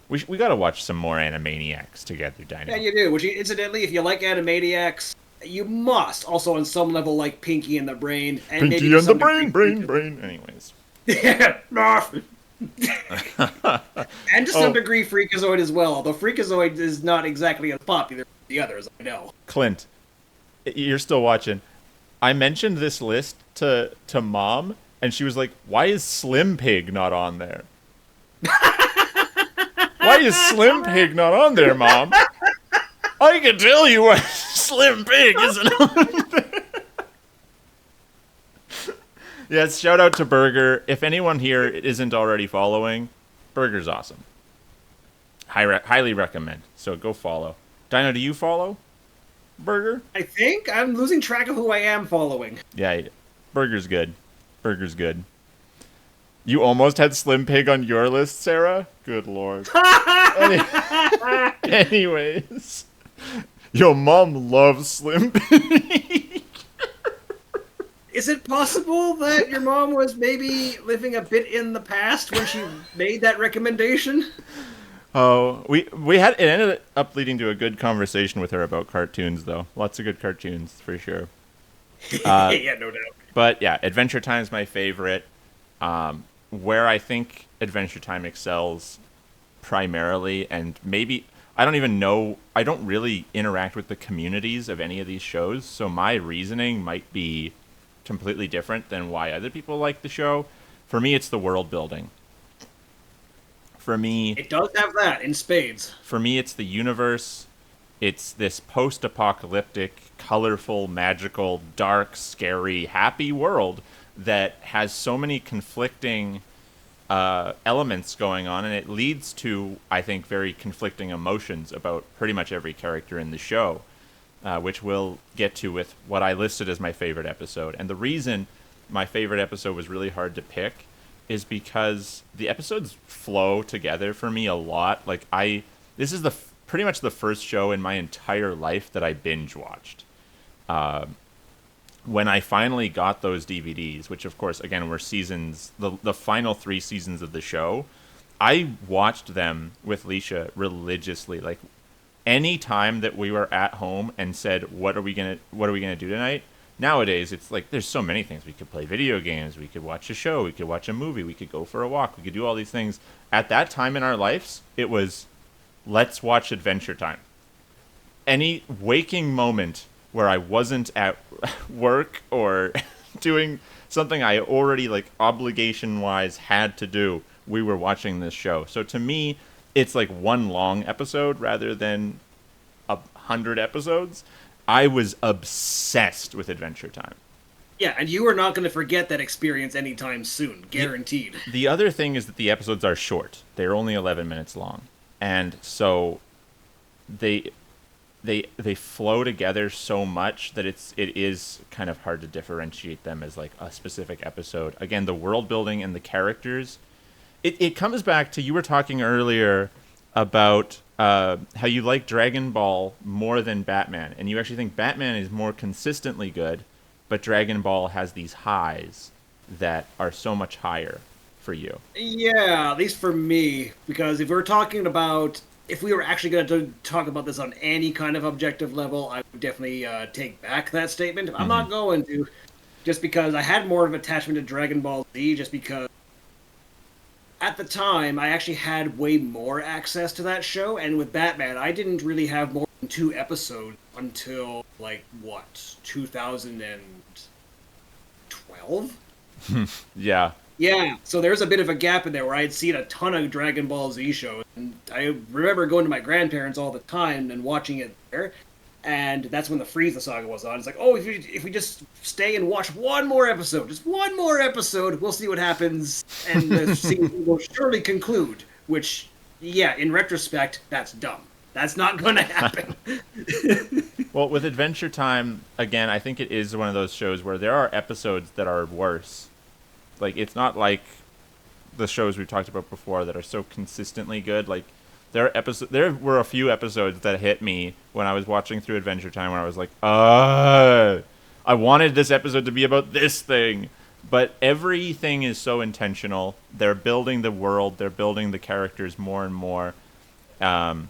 We got to watch some more Animaniacs together, Dino. Yeah, you do. Which, incidentally, if you like Animaniacs, you must also, on some level, like Pinky and the Brain. And Pinky maybe and the Brain. Anyways. And to some degree, Freakazoid as well. Although Freakazoid is not exactly as popular as the others, I know. Clint, you're still watching. I mentioned this list to Mom, and she was like, "Why is Slim Pig not on there?" Why is Slim Pig not on there, Mom? I can tell you why Slim Pig isn't on there. Yes, shout out to Burger. If anyone here isn't already following, Burger's awesome. Highly recommend. So go follow. Dino, do you follow Burger? I think I'm losing track of who I am following. Yeah, Burger's good. Burger's good. You almost had Slim Pig on your list, Sarah? Good lord. Anyways. Your mom loves Slim Pig. Is it possible that your mom was maybe living a bit in the past when she made that recommendation? Oh, we had it ended up leading to a good conversation with her about cartoons, though. Lots of good cartoons for sure. Uh, Yeah, no doubt. but yeah, Adventure Time is my favorite. Where I think Adventure Time excels primarily, and maybe I don't even know. I don't really interact with the communities of any of these shows, so my reasoning might be completely different than why other people like the show. For me, it's the world building. For me, It does have that in spades. for me, it's the universe. It's this post-apocalyptic, colorful, magical, dark, scary, happy world that has so many conflicting elements going on, and it leads to, I think, very conflicting emotions about pretty much every character in the show, which we'll get to with what I listed as my favorite episode. And the reason my favorite episode was really hard to pick is because the episodes flow together for me a lot. This is pretty much the first show in my entire life that I binge watched. When I finally got those DVDs, which of course again were seasons, the final 3 seasons of the show, I watched them with Leisha religiously. Like any time that we were at home and said, what are we gonna do tonight? Nowadays it's like there's so many things. We could play video games, we could watch a show, we could watch a movie, we could go for a walk, we could do all these things. At that time in our lives, it was let's watch Adventure Time. Any waking moment where I wasn't at work or doing something I already like obligation wise had to do, we were watching this show. So to me, it's like one long episode rather than 100 episodes. I was obsessed with Adventure Time. Yeah, and you are not going to forget that experience anytime soon, guaranteed. The other thing is that the episodes are short. They're only 11 minutes long. And so they they flow together so much that it is kind of hard to differentiate them as like a specific episode. Again, the world building and the characters, it comes back to, you were talking earlier about how you like Dragon Ball more than Batman, and you actually think Batman is more consistently good, but Dragon Ball has these highs that are so much higher for you. Yeah, at least for me, because if we were actually going to talk about this on any kind of objective level, I would definitely take back that statement. I'm not going to, just because I had more of an attachment to Dragon Ball Z, just because at the time I actually had way more access to that show, and with Batman, I didn't really have more than 2 episodes until, like, what, 2012? Yeah. Yeah, so there's a bit of a gap in there where I had seen a ton of Dragon Ball Z shows, and I remember going to my grandparents all the time and watching it there, and that's when the Frieza saga was on. It's like, oh, if we just stay and watch one more episode, just one more episode, we'll see what happens, and the season will surely conclude, which, yeah, in retrospect, that's dumb. That's not going to happen. Well, with Adventure Time, again, I think it is one of those shows where there are episodes that are worse. Like, it's not like the shows we've talked about before that are so consistently good. Like, there were a few episodes that hit me when I was watching through Adventure Time where I was like, I wanted this episode to be about this thing. But everything is so intentional. They're building the world. They're building the characters more and more. And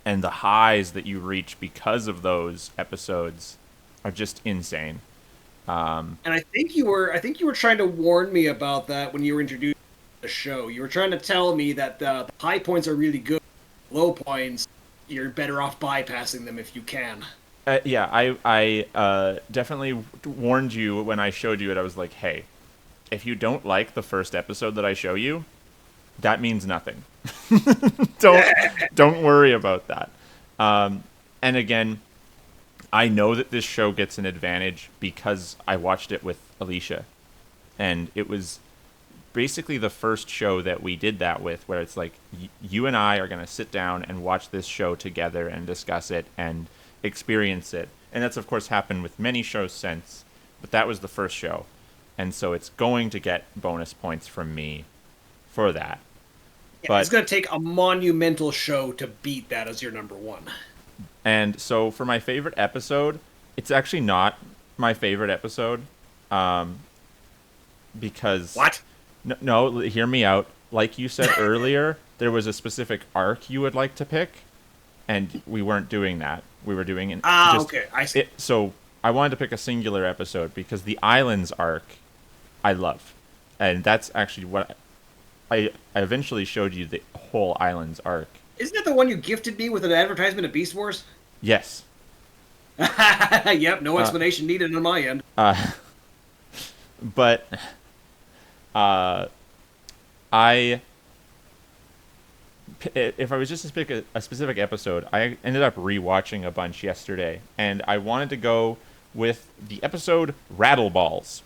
the highs that you reach because of those episodes are just insane. And I think you were trying to warn me about that when you were introducing the show. You were trying to tell me that the high points are really good, low points you're better off bypassing them if you can. Yeah, I definitely warned you when I showed you it. I was like, hey, if you don't like the first episode that I show you, that means nothing. don't worry about that. And again, I know that this show gets an advantage because I watched it with Alicia, and it was basically the first show that we did that with, where it's like you and I are going to sit down and watch this show together and discuss it and experience it. And that's of course happened with many shows since, but that was the first show. And so it's going to get bonus points from me for that. Yeah, But it's going to take a monumental show to beat that as your number one. And so for my favorite episode, it's actually not my favorite episode, because What? no, hear me out. Like you said earlier, there was a specific arc you would like to pick, and we weren't doing that. We were doing just Okay, I see. it. So I wanted to pick a singular episode because the Islands arc I love, and that's actually what I eventually showed you the whole Islands arc. Isn't that the one you gifted me with an advertisement of Beast Wars? Yes. Yep, no explanation needed on my end. But I if I was just to pick a specific episode, I ended up rewatching a bunch yesterday, and I wanted to go with the episode Rattle Balls.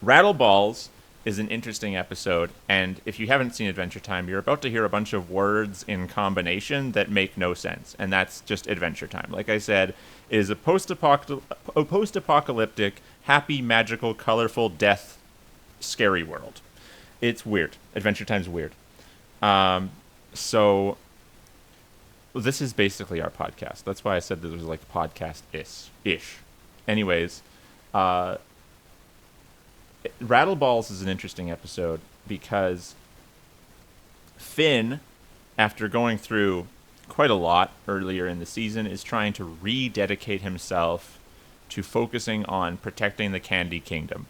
Rattle Balls is an interesting episode, and if you haven't seen Adventure Time, you're about to hear a bunch of words in combination that make no sense, and that's just Adventure Time. Like I said, it is a post-apocalyptic, happy, magical, colorful, death, scary world. It's weird. Adventure Time's weird. So this is basically our podcast. That's why I said this was like podcast-ish. Anyways, Rattle Balls is an interesting episode because Finn, after going through quite a lot earlier in the season, is trying to rededicate himself to focusing on protecting the Candy Kingdom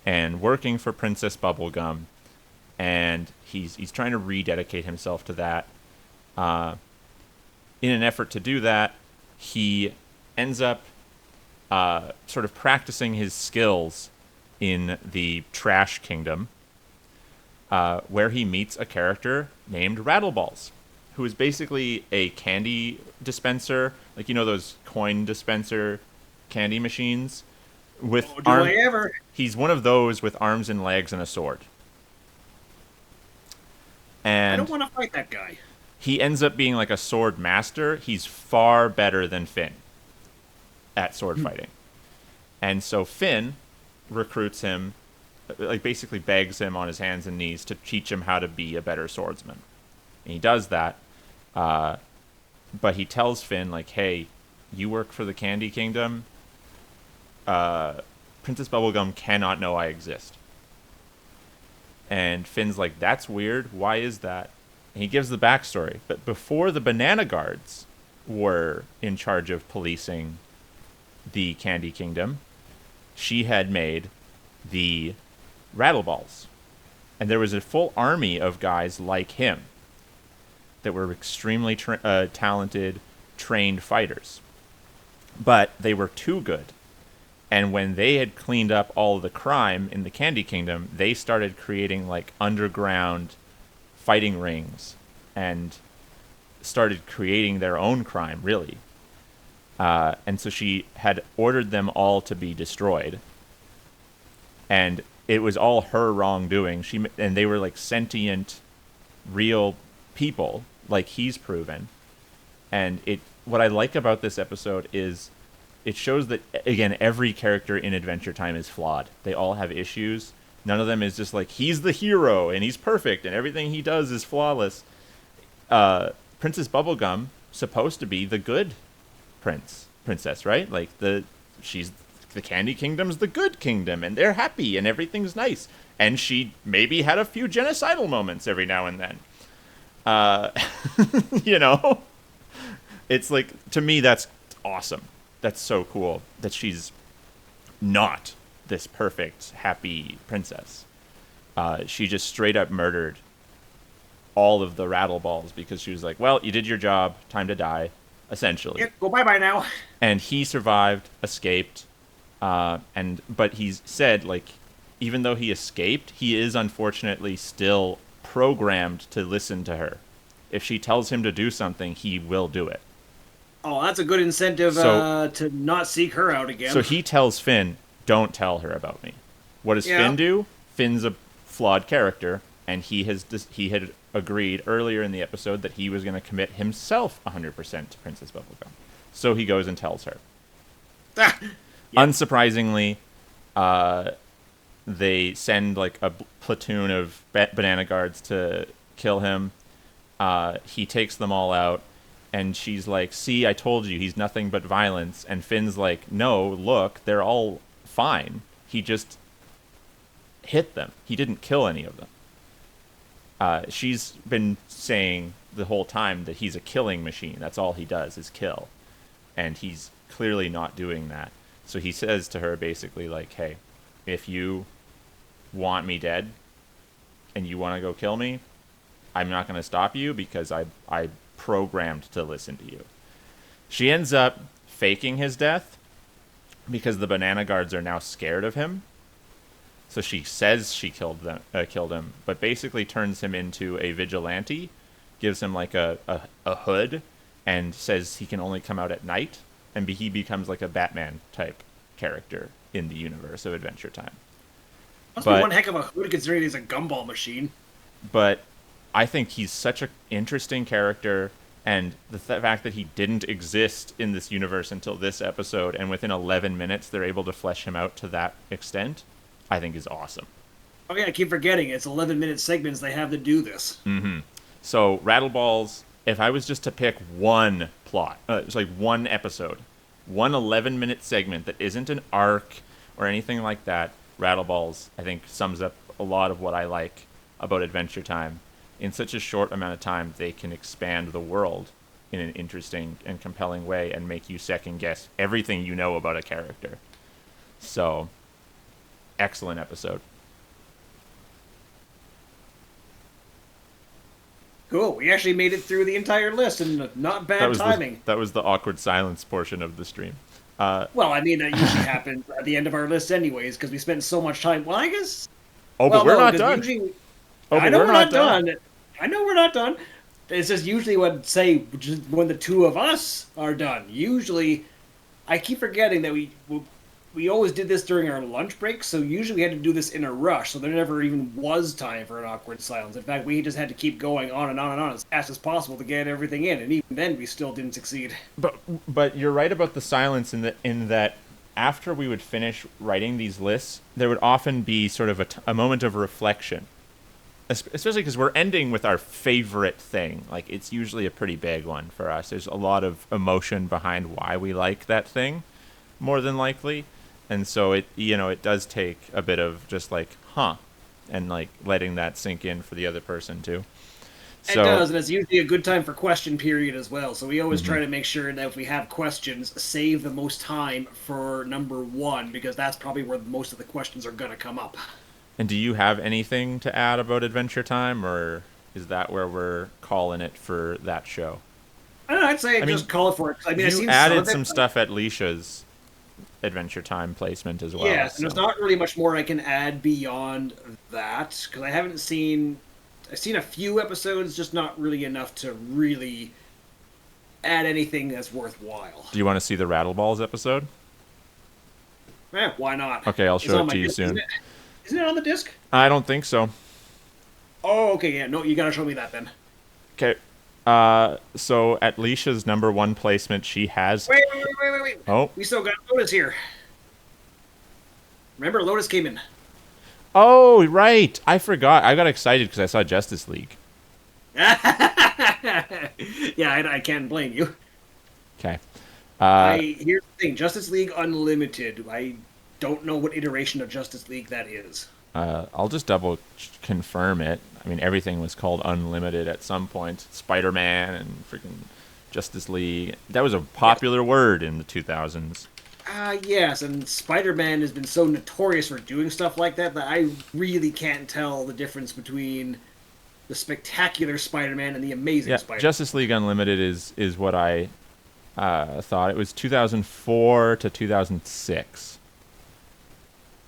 and working for Princess Bubblegum, and he's trying to rededicate himself to that. In an effort to do that, he ends up sort of practicing his skills in the Trash Kingdom, where he meets a character named Rattleballs, who is basically a candy dispenser, like, you know, those coin dispenser candy machines with He's one of those with arms and legs and a sword. And I don't want to fight that guy. He ends up being like a sword master. He's far better than Finn at sword fighting. And so Finn recruits him, like basically begs him on his hands and knees to teach him how to be a better swordsman. And he does that. But he tells Finn, like, hey, you work for the Candy Kingdom. Princess Bubblegum cannot know I exist. And Finn's like, that's weird. Why is that? And he gives the backstory. But before the Banana Guards were in charge of policing the Candy Kingdom, she had made the Rattleballs. And there was a full army of guys like him that were extremely talented, trained fighters. But they were too good. And when they had cleaned up all of the crime in the Candy Kingdom, they started creating like underground fighting rings and started creating their own crime, really. And so she had ordered them all to be destroyed. And it was all her wrongdoing. And they were like sentient, real people, like he's proven. And what I like about this episode is it shows that, again, every character in Adventure Time is flawed. They all have issues. None of them is just like, he's the hero and he's perfect and everything he does is flawless. Princess Bubblegum supposed to be the good princess, right? Like she's the Candy Kingdom's the good kingdom and they're happy and everything's nice. And she maybe had a few genocidal moments every now and then. You know, it's like, to me, that's awesome. That's so cool that she's not this perfect, happy princess. She just straight up murdered all of the Rattleballs because she was like, well, you did your job, time to die, essentially. Yeah, go bye-bye now. And he survived, escaped, but he's said, like, even though he escaped, he is unfortunately still programmed to listen to her. If she tells him to do something, he will do it. Oh, that's a good incentive to not seek her out again. So he tells Finn, don't tell her about me. What does Finn do? Finn's a flawed character, and he had agreed earlier in the episode that he was going to commit himself 100% to Princess Bubblegum. So he goes and tells her. Unsurprisingly, they send like a platoon of Banana Guards to kill him. He takes them all out. And she's like, see, I told you, he's nothing but violence. And Finn's like, no, look, they're all fine. He just hit them. He didn't kill any of them. she's been saying the whole time that he's a killing machine. That's all he does is kill. And he's clearly not doing that. So he says to her basically like, hey, if you want me dead and you want to go kill me, I'm not going to stop you because I programmed to listen to you. She ends up faking his death because the banana guards are now scared of him. So she says she killed him, but basically turns him into a vigilante, gives him like a hood, and says he can only come out at night, and he becomes like a Batman type character in the universe of Adventure Time. Must be one heck of a hood considering he's a gumball machine. But I think he's such an interesting character, and the fact that he didn't exist in this universe until this episode, and within 11 minutes they're able to flesh him out to that extent, I think is awesome. Oh yeah, I keep forgetting. It's 11-minute segments they have to do this. Mm-hmm. So, Rattleballs, if I was just to pick one plot, it's like one episode, one 11-minute segment that isn't an arc or anything like that, Rattleballs, I think, sums up a lot of what I like about Adventure Time. In such a short amount of time, they can expand the world in an interesting and compelling way and make you second-guess everything you know about a character. So, excellent episode. Cool. We actually made it through the entire list, and not bad timing. That was the awkward silence portion of the stream. Well, I mean, that usually happens at the end of our list anyways, because we spend so much time. Well, I guess... Oh, but we're not done. I know we're not done. I know we're not done. It's just usually when the two of us are done. Usually, I keep forgetting that we always did this during our lunch break, so usually we had to do this in a rush, so there never even was time for an awkward silence. In fact, we just had to keep going on and on and on as fast as possible to get everything in, and even then we still didn't succeed. But you're right about the silence in that after we would finish writing these lists, there would often be sort of a moment of reflection. Especially because we're ending with our favorite thing. Like, it's usually a pretty big one for us. There's a lot of emotion behind why we like that thing, more than likely. And so it does take a bit of just like, and like letting that sink in for the other person too. It does, and it's usually a good time for question period as well. So we always try to make sure that if we have questions, save the most time for number one, because that's probably where most of the questions are going to come up. And do you have anything to add about Adventure Time, or is that where we're calling it for that show? I don't know, I'd say just call it for it. I mean, you added some stuff at Leisha's Adventure Time placement as well. Yes, and there's not really much more I can add beyond that, because I haven't seen... I've seen a few episodes, just not really enough to really add anything that's worthwhile. Do you want to see the Rattleballs episode? Why not? Okay, I'll show it to you soon. Isn't it on the disc? I don't think so. Oh, okay, yeah. No, you gotta show me that then. Okay. So at Leisha's number one placement, she has... Wait. Oh. We still got Lotus here. Remember, Lotus came in. Oh, right. I forgot. I got excited because I saw Justice League. Yeah, I can't blame you. Okay. Here's the thing. Justice League Unlimited. I don't know what iteration of Justice League that is. I'll just double confirm it. I mean, everything was called Unlimited at some point. Spider-Man and freaking Justice League. That was a popular word in the 2000s. Yes, and Spider-Man has been so notorious for doing stuff like that I really can't tell the difference between the spectacular Spider-Man and the amazing Spider-Man. Justice League Unlimited is what I thought. It was 2004 to 2006.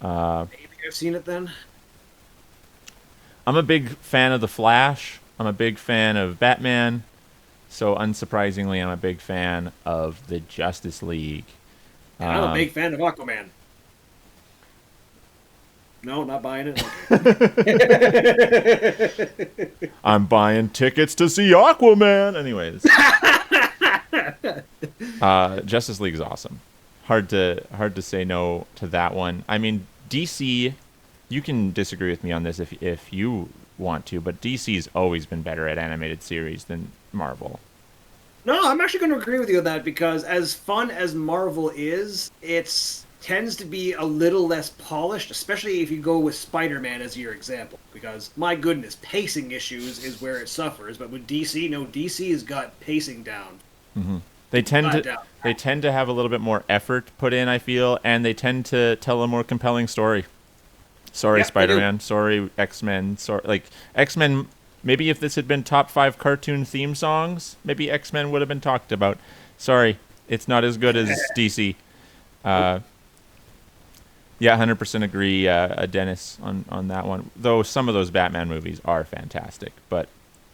Maybe I've seen it then. I'm a big fan of The Flash. I'm a big fan of Batman. So, unsurprisingly, I'm a big fan of the Justice League. I'm a big fan of Aquaman. No, not buying it. Okay. I'm buying tickets to see Aquaman. Anyways, Justice League is awesome. Hard to say no to that one. I mean, DC. You can disagree with me on this if you want to, but DC's always been better at animated series than Marvel. No, I'm actually going to agree with you on that, because as fun as Marvel is, it's tends to be a little less polished, especially if you go with Spider-Man as your example. Because my goodness, pacing issues is where it suffers. But with DC, no, DC has got pacing down. They tend Got to down. they tend to have a little bit more effort put in, I feel, and they tend to tell a more compelling story. Sorry, Yep, they do. Spider-Man. Sorry, X-Men. Sorry, like X-Men. Maybe if this had been top 5 cartoon theme songs, maybe X-Men would have been talked about. Sorry, it's not as good as DC. Uh, yeah, 100% agree, Dennis, on that one. Though some of those Batman movies are fantastic. But,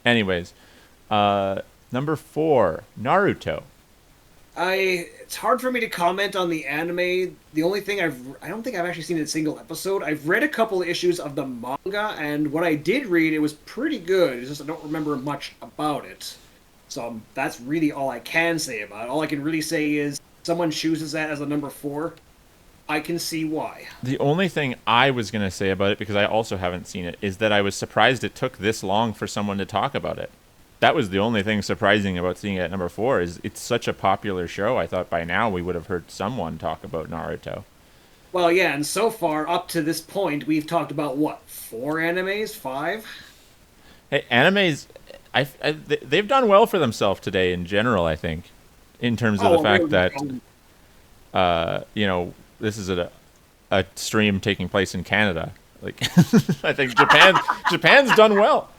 anyways, number 4, Naruto. It's hard for me to comment on the anime. The only thing I don't think I've actually seen a single episode. I've read a couple of issues of the manga, and what I did read, it was pretty good. It's just I don't remember much about it. So that's really all I can say about it. All I can really say is someone chooses that as a number 4. I can see why. The only thing I was going to say about it, because I also haven't seen it, is that I was surprised it took this long for someone to talk about it. That was the only thing surprising about seeing it at number 4, is it's such a popular show. I thought by now we would have heard someone talk about Naruto. Well, yeah, and so far up to this point, we've talked about what, 4 animes, 5? Hey, animes, they've done well for themselves today in general, I think, in terms of the fact that, this is a stream taking place in Canada. Like, I think Japan's done well.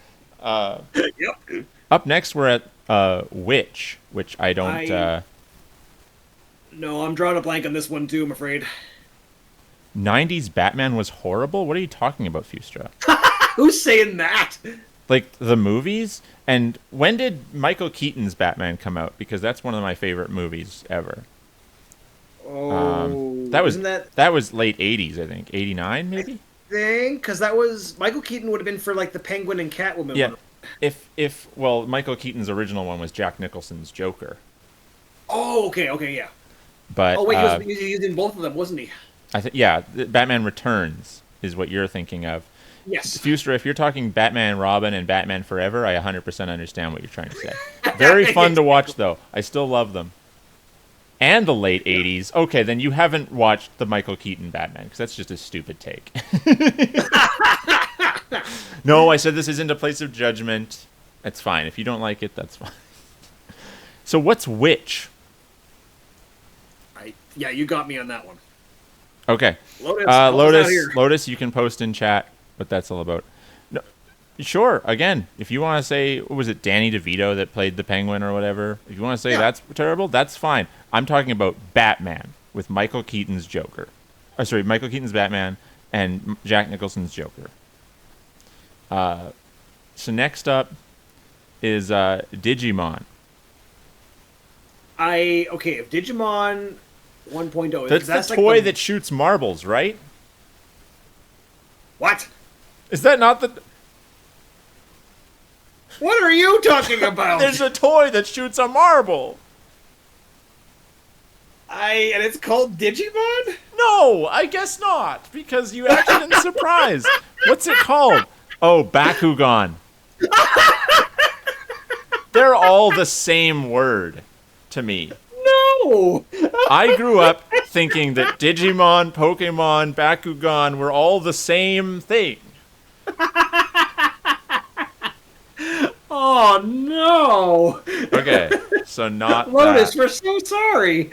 Yep. Up next, we're at Witch, which I don't. No, I'm drawing a blank on this one too, I'm afraid. 90s Batman was horrible? What are you talking about, Fustra? Who's saying that? Like, the movies? And when did Michael Keaton's Batman come out? Because that's one of my favorite movies ever. Oh, That was isn't that was late 80s, I think. 89, maybe? thing? Because that was Michael Keaton would have been for like the Penguin and Catwoman Yeah. one. Well, Michael Keaton's original one was Jack Nicholson's Joker. Oh, okay, yeah. But Oh wait, he was in both of them, wasn't he? I think Batman Returns is what you're thinking of. Yes. Fustra, if you're talking Batman Robin and Batman Forever, I 100% understand what you're trying to say. Very fun to watch, though. I still love them. And the late 80s. Okay, then you haven't watched the Michael Keaton Batman, because that's just a stupid take. No, I said this isn't a place of judgment. That's fine. If you don't like it, that's fine. So what's Witch? Yeah, you got me on that one. Okay. Lotus, help us out here. Lotus, you can post in chat what that's all about. No, sure. Again, if you want to say, what was it, Danny DeVito that played the Penguin or whatever? If you want to say that's terrible, that's fine. I'm talking about Batman with Michael Keaton's Joker. Michael Keaton's Batman and Jack Nicholson's Joker. So next up is Digimon. If Digimon 1.0, That's the like toy that shoots marbles, right? What? Is that not the... What are you talking about? There's a toy that shoots a marble. And it's called Digimon? No, I guess not, because you acted in surprise. What's it called? Oh, Bakugan. They're all the same word to me. No! I grew up thinking that Digimon, Pokemon, Bakugan were all the same thing. Oh, no! Okay, so not Lotus, that. we're so sorry!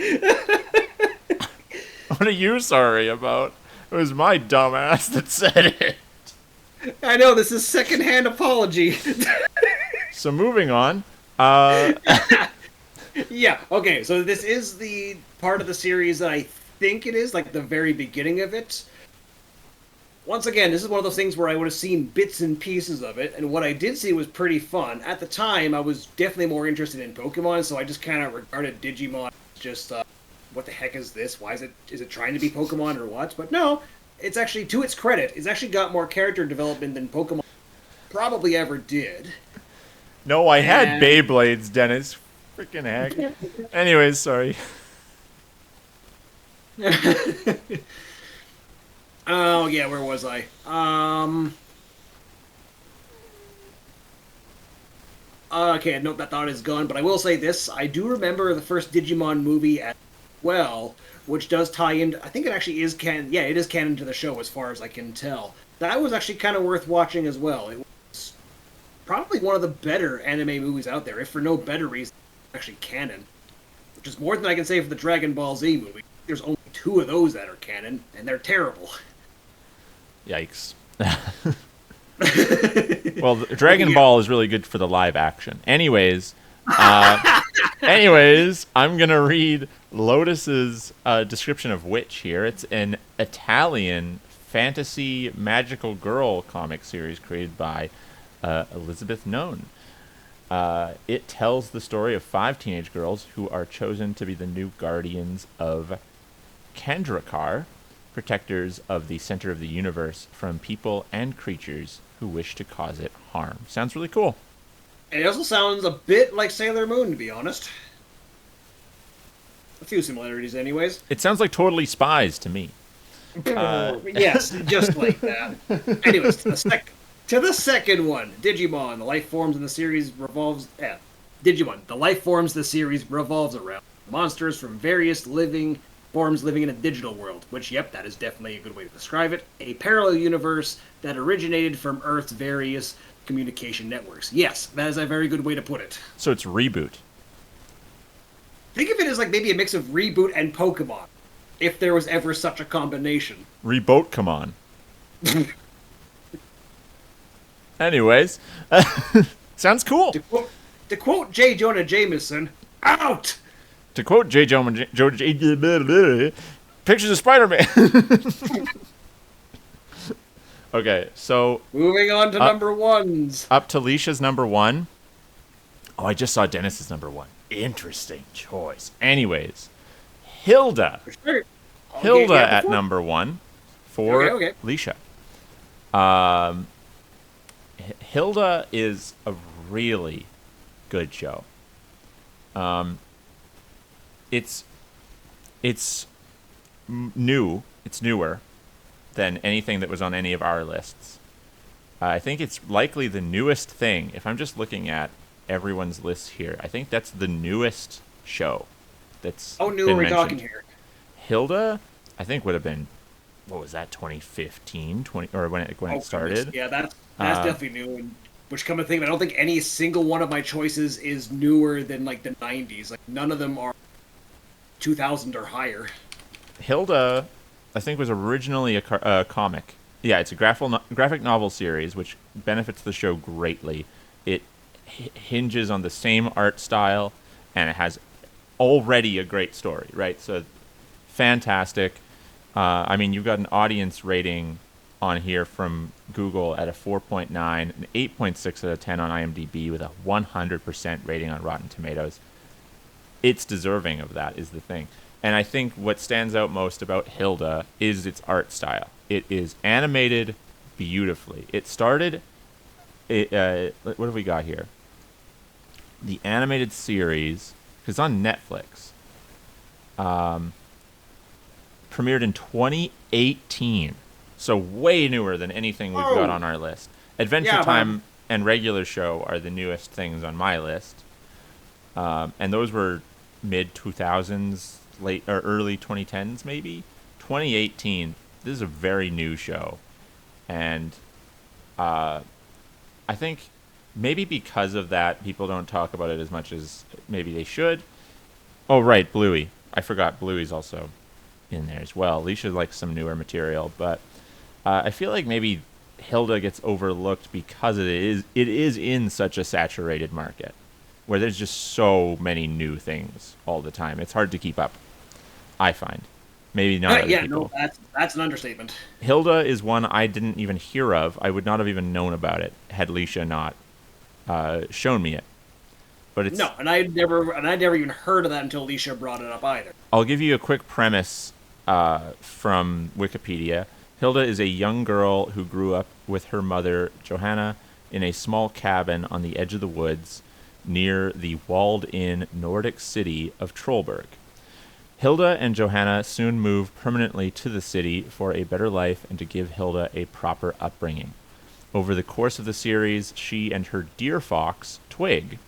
What are you sorry about? It was my dumbass that said it. I know, this is secondhand apology. So moving on. Yeah, okay, so this is the part of the series that I think it is, like the very beginning of it. Once again, this is one of those things where I would have seen bits and pieces of it, and what I did see was pretty fun. At the time, I was definitely more interested in Pokemon, so I just kind of regarded Digimon as just, what the heck is this? Why is it trying to be Pokemon or what? But no, it's actually, to its credit, it's actually got more character development than Pokemon probably ever did. No, I had Beyblades, Dennis. Freaking heck. Anyways, sorry. Oh, yeah, where was I? Okay, nope, that thought is gone, but I will say this. I do remember the first Digimon movie as well, which does tie in. I think it actually is canon. Yeah, it is canon to the show as far as I can tell. That was actually kind of worth watching as well. It was probably one of the better anime movies out there, if for no better reason, actually canon. Which is more than I can say for the Dragon Ball Z movie. There's only 2 of those that are canon, and they're terrible. Yikes. Well, Dragon Ball is really good for the live action. Anyways, I'm going to read Lotus's description of Witch here. It's an Italian fantasy magical girl comic series created by Elizabeth Known. It tells the story of 5 teenage girls who are chosen to be the new guardians of Kendrakar, protectors of the center of the universe from people and creatures who wish to cause it harm. Sounds really cool. And it also sounds a bit like Sailor Moon, to be honest. A few similarities, anyways. It sounds like Totally Spies to me. Yes, just like that. Anyways, to the second one, Digimon. The life forms in the series revolves. Digimon. The life forms the series revolves around monsters from various living forms living in a digital world. Which, yep, that is definitely a good way to describe it. A parallel universe that originated from Earth's various communication networks. Yes, that is a very good way to put it. So it's Reboot. Think of it as like maybe a mix of Reboot and Pokemon, if there was ever such a combination. Reboot, come on. Anyways, sounds cool. To quote J. Jonah Jameson, out! To quote J. Jonah, pictures of Spider-Man. Okay, so moving on to number ones. Up to Leisha's number 1. Oh, I just saw Dennis's number 1. Interesting choice. Anyways, Hilda. For sure. Hilda at number 1 for Leisha. Hilda is a really good show. It's new. It's newer than anything that was on any of our lists. I think it's likely the newest thing. If I'm just looking at everyone's list here, I think that's the newest show that's How new are we talking here? Hilda, I think would have been, what was that, 2015, or when it started? Yeah, that's definitely new. And which come to think, I don't think any single one of my choices is newer than like the 90s. Like none of them are 2000 or higher. Hilda, I think, was originally a comic. Yeah, it's a graphic novel series, which benefits the show greatly. It hinges on the same art style, and it has already a great story, right? So, fantastic. I mean, you've got an audience rating on here from Google at a 4.9, an 8.6 out of 10 on IMDb, with a 100% rating on Rotten Tomatoes. It's deserving of that, is the thing. And I think what stands out most about Hilda is its art style. It is animated beautifully. It started... what have we got here? The animated series, because it's on Netflix, premiered in 2018. So way newer than anything we've got on our list. Adventure Time and Regular Show are the newest things on my list. And those were mid-2000s, late or early 2010s maybe. 2018, this is a very new show. And I think maybe because of that, people don't talk about it as much as maybe they should. Oh, right, Bluey. I forgot Bluey's also in there as well. Alicia likes some newer material, but I feel like maybe Hilda gets overlooked because it is in such a saturated market where there's just so many new things all the time. It's hard to keep up, I find. Maybe not other people. No, that's an understatement. Hilda is one I didn't even hear of. I would not have even known about it had Leisha not shown me it. But it's and I'd never even heard of that until Leisha brought it up either. I'll give you a quick premise from Wikipedia. Hilda is a young girl who grew up with her mother, Johanna, in a small cabin on the edge of the woods near the walled-in Nordic city of Trollberg. Hilda and Johanna soon move permanently to the city for a better life and to give Hilda a proper upbringing. Over the course of the series, she and her deer fox, Twig,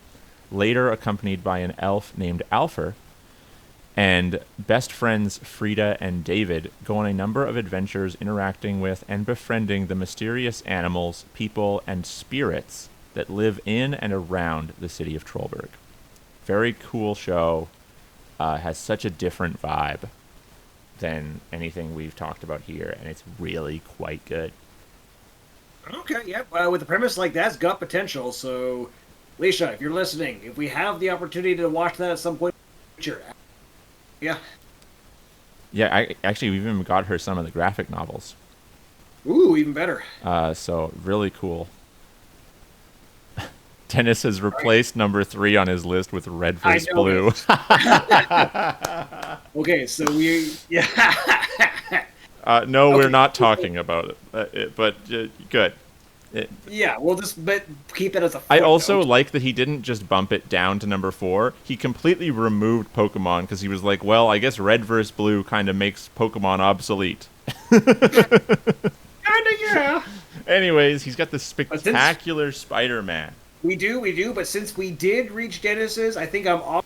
later accompanied by an elf named Alfer, And best friends Frida and David go on a number of adventures interacting with and befriending the mysterious animals, people, and spirits that live in and around the city of Trollberg. Very cool show. Has such a different vibe than anything we've talked about here, and it's really quite good. Okay, yeah. With a premise like that, it's got potential. So, Leisha, if you're listening, if we have the opportunity to watch that at some point in the future, yeah. Yeah, I actually we even got her some of the graphic novels. Ooh, even better. So really cool. Dennis has All right. replaced number 3 on his list with Red I vs. know Blue. it. Okay, so we yeah. No, we're Okay. not talking about it. But good. Yeah, we'll just but keep that as a I also footnote. like that he didn't just bump it down to number 4. He completely removed Pokemon because he was like, well, I guess Red vs. Blue kind of makes Pokemon obsolete. Kinda, yeah. Anyways, he's got this But since spectacular Spider-Man. we do. But since we did reach Dennis's, I think I'm off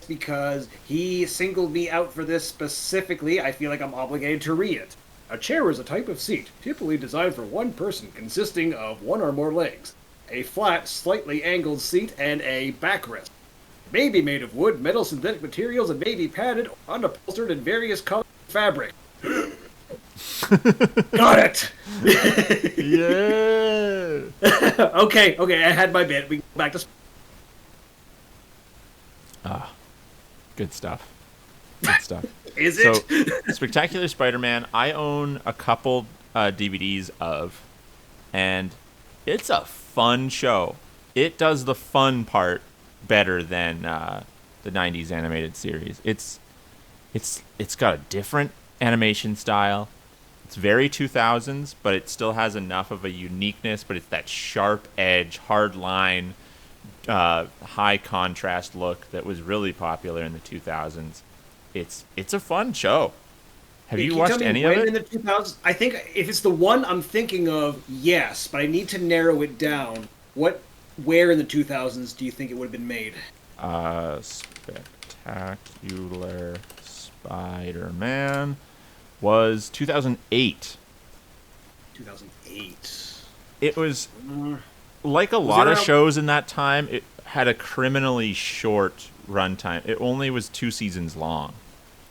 because he singled me out for this specifically. I feel like I'm obligated to read it. A chair is a type of seat, typically designed for one person, consisting of one or more legs, a flat, slightly angled seat, and a backrest. It may be made of wood, metal, synthetic materials, and may be padded or unupholstered in various colors of fabric. Got it! Yeah. Okay, I had my bit. We go back to... Good stuff. Good stuff. Is So, it? Spectacular Spider-Man, I own a couple DVDs of, and it's a fun show. It does the fun part better than the '90s animated series. It's got a different animation style. It's very 2000s, but it still has enough of a uniqueness. But it's that sharp edge, hard line, high contrast look that was really popular in the 2000s. It's a fun show. Have Can you you tell watched me any of when it? in the 2000s? I think if it's the one I'm thinking of, yes, but I need to narrow it down. Where in the 2000s do you think it would have been made? Spectacular Spider-Man was 2008. 2008. It was Uh, like a was it lot of around? shows in that time. It had a criminally short runtime. It only was 2 seasons long.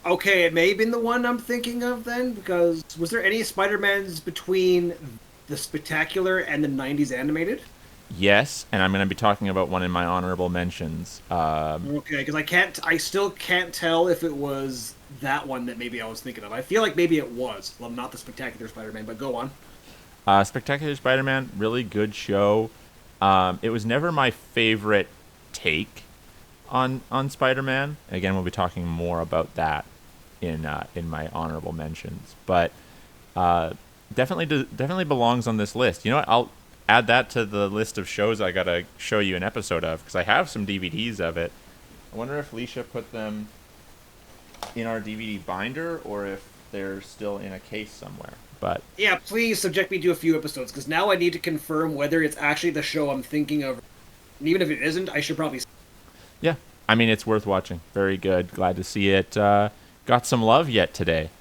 Okay, it may have been the one I'm thinking of then, because was there any Spider-Mans between the Spectacular and the 90s animated? Yes, and I'm going to be talking about one in my honorable mentions. Okay, because I still can't tell if it was that one that maybe I was thinking of. I feel like maybe it was. Well, not the Spectacular Spider-Man, but go on. Spectacular Spider-Man, really good show. It was never my favorite take on Spider-Man. Again, we'll be talking more about that in my honorable mentions. But definitely belongs on this list. You know what? I'll add that to the list of shows I gotta show you an episode of because I have some DVDs of it. I wonder if Leisha put them in our DVD binder or if they're still in a case somewhere. But Yeah, please subject me to a few episodes, because now I need to confirm whether it's actually the show I'm thinking of. And even if it isn't, I should probably... yeah, I mean it's worth watching. Very good. Glad to see it got some love yet today.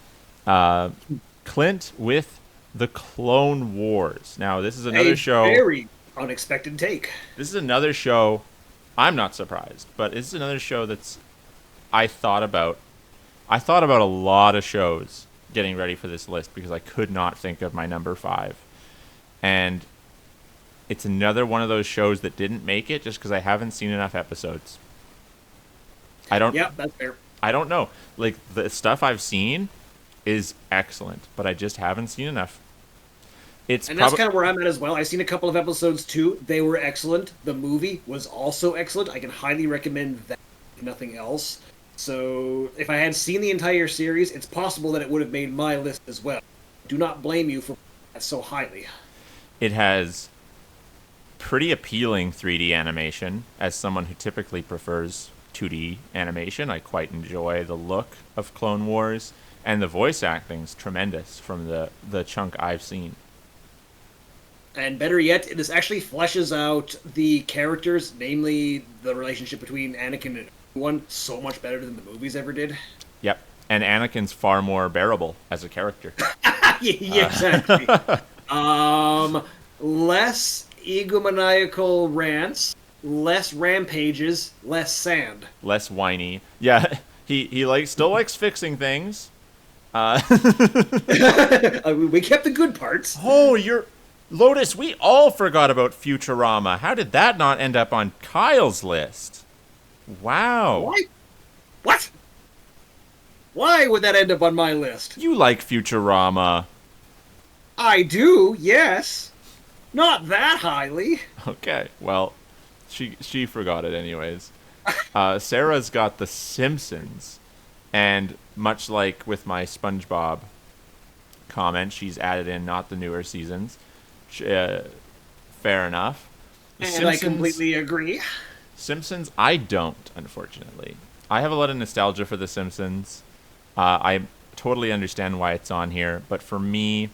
Clint with the Clone Wars. Now this is another A show. very unexpected take. This is another show. I'm not surprised, but this is another show that's I thought about. I thought about a lot of shows getting ready for this list because I could not think of my number 5. And it's another one of those shows that didn't make it just because I haven't seen enough episodes. I don't Yeah, that's fair. I don't know. Like the stuff I've seen is excellent, but I just haven't seen enough. It's And that's probably kind of where I'm at as well. I've seen a couple of episodes too. They were excellent. The movie was also excellent. I can highly recommend that, if nothing else. So, if I had seen the entire series, it's possible that it would have made my list as well. Do not blame you for that so highly. it has pretty appealing 3D animation. As someone who typically prefers 2D animation, I quite enjoy the look of Clone Wars, and the voice acting's tremendous from the chunk I've seen. And better yet, this actually fleshes out the characters, namely the relationship between Anakin and one so much better than the movies ever did. Yep. And Anakin's far more bearable as a character. Yeah, exactly. Less egomaniacal rants, less rampages, less sand. Less whiny. Yeah, he still likes fixing things. We kept the good parts. Oh, you're Lotus. We all forgot about Futurama. How did that not end up on Kyle's list? Wow. Why? What? Why would that end up on my list? You like Futurama? I do, yes. Not that highly. Okay. Well, she forgot it anyways. Sarah's got The Simpsons, and much like with my SpongeBob comment, she's added in not the newer seasons. Fair enough. And Simpsons, I completely agree. Simpsons, I don't, unfortunately. I have a lot of nostalgia for The Simpsons. I totally understand why it's on here, but for me,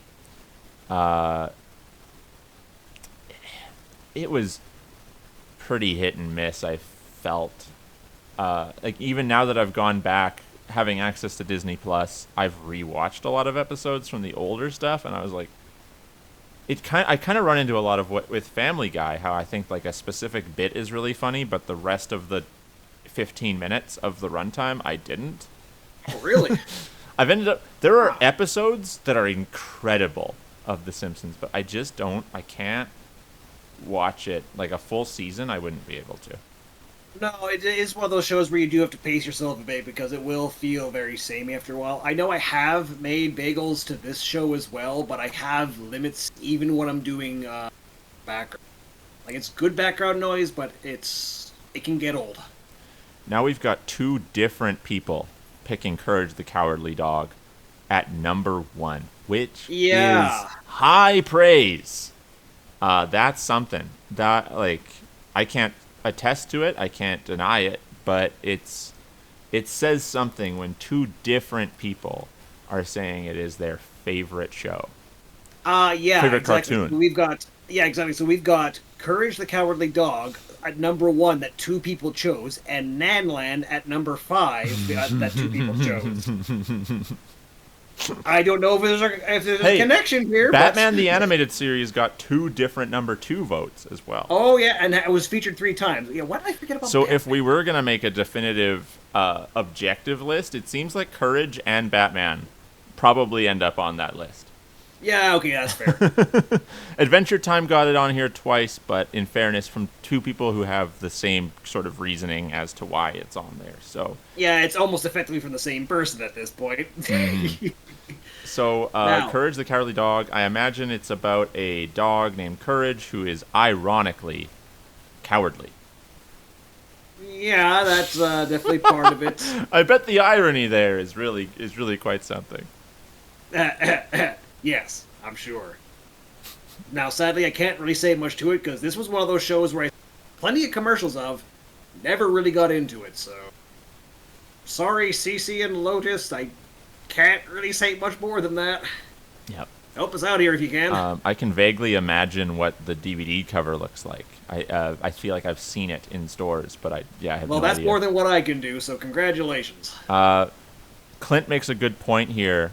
it was pretty hit and miss, I felt. Like, even now that I've gone back, having access to Disney Plus, I've rewatched a lot of episodes from the older stuff, and I was like, I kind of run into a lot of what with Family Guy, how I think like a specific bit is really funny, but the rest of the 15 minutes of the runtime, I didn't. Oh, really? There are episodes that are incredible of The Simpsons, but I can't watch it like a full season. I wouldn't be able to. No, it is one of those shows where you do have to pace yourself a bit because it will feel very samey after a while. I know I have made bagels to this show as well, but I have limits even when I'm doing background. Like, it's good background noise, but it can get old. Now we've got two different people picking Courage the Cowardly Dog at number 1, which is high praise. That's something. That, like, I can't attest to it, I can't deny it, but it says something when two different people are saying it is their favorite show. Favorite exactly. cartoon. Exactly. So we've got Courage the Cowardly Dog at number 1 that two people chose, and Nanland at number 5 that two people chose. I don't know if there's a connection here. Batman the Animated Series got 2 different number 2 votes as well. Oh, yeah, and it was featured 3 times. Yeah, why did I forget about that? So if we were going to make a definitive objective list, it seems like Courage and Batman probably end up on that list. Yeah, okay, that's fair. Adventure Time got it on here twice, but in fairness, from two people who have the same sort of reasoning as to why it's on there. So yeah, it's almost effectively from the same person at this point. So, Courage the Cowardly Dog, I imagine it's about a dog named Courage who is ironically cowardly. Yeah, that's definitely part of it. I bet the irony there is really quite something. Yes, I'm sure. Now, sadly, I can't really say much to it because this was one of those shows where I plenty of commercials of, never really got into it. So, sorry, Cece and Lotus, I can't really say much more than that. Yep. Help us out here if you can. I can vaguely imagine what the DVD cover looks like. I feel like I've seen it in stores, but I have no idea. Well, that's more than what I can do, so congratulations. Clint makes a good point here.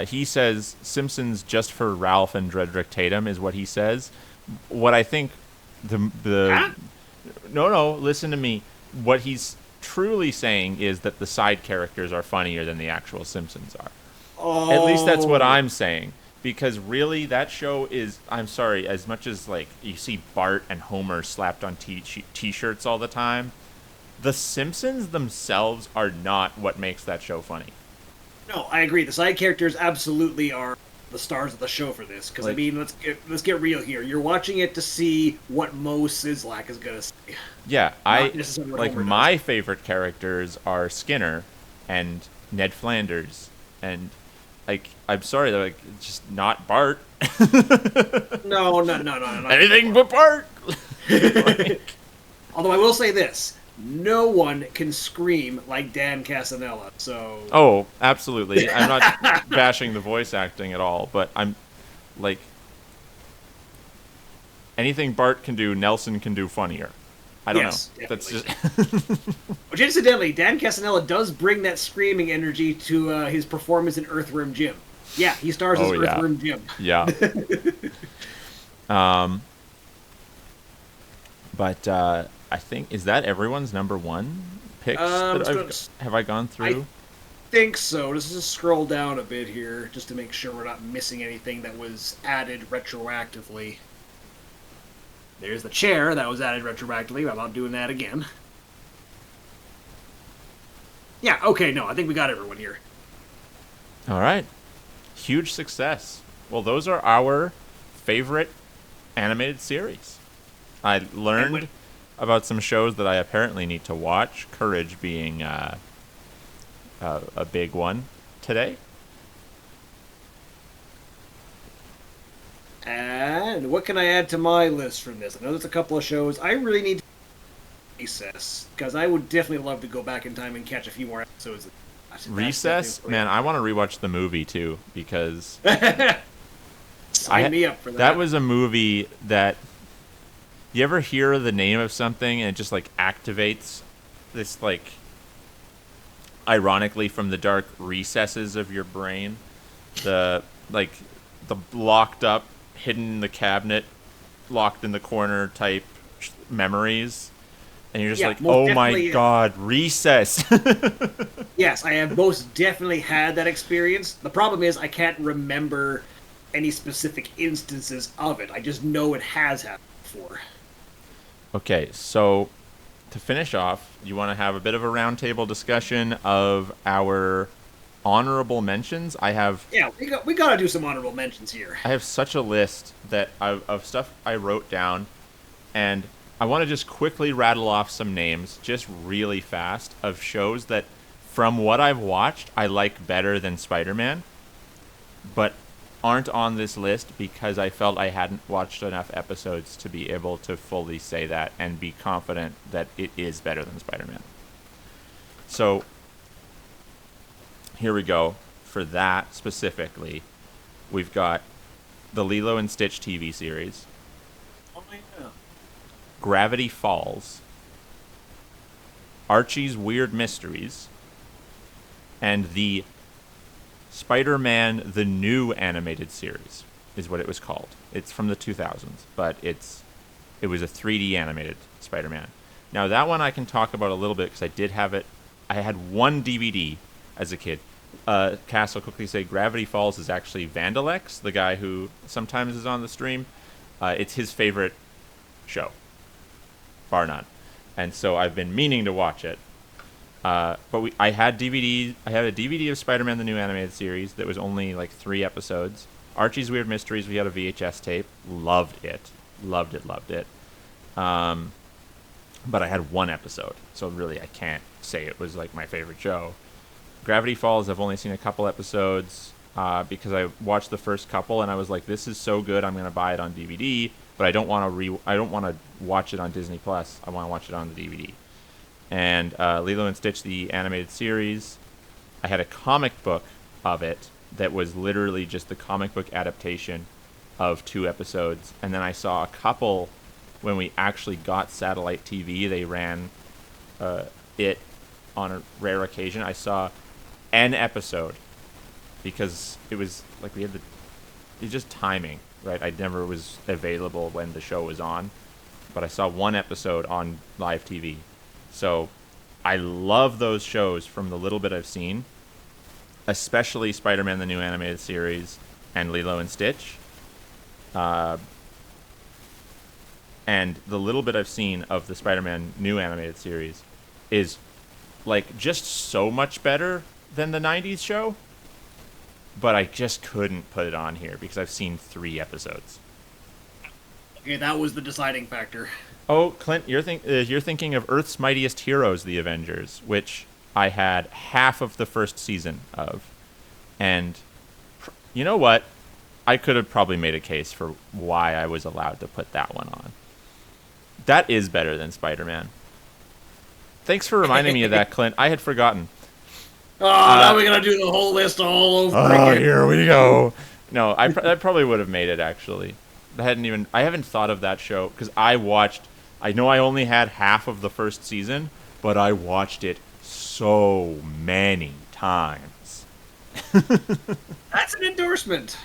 He says Simpsons just for Ralph and Dredrick Tatum is what he says. What I think Huh? No, listen to me. What he's truly saying is that the side characters are funnier than the actual Simpsons are. Oh. At least that's what I'm saying. Because really, that show is, I'm sorry, as much as like you see Bart and Homer slapped on t-shirts all the time, the Simpsons themselves are not what makes that show funny. No, I agree. The side characters absolutely are the stars of the show for this. Because, I mean, let's get real here. You're watching it to see what Mo Sizlak is going to say. Yeah, my favorite characters are Skinner and Ned Flanders. And, like, I'm sorry, they're like, just not Bart. No. Anything but Bart! Although I will say this. No one can scream like Dan Casanella, so... Oh, absolutely. I'm not bashing the voice acting at all, but I'm, like... Anything Bart can do, Nelson can do funnier. I don't know. Yes, That's just Which, incidentally, Dan Casanella does bring that screaming energy to his performance in Earthworm Jim. Yeah, he stars as oh yeah, Earthworm Jim. yeah. But I think is that everyone's number one picks that have I gone through? I think so. Let's just scroll down a bit here just to make sure we're not missing anything that was added retroactively. There's the chair that was added retroactively. I'm not doing that again. Yeah, okay, no, I think we got everyone here. All right. Huge success. Well, those are our favorite animated series. I learned about some shows that I apparently need to watch, Courage being a big one today. And what can I add to my list from this? I know there's a couple of shows. I really need to Recess, because I would definitely love to go back in time and catch a few more episodes of Recess? Man, I want to rewatch the movie too, because Sign me up for that. That was a movie that you ever hear the name of something and it just like activates this like ironically from the dark recesses of your brain, the locked up, hidden in the cabinet, locked in the corner type memories. And you're just like, oh my god, Recess. Yes, I have most definitely had that experience. The problem is I can't remember any specific instances of it. I just know it has happened before. Okay, so to finish off, you want to have a bit of a roundtable discussion of our honorable mentions. Yeah, we got to do some honorable mentions here. I have such a list of stuff I wrote down, and I want to just quickly rattle off some names, just really fast, of shows that, from what I've watched, I like better than Spider-Man, but aren't on this list because I felt I hadn't watched enough episodes to be able to fully say that and be confident that it is better than Spider-Man. So, here we go. For that specifically, we've got the Lilo and Stitch TV series. Oh, yeah. Gravity Falls, Archie's Weird Mysteries, and the Spider-Man the New Animated Series is what it was called. It's from the 2000s, but it was a 3D animated Spider-Man. Now that one I can talk about a little bit because I did have it. I had one DVD as a kid. Cass will quickly say Gravity Falls is actually Vandalex, the guy who sometimes is on the stream. It's his favorite show, bar none. And so I've been meaning to watch it. But I had DVD. I had a DVD of Spider-Man the New Animated Series that was only like 3 episodes. Archie's Weird Mysteries, we had a VHS tape. Loved it. Loved it. But I had 1 episode, so really I can't say it was like my favorite show. Gravity Falls, I've only seen a couple episodes because I watched the first couple and I was like, this is so good, I'm gonna buy it on DVD. But I don't want to watch it on Disney Plus. I want to watch it on the DVD. And Lilo and Stitch, the animated series, I had a comic book of it that was literally just the comic book adaptation of 2 episodes. And then I saw a couple when we actually got satellite TV. They ran it on a rare occasion. I saw an episode because it was like it's just timing. Right, I never was available when the show was on, but I saw 1 episode on live TV. So I love those shows from the little bit I've seen, especially Spider-Man the New Animated Series and Lilo and Stitch. And the little bit I've seen of the Spider-Man New Animated Series is like just so much better than the 90s show. But I just couldn't put it on here because I've seen 3 episodes. Okay, that was the deciding factor. Oh, Clint, you're thinking of Earth's Mightiest Heroes, The Avengers, which I had half of the first season of. And you know what? I could have probably made a case for why I was allowed to put that one on. That is better than Spider-Man. Thanks for reminding me of that, Clint. I had forgotten. Oh, now we're going to do the whole list all over again. Oh, here we go. No, I probably would have made it, actually. I haven't thought of that show, because I watched I know I only had half of the first season, but I watched it so many times. That's an endorsement.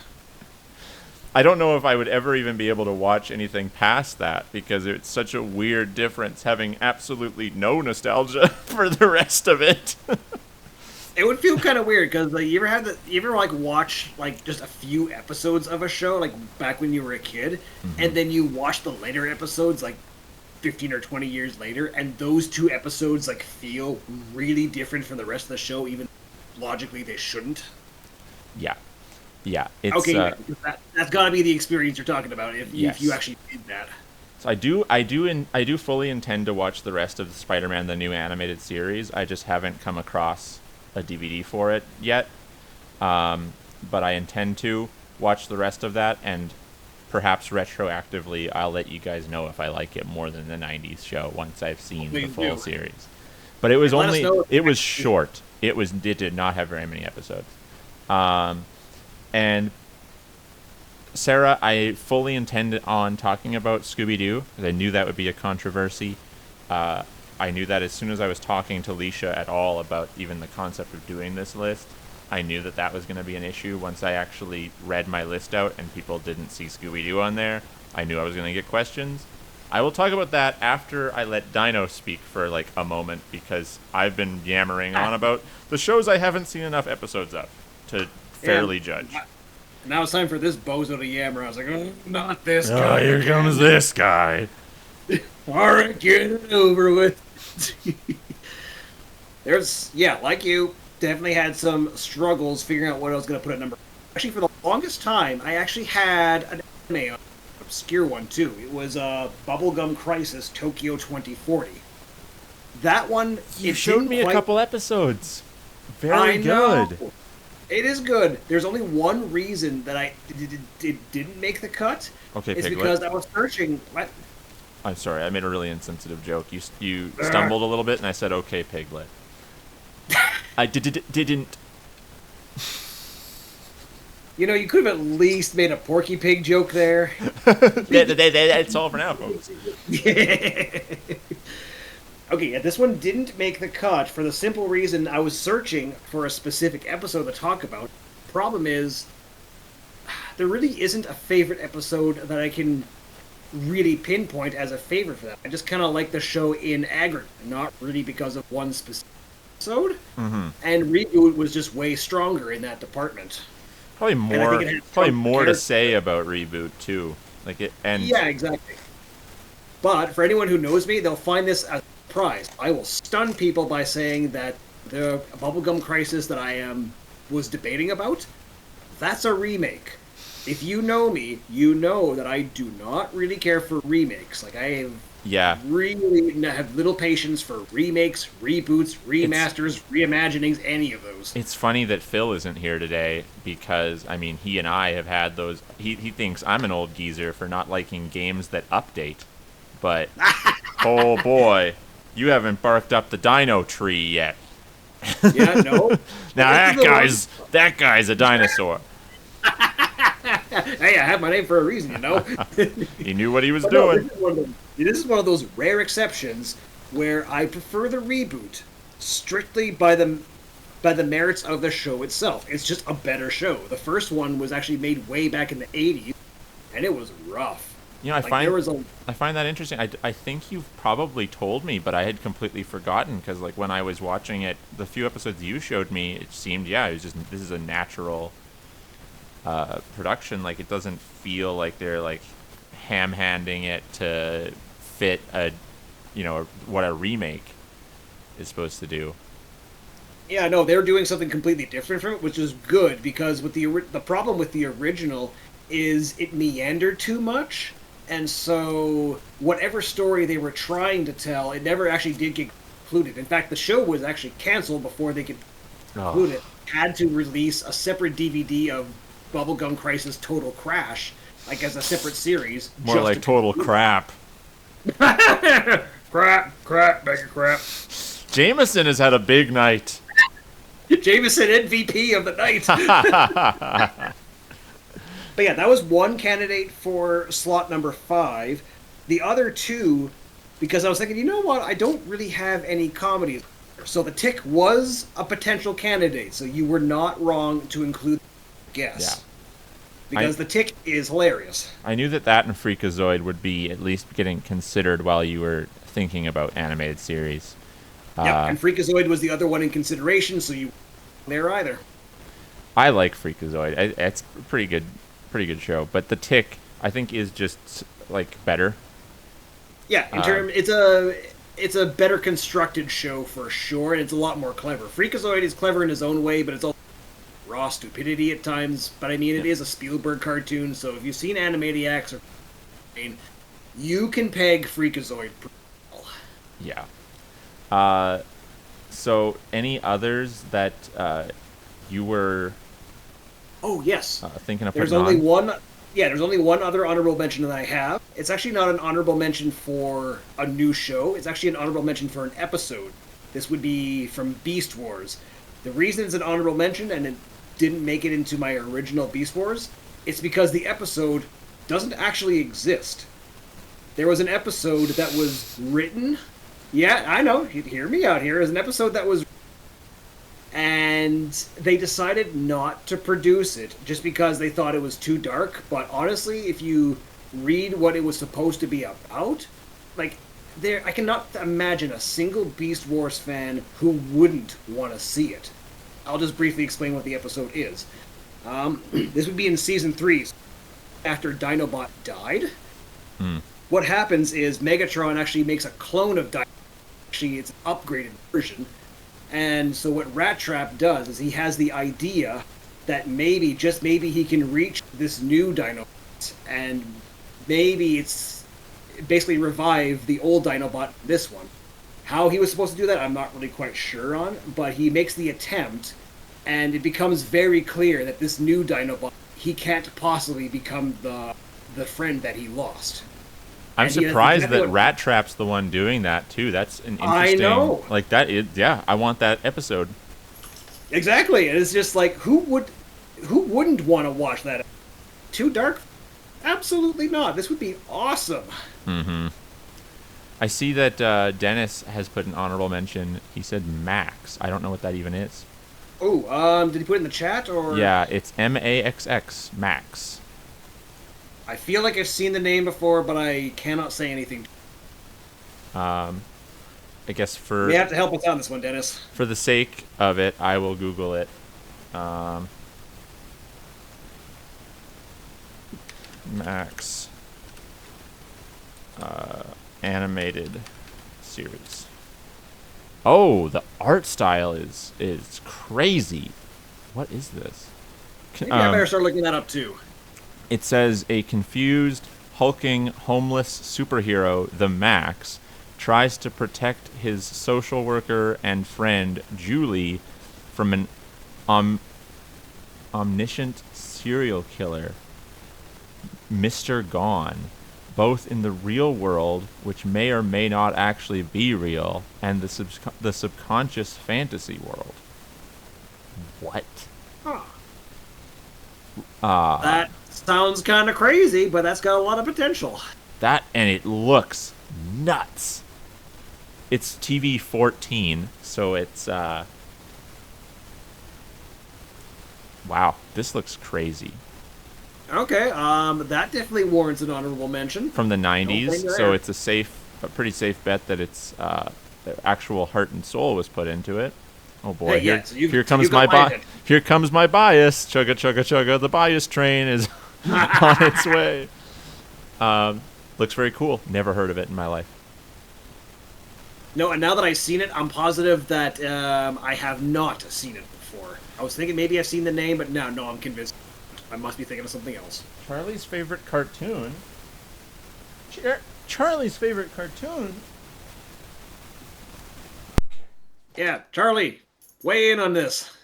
I don't know if I would ever even be able to watch anything past that because it's such a weird difference having absolutely no nostalgia for the rest of it. It would feel kind of weird because like you ever like watch like just a few episodes of a show like back when you were a kid, and then you watch the later episodes like 15 or 20 years later, and those two episodes like feel really different from the rest of the show, even logically they shouldn't. Yeah. Yeah, it's Okay, that's got to be the experience you're talking about if yes. you actually did that. So I do fully intend to watch the rest of the Spider-Man the new animated series. I just haven't come across a DVD for it yet. But I intend to watch the rest of that, and perhaps retroactively I'll let you guys know if I like it more than the 90s show once I've seen the full series. But it was it was short. It did not have very many episodes. And Sarah, I fully intended on talking about Scooby-Doo because I knew that would be a controversy. I knew that as soon as I was talking to Leisha at all about even the concept of doing this list, I knew that that was going to be an issue. Once I actually read my list out and people didn't see Scooby-Doo on there, I knew I was going to get questions. I will talk about that after I let Dino speak for like a moment because I've been yammering on about the shows I haven't seen enough episodes of to fairly judge. Now it's time for this bozo to yammer. I was like, oh, not this guy. Oh, here comes this guy. All right, get it over with. Like you, definitely had some struggles figuring out what I was going to put at number. Actually, for the longest time, I actually had an anime, obscure one too. It was Bubblegum Crisis Tokyo 2040. That one, You showed me a couple episodes. Very good. It is good. There's only one reason that I didn't make the cut. Okay, it's Piglet. because I was searching. What? I'm sorry, I made a really insensitive joke. You stumbled a little bit, and I said, "Okay, Piglet." I didn't. You know, you could have at least made a Porky Pig joke there. It's all for now, folks. Okay, yeah, this one didn't make the cut for the simple reason I was searching for a specific episode to talk about. Problem is, there really isn't a favorite episode that I can really pinpoint as a favorite for that. I just kind of like the show in aggregate, not really because of one specific episode. Mm-hmm. And Reboot was just way stronger in that department. Probably more to say about Reboot too. Yeah, exactly. But for anyone who knows me, they'll find this as a surprise. I will stun people by saying that the Bubblegum Crisis that I was debating about, that's a remake. If you know me, you know that I do not really care for remakes. Like, I really have little patience for remakes, reboots, remasters, reimaginings, any of those. It's funny that Phil isn't here today because, I mean, he and I have had those. He thinks I'm an old geezer for not liking games that update. But, oh boy, you haven't barked up the dino tree yet. Yeah, no. Now that guy's a dinosaur. Hey, I have my name for a reason, you know. He knew what he was doing. This is one of those rare exceptions where I prefer the reboot strictly by the merits of the show itself. It's just a better show. The first one was actually made way back in the 80s, and it was rough. You know, I find that interesting. I think you've probably told me, but I had completely forgotten because, like, when I was watching it, the few episodes you showed me, it seemed, it was just, this is a natural production. Like, it doesn't feel like they're like ham-handing it to fit what a remake is supposed to do. Yeah, no, they're doing something completely different from it, which is good because with the problem with the original is it meandered too much, and so whatever story they were trying to tell, it never actually did get concluded. In fact, the show was actually canceled before they could conclude it. Had to release a separate DVD of Bubblegum Crisis Total Crash, like as a separate series. More like Total Crap. crap, mega crap. Jameson has had a big night. Jameson MVP of the night. But yeah, that was one candidate for slot number 5. The other two because I was thinking, you know what? I don't really have any comedies. So the Tick was a potential candidate. So you were not wrong to include Yeah. Guess. Because the Tick is hilarious. I knew that and Freakazoid would be at least getting considered while you were thinking about animated series. Yep, and Freakazoid was the other one in consideration, so you weren't there either. I like Freakazoid. It's a pretty good show. But the Tick, I think, is just like better. Yeah, it's a better constructed show for sure, and it's a lot more clever. Freakazoid is clever in his own way, but it's also raw stupidity at times. But I mean, it is a Spielberg cartoon, so if you've seen Animaniacs or you can peg Freakazoid pretty well. Yeah. So any others that you were Oh yes, thinking of there's putting only on? one. Yeah, there's only one other honorable mention that I have. It's actually not an honorable mention for a new show. It's actually an honorable mention for an episode. This would be from Beast Wars. The reason it's an honorable mention and it didn't make it into my original Beast Wars, it's because the episode doesn't actually exist. There was an episode that was written. Yeah, I know. Hear me out here. There's an episode that was, and they decided not to produce it just because they thought it was too dark. But honestly, if you read what it was supposed to be about, like I cannot imagine a single Beast Wars fan who wouldn't want to see it. I'll just briefly explain what the episode is. This would be in season 3, after Dinobot died. What happens is Megatron actually makes a clone of Dinobot. Actually, it's an upgraded version. And so what Rat Trap does is he has the idea that maybe, just maybe, he can reach this new Dinobot and maybe it's basically revive the old Dinobot, this one. How he was supposed to do that, I'm not really quite sure on, but he makes the attempt, and it becomes very clear that this new Dinobot, he can't possibly become the friend that he lost. I'm And surprised that Rat Trap's the one doing that too. That's an interesting. I know. Like that is, yeah. I want that episode. Exactly, and it's just like who wouldn't want to watch that? Too dark? Absolutely not. This would be awesome. Mm-hmm. I see that Dennis has put an honorable mention. He said Max. I don't know what that even is. Oh, did he put it in the chat or? Yeah, it's MAXX Max. I feel like I've seen the name before, but I cannot say anything. I guess You may have to help us out on this one, Dennis. For the sake of it, I will Google it. Max animated series. Oh, the art style is crazy. What is this? Maybe I better start looking that up too. It says a confused, hulking, homeless superhero, the Max, tries to protect his social worker and friend, Julie, from an omniscient serial killer, Mr. Gone, both in the real world, which may or may not actually be real, and the subconscious fantasy world. What? Huh. That sounds kind of crazy, but that's got a lot of potential. That, and it looks nuts. It's TV 14, so it's wow, this looks crazy. Okay, that definitely warrants an honorable mention. From the 90s, so it's a pretty safe bet that it's the actual heart and soul was put into it. Oh boy, hey, here comes my bias. Here comes my bias. Chugga chugga chugga. The bias train is on its way. Looks very cool. Never heard of it in my life. No, and now that I've seen it, I'm positive that I have not seen it before. I was thinking maybe I've seen the name, but no, I'm convinced. I must be thinking of something else. Charlie's favorite cartoon. Charlie's favorite cartoon. Yeah, Charlie, weigh in on this.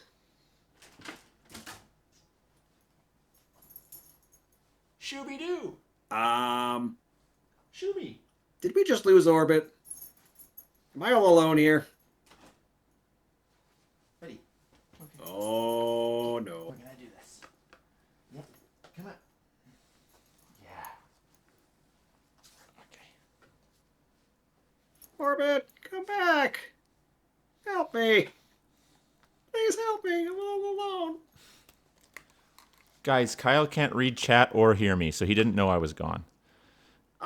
Shooby-Doo. Shooby. Did we just lose orbit? Am I all alone here? Ready. Okay. Oh, no. We're gonna do this. Yep. Come on. Yeah. Okay. Orbit, come back. Help me. Please help me. I'm all alone. Guys, Kyle can't read chat or hear me, so he didn't know I was gone.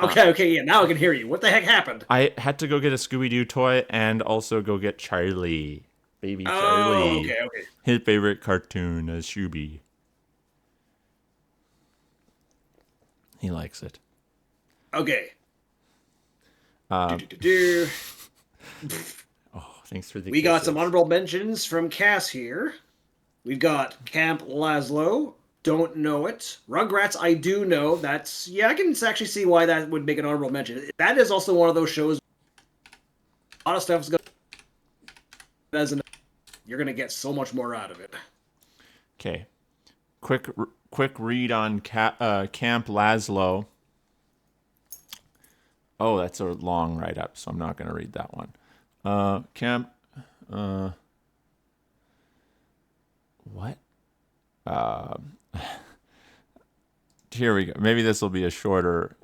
Okay, yeah, now I can hear you. What the heck happened? I had to go get a Scooby-Doo toy and also go get Charlie. Baby Oh, Charlie. okay. His favorite cartoon is Scooby. He likes it. Okay. Um, Do-do-do-do. oh, thanks for the We got kisses. some honorable mentions from Cass here. We've got Camp Laszlo. Don't know it. Rugrats, I do know. That's yeah, I can actually see why that would make an honorable mention. That is also one of those shows. A lot of stuff is going. As an, you're gonna get so much more out of it. Okay. Quick read on Camp Laszlo. Oh, that's a long write-up, so I'm not going to read that one. Camp... what? Here we go. Maybe this will be a shorter...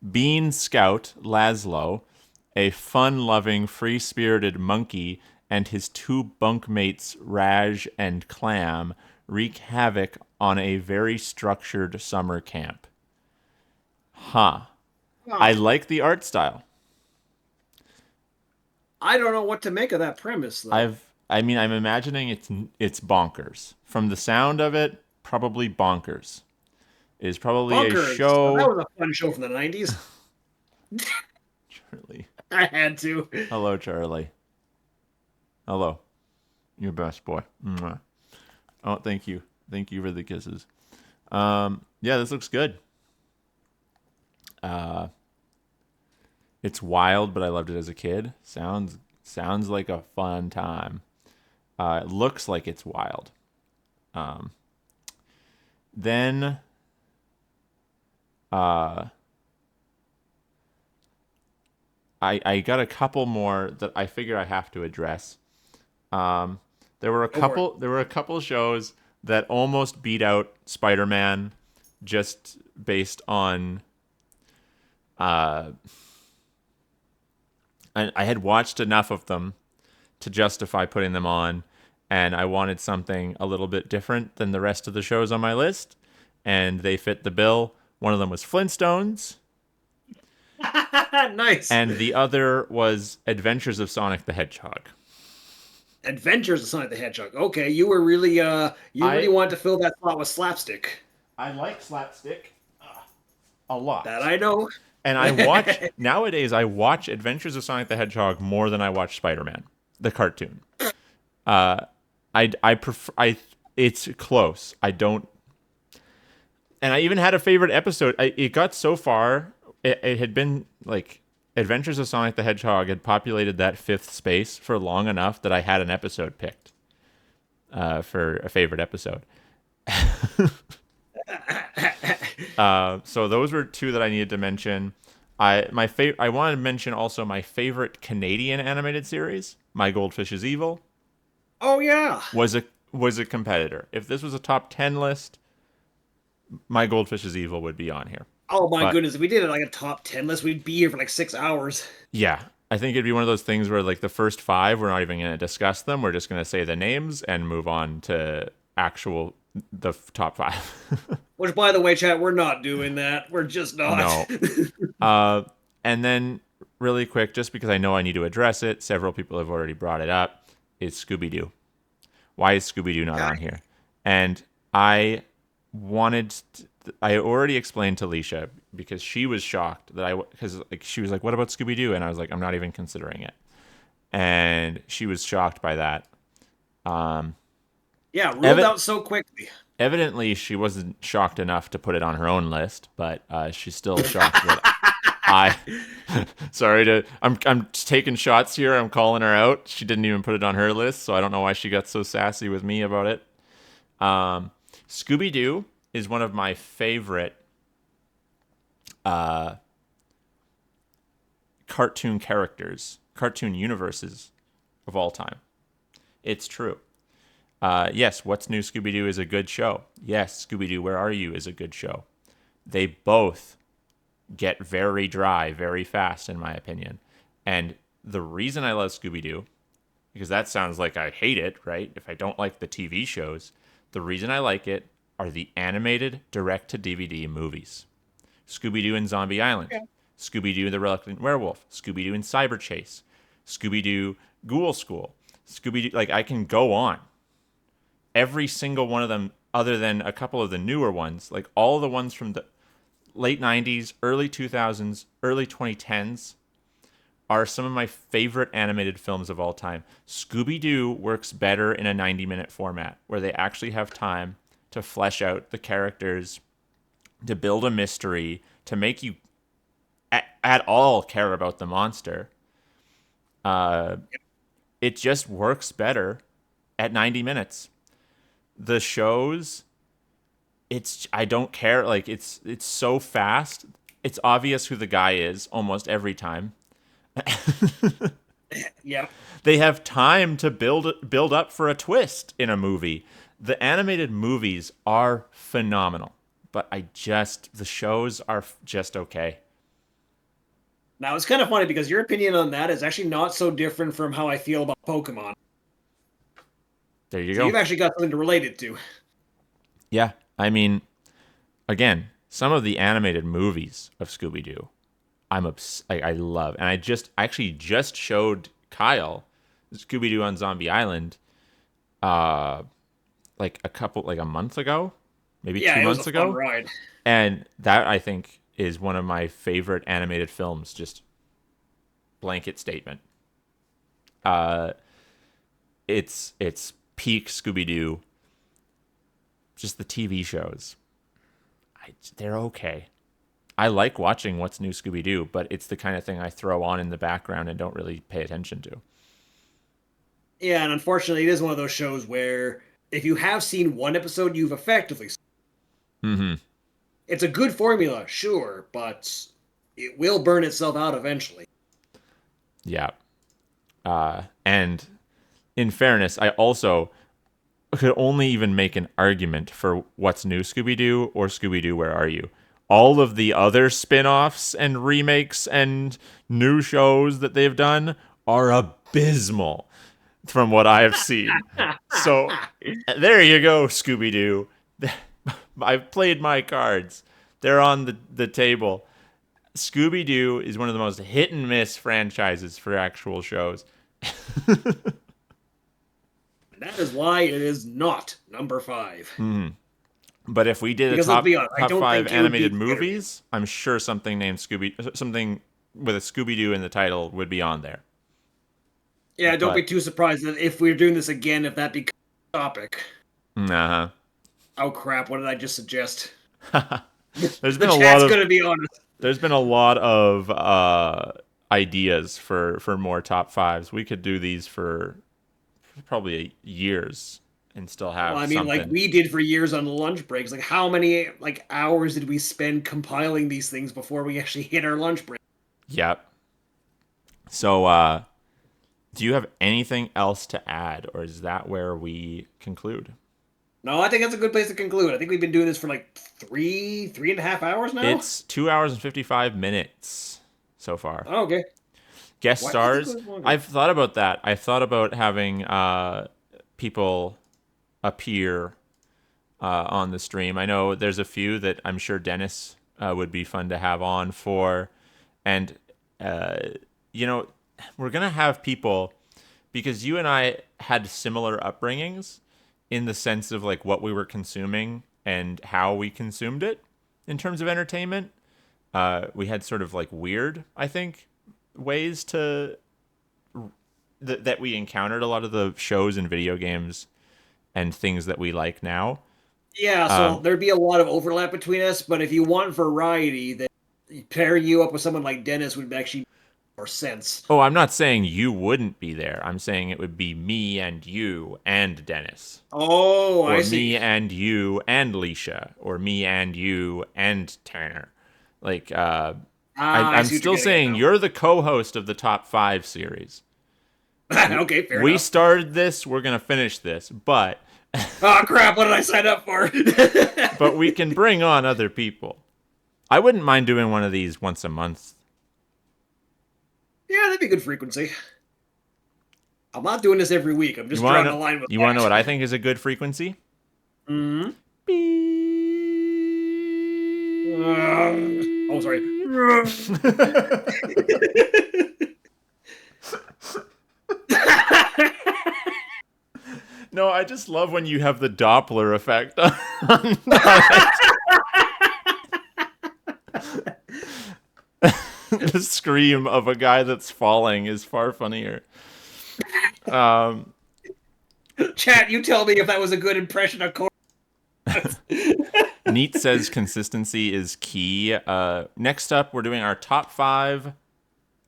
Bean Scout Laszlo, a fun-loving, free-spirited monkey, and his two bunkmates Raj and Clam wreak havoc on a very structured summer camp. Huh. I like the art style. I don't know what to make of that premise though. I'm imagining it's bonkers. From the sound of it, probably bonkers. It is probably a Bunkers. That show. was a fun show from the '90s. Charlie. I had to. Hello, Charlie. Hello. Your best boy. Mwah. Oh, thank you. Thank you for the kisses. Yeah, this looks good. It's wild, but I loved it as a kid. Sounds like a fun time. It looks like it's wild. Then I got a couple more that I figure I have to address. There were a couple shows that almost beat out Spider-Man just based on I had watched enough of them to justify putting them on, and I wanted something a little bit different than the rest of the shows on my list, and they fit the bill. One of them was Flintstones, Nice. and the other was Adventures of Sonic the Hedgehog. Adventures of Sonic the Hedgehog. Okay, you were really really wanted to fill that slot with slapstick. I like slapstick a lot. That I know. And I watch Adventures of Sonic the Hedgehog more than I watch Spider-Man, the cartoon. I prefer it's close. I don't, and I even had a favorite episode. It got so far. It had been like Adventures of Sonic the Hedgehog had populated that fifth space for long enough that I had an episode picked for a favorite episode. So those were two that I needed to mention. I wanted to mention also my favorite Canadian animated series, My Goldfish is Evil. Oh yeah. Was a competitor. If this was a top 10 list, My Goldfish is Evil would be on here. Oh my goodness, if we did it like a top 10 list, we'd be here for like 6 hours. Yeah. I think it'd be one of those things where like the first 5, we're not even going to discuss them. We're just going to say the names and move on to the top 5. Which, by the way, chat, we're not doing that. We're just not. No. And then really quick, just because I know I need to address it, several people have already brought it up, is Scooby-Doo. Why is Scooby-Doo not on here? And I already explained to Leisha because she was shocked because she was like, what about Scooby-Doo? And I was like, I'm not even considering it. And she was shocked by that. Yeah, ruled out so quickly. Evidently, she wasn't shocked enough to put it on her own list, but she's still shocked that I'm taking shots here. I'm calling her out. She didn't even put it on her list, so I don't know why she got so sassy with me about it. Scooby-Doo is one of my favorite cartoon characters, cartoon universes of all time. It's true. Yes, What's New Scooby-Doo is a good show. Yes, Scooby-Doo, Where Are You is a good show. They both get very dry very fast, in my opinion. And the reason I love Scooby-Doo, because that sounds like I hate it, right? If I don't like the TV shows, the reason I like it are the animated direct-to-DVD movies. Scooby-Doo and Zombie Island, Yeah. Scooby-Doo and the Reluctant Werewolf, Scooby-Doo and Cyber Chase, Scooby-Doo Ghoul School, Scooby-Doo, like I can go on. Every single one of them, other than a couple of the newer ones, like all the ones from the late 90s, early 2000s, early 2010s, are some of my favorite animated films of all time. Scooby-Doo works better in a 90-minute format where they actually have time to flesh out the characters, to build a mystery, to make you at all care about the monster. It just works better at 90 minutes. The shows, I don't care. Like it's so fast. It's obvious who the guy is almost every time. Yeah. They have time to build up for a twist in a movie. The animated movies are phenomenal, but the shows are just okay. Now it's kind of funny because your opinion on that is actually not so different from how I feel about Pokemon. There you So go. you've actually got something to relate it to. Yeah, I mean, again, some of the animated movies of Scooby-Doo, I love, and I actually just showed Kyle Scooby-Doo on Zombie Island, like a month ago, maybe Yeah, two it was a months fun ago, ride. and that I think is one of my favorite animated films. Just blanket statement. It's peak Scooby-Doo. Just the TV shows, they're okay. I like watching What's New Scooby-Doo, but it's the kind of thing I throw on in the background and don't really pay attention to. Yeah, and unfortunately, it is one of those shows where if you have seen one episode, you've effectively. Mm-hmm. It's a good formula, sure, but it will burn itself out eventually. Yeah. And in fairness, I also could only even make an argument for What's New Scooby-Doo or Scooby-Doo Where Are You? All of the other spin-offs and remakes and new shows that they've done are abysmal from what I have seen. So there you go, Scooby-Doo. I've played my cards. They're on the table. Scooby-Doo is one of the most hit and miss franchises for actual shows. That is why it is not number 5. But if we did Because a let's be honest, I top don't five think it would be animated better. movies, I'm sure something with a Scooby-Doo in the title would be on there. Yeah, don't be But too surprised that if we're doing this again, if that becomes a topic. uh-huh. Oh crap! What did I just suggest? There's The been a lot chat's of gonna be honest. there's been a lot of ideas for more top fives. We could do these for probably years and still have Well, I mean, like something. we did for years on lunch breaks. Like, how many hours did we spend compiling these things before we actually hit our lunch break? Yep. So, do you have anything else to add, or is that where we conclude? No, I think that's a good place to conclude. I think we've been doing this for like three and a half hours now. It's 2 hours and 55 minutes so far. Oh, okay. Guest Why did I think it stars. was longer? I've thought about that. I've thought about having people appear on the stream. I know there's a few that I'm sure Dennis would be fun to have on for. And, you know, we're going to have people, because you and I had similar upbringings in the sense of like what we were consuming and how we consumed it in terms of entertainment. We had sort of like weird, I think, ways that we encountered a lot of the shows and video games and things that we like now. Yeah, so there'd be a lot of overlap between us, but if you want variety, then pairing you up with someone like Dennis would actually make more sense. Oh, I'm not saying you wouldn't be there. I'm saying it would be me and you and Dennis. Oh, Or I me see. and you and Leisha. Or me and you and Tanner. Like, I I'm see what still you're getting saying at you're the co-host of the top 5 series. now. Okay, fair We enough. started this. We're going to finish this. But Oh crap! What did I sign up for? but we can bring on other people. I wouldn't mind doing one of these once a month. Yeah, be good frequency. I'm not doing this every week. I'm just You want drawing to a line with you want to know what I think is a good frequency? Hmm. Beep. Oh, sorry. No, I just love when you have the Doppler effect on it. The scream of a guy that's falling is far funnier. Chat, you tell me if that was a good impression of Cor. Neat says consistency is key. Next up, we're doing our top 5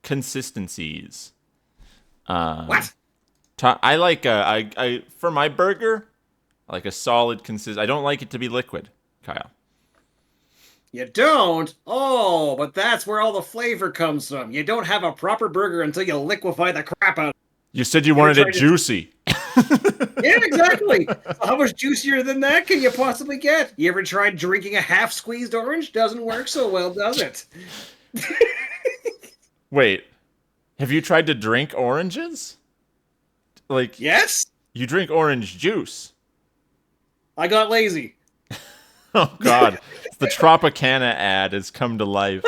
consistencies. What? I like I for my burger, I like a solid consist. I don't like it to be liquid, Kyle. You don't? Oh, but that's where all the flavor comes from. You don't have a proper burger until you liquefy the crap out of it. You said you ever wanted it tried to- juicy. Yeah, exactly. So how much juicier than that can you possibly get? You ever tried drinking a half-squeezed orange? Doesn't work so well, does it? Wait, have you tried to drink oranges? Like, Yes? you drink orange juice. I got lazy. Oh, God. The Tropicana ad has come to life.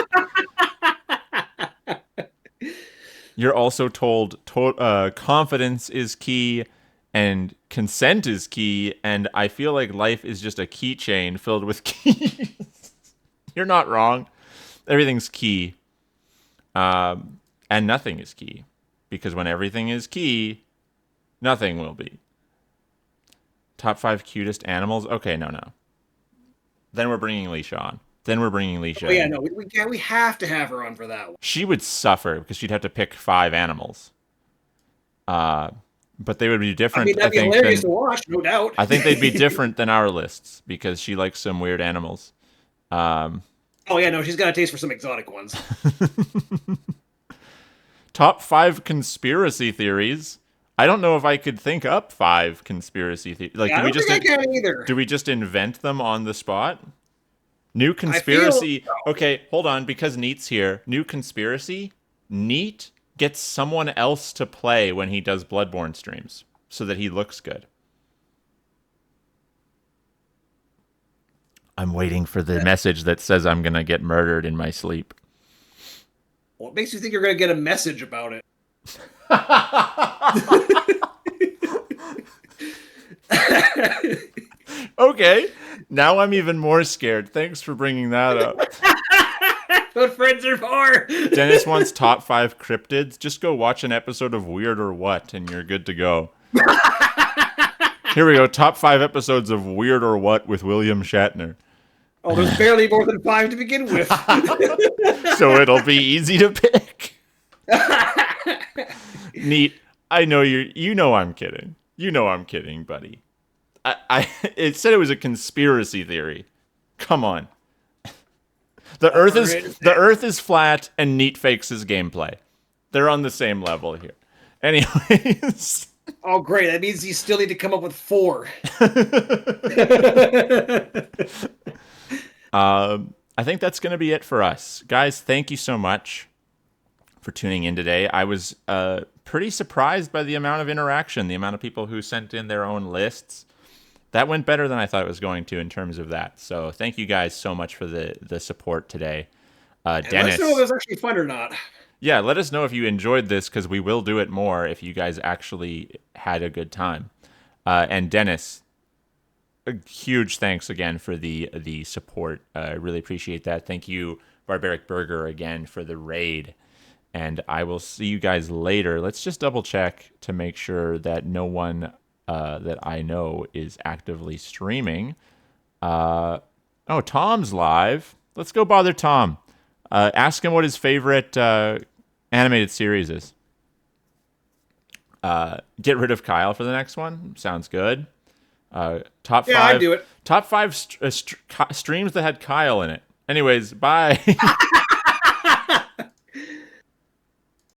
You're also told confidence is key and consent is key, and I feel like life is just a keychain filled with keys. You're not wrong. Everything's key. And nothing is key. Because when everything is key, nothing will be. Top 5 cutest animals? Okay, no. Then we're bringing Leisha on. Oh yeah, no, we have to have her on for that one. She would suffer because she'd have to pick 5 animals. But they would be different. I mean, that'd be hilarious to watch, no doubt. I think they'd be different than our lists because she likes some weird animals. Oh yeah, no, she's got a taste for some exotic ones. Top 5 conspiracy theories. I don't know if I could think up 5 conspiracy theories. Like, Yeah, I don't think I can either. do we just invent them on the spot? New conspiracy. Okay, hold on, because Neat's here. New conspiracy. Neat gets someone else to play when he does Bloodborne streams so that he looks good. I'm waiting for the message that says I'm going to get murdered in my sleep. What makes you think you're going to get a message about it? Okay, now I'm even more scared. Thanks for bringing that up. What friends are for. Dennis wants top 5 cryptids. Just go watch an episode of Weird or What, and you're good to go. Here we go. Top 5 episodes of Weird or What with William Shatner. Oh, there's barely more than 5 to begin with. So it'll be easy to pick. Neat. I know you know I'm kidding. You know I'm kidding, buddy. It said it was a conspiracy theory. Come on. The Earth is flat and Neat fakes his gameplay. They're on the same level here. Anyways. Oh, great. That means you still need to come up with 4. I think that's going to be it for us. Guys, thank you so much for tuning in today. I was pretty surprised by the amount of interaction, the amount of people who sent in their own lists. That went better than I thought it was going to in terms of that. So thank you guys so much for the support today. Dennis, let us know if it was actually fun or not. Yeah, let us know if you enjoyed this because we will do it more if you guys actually had a good time. And Dennis, a huge thanks again for the support. I really appreciate that. Thank you, Barbaric Burger, again for the raid. And I will see you guys later. Let's just double check to make sure that no one that I know is actively streaming. Oh, Tom's live. Let's go bother Tom. Ask him what his favorite animated series is. Get rid of Kyle for the next one. Sounds good. Top 5. I'd do it. Top 5 streams that had Kyle in it. Anyways, bye.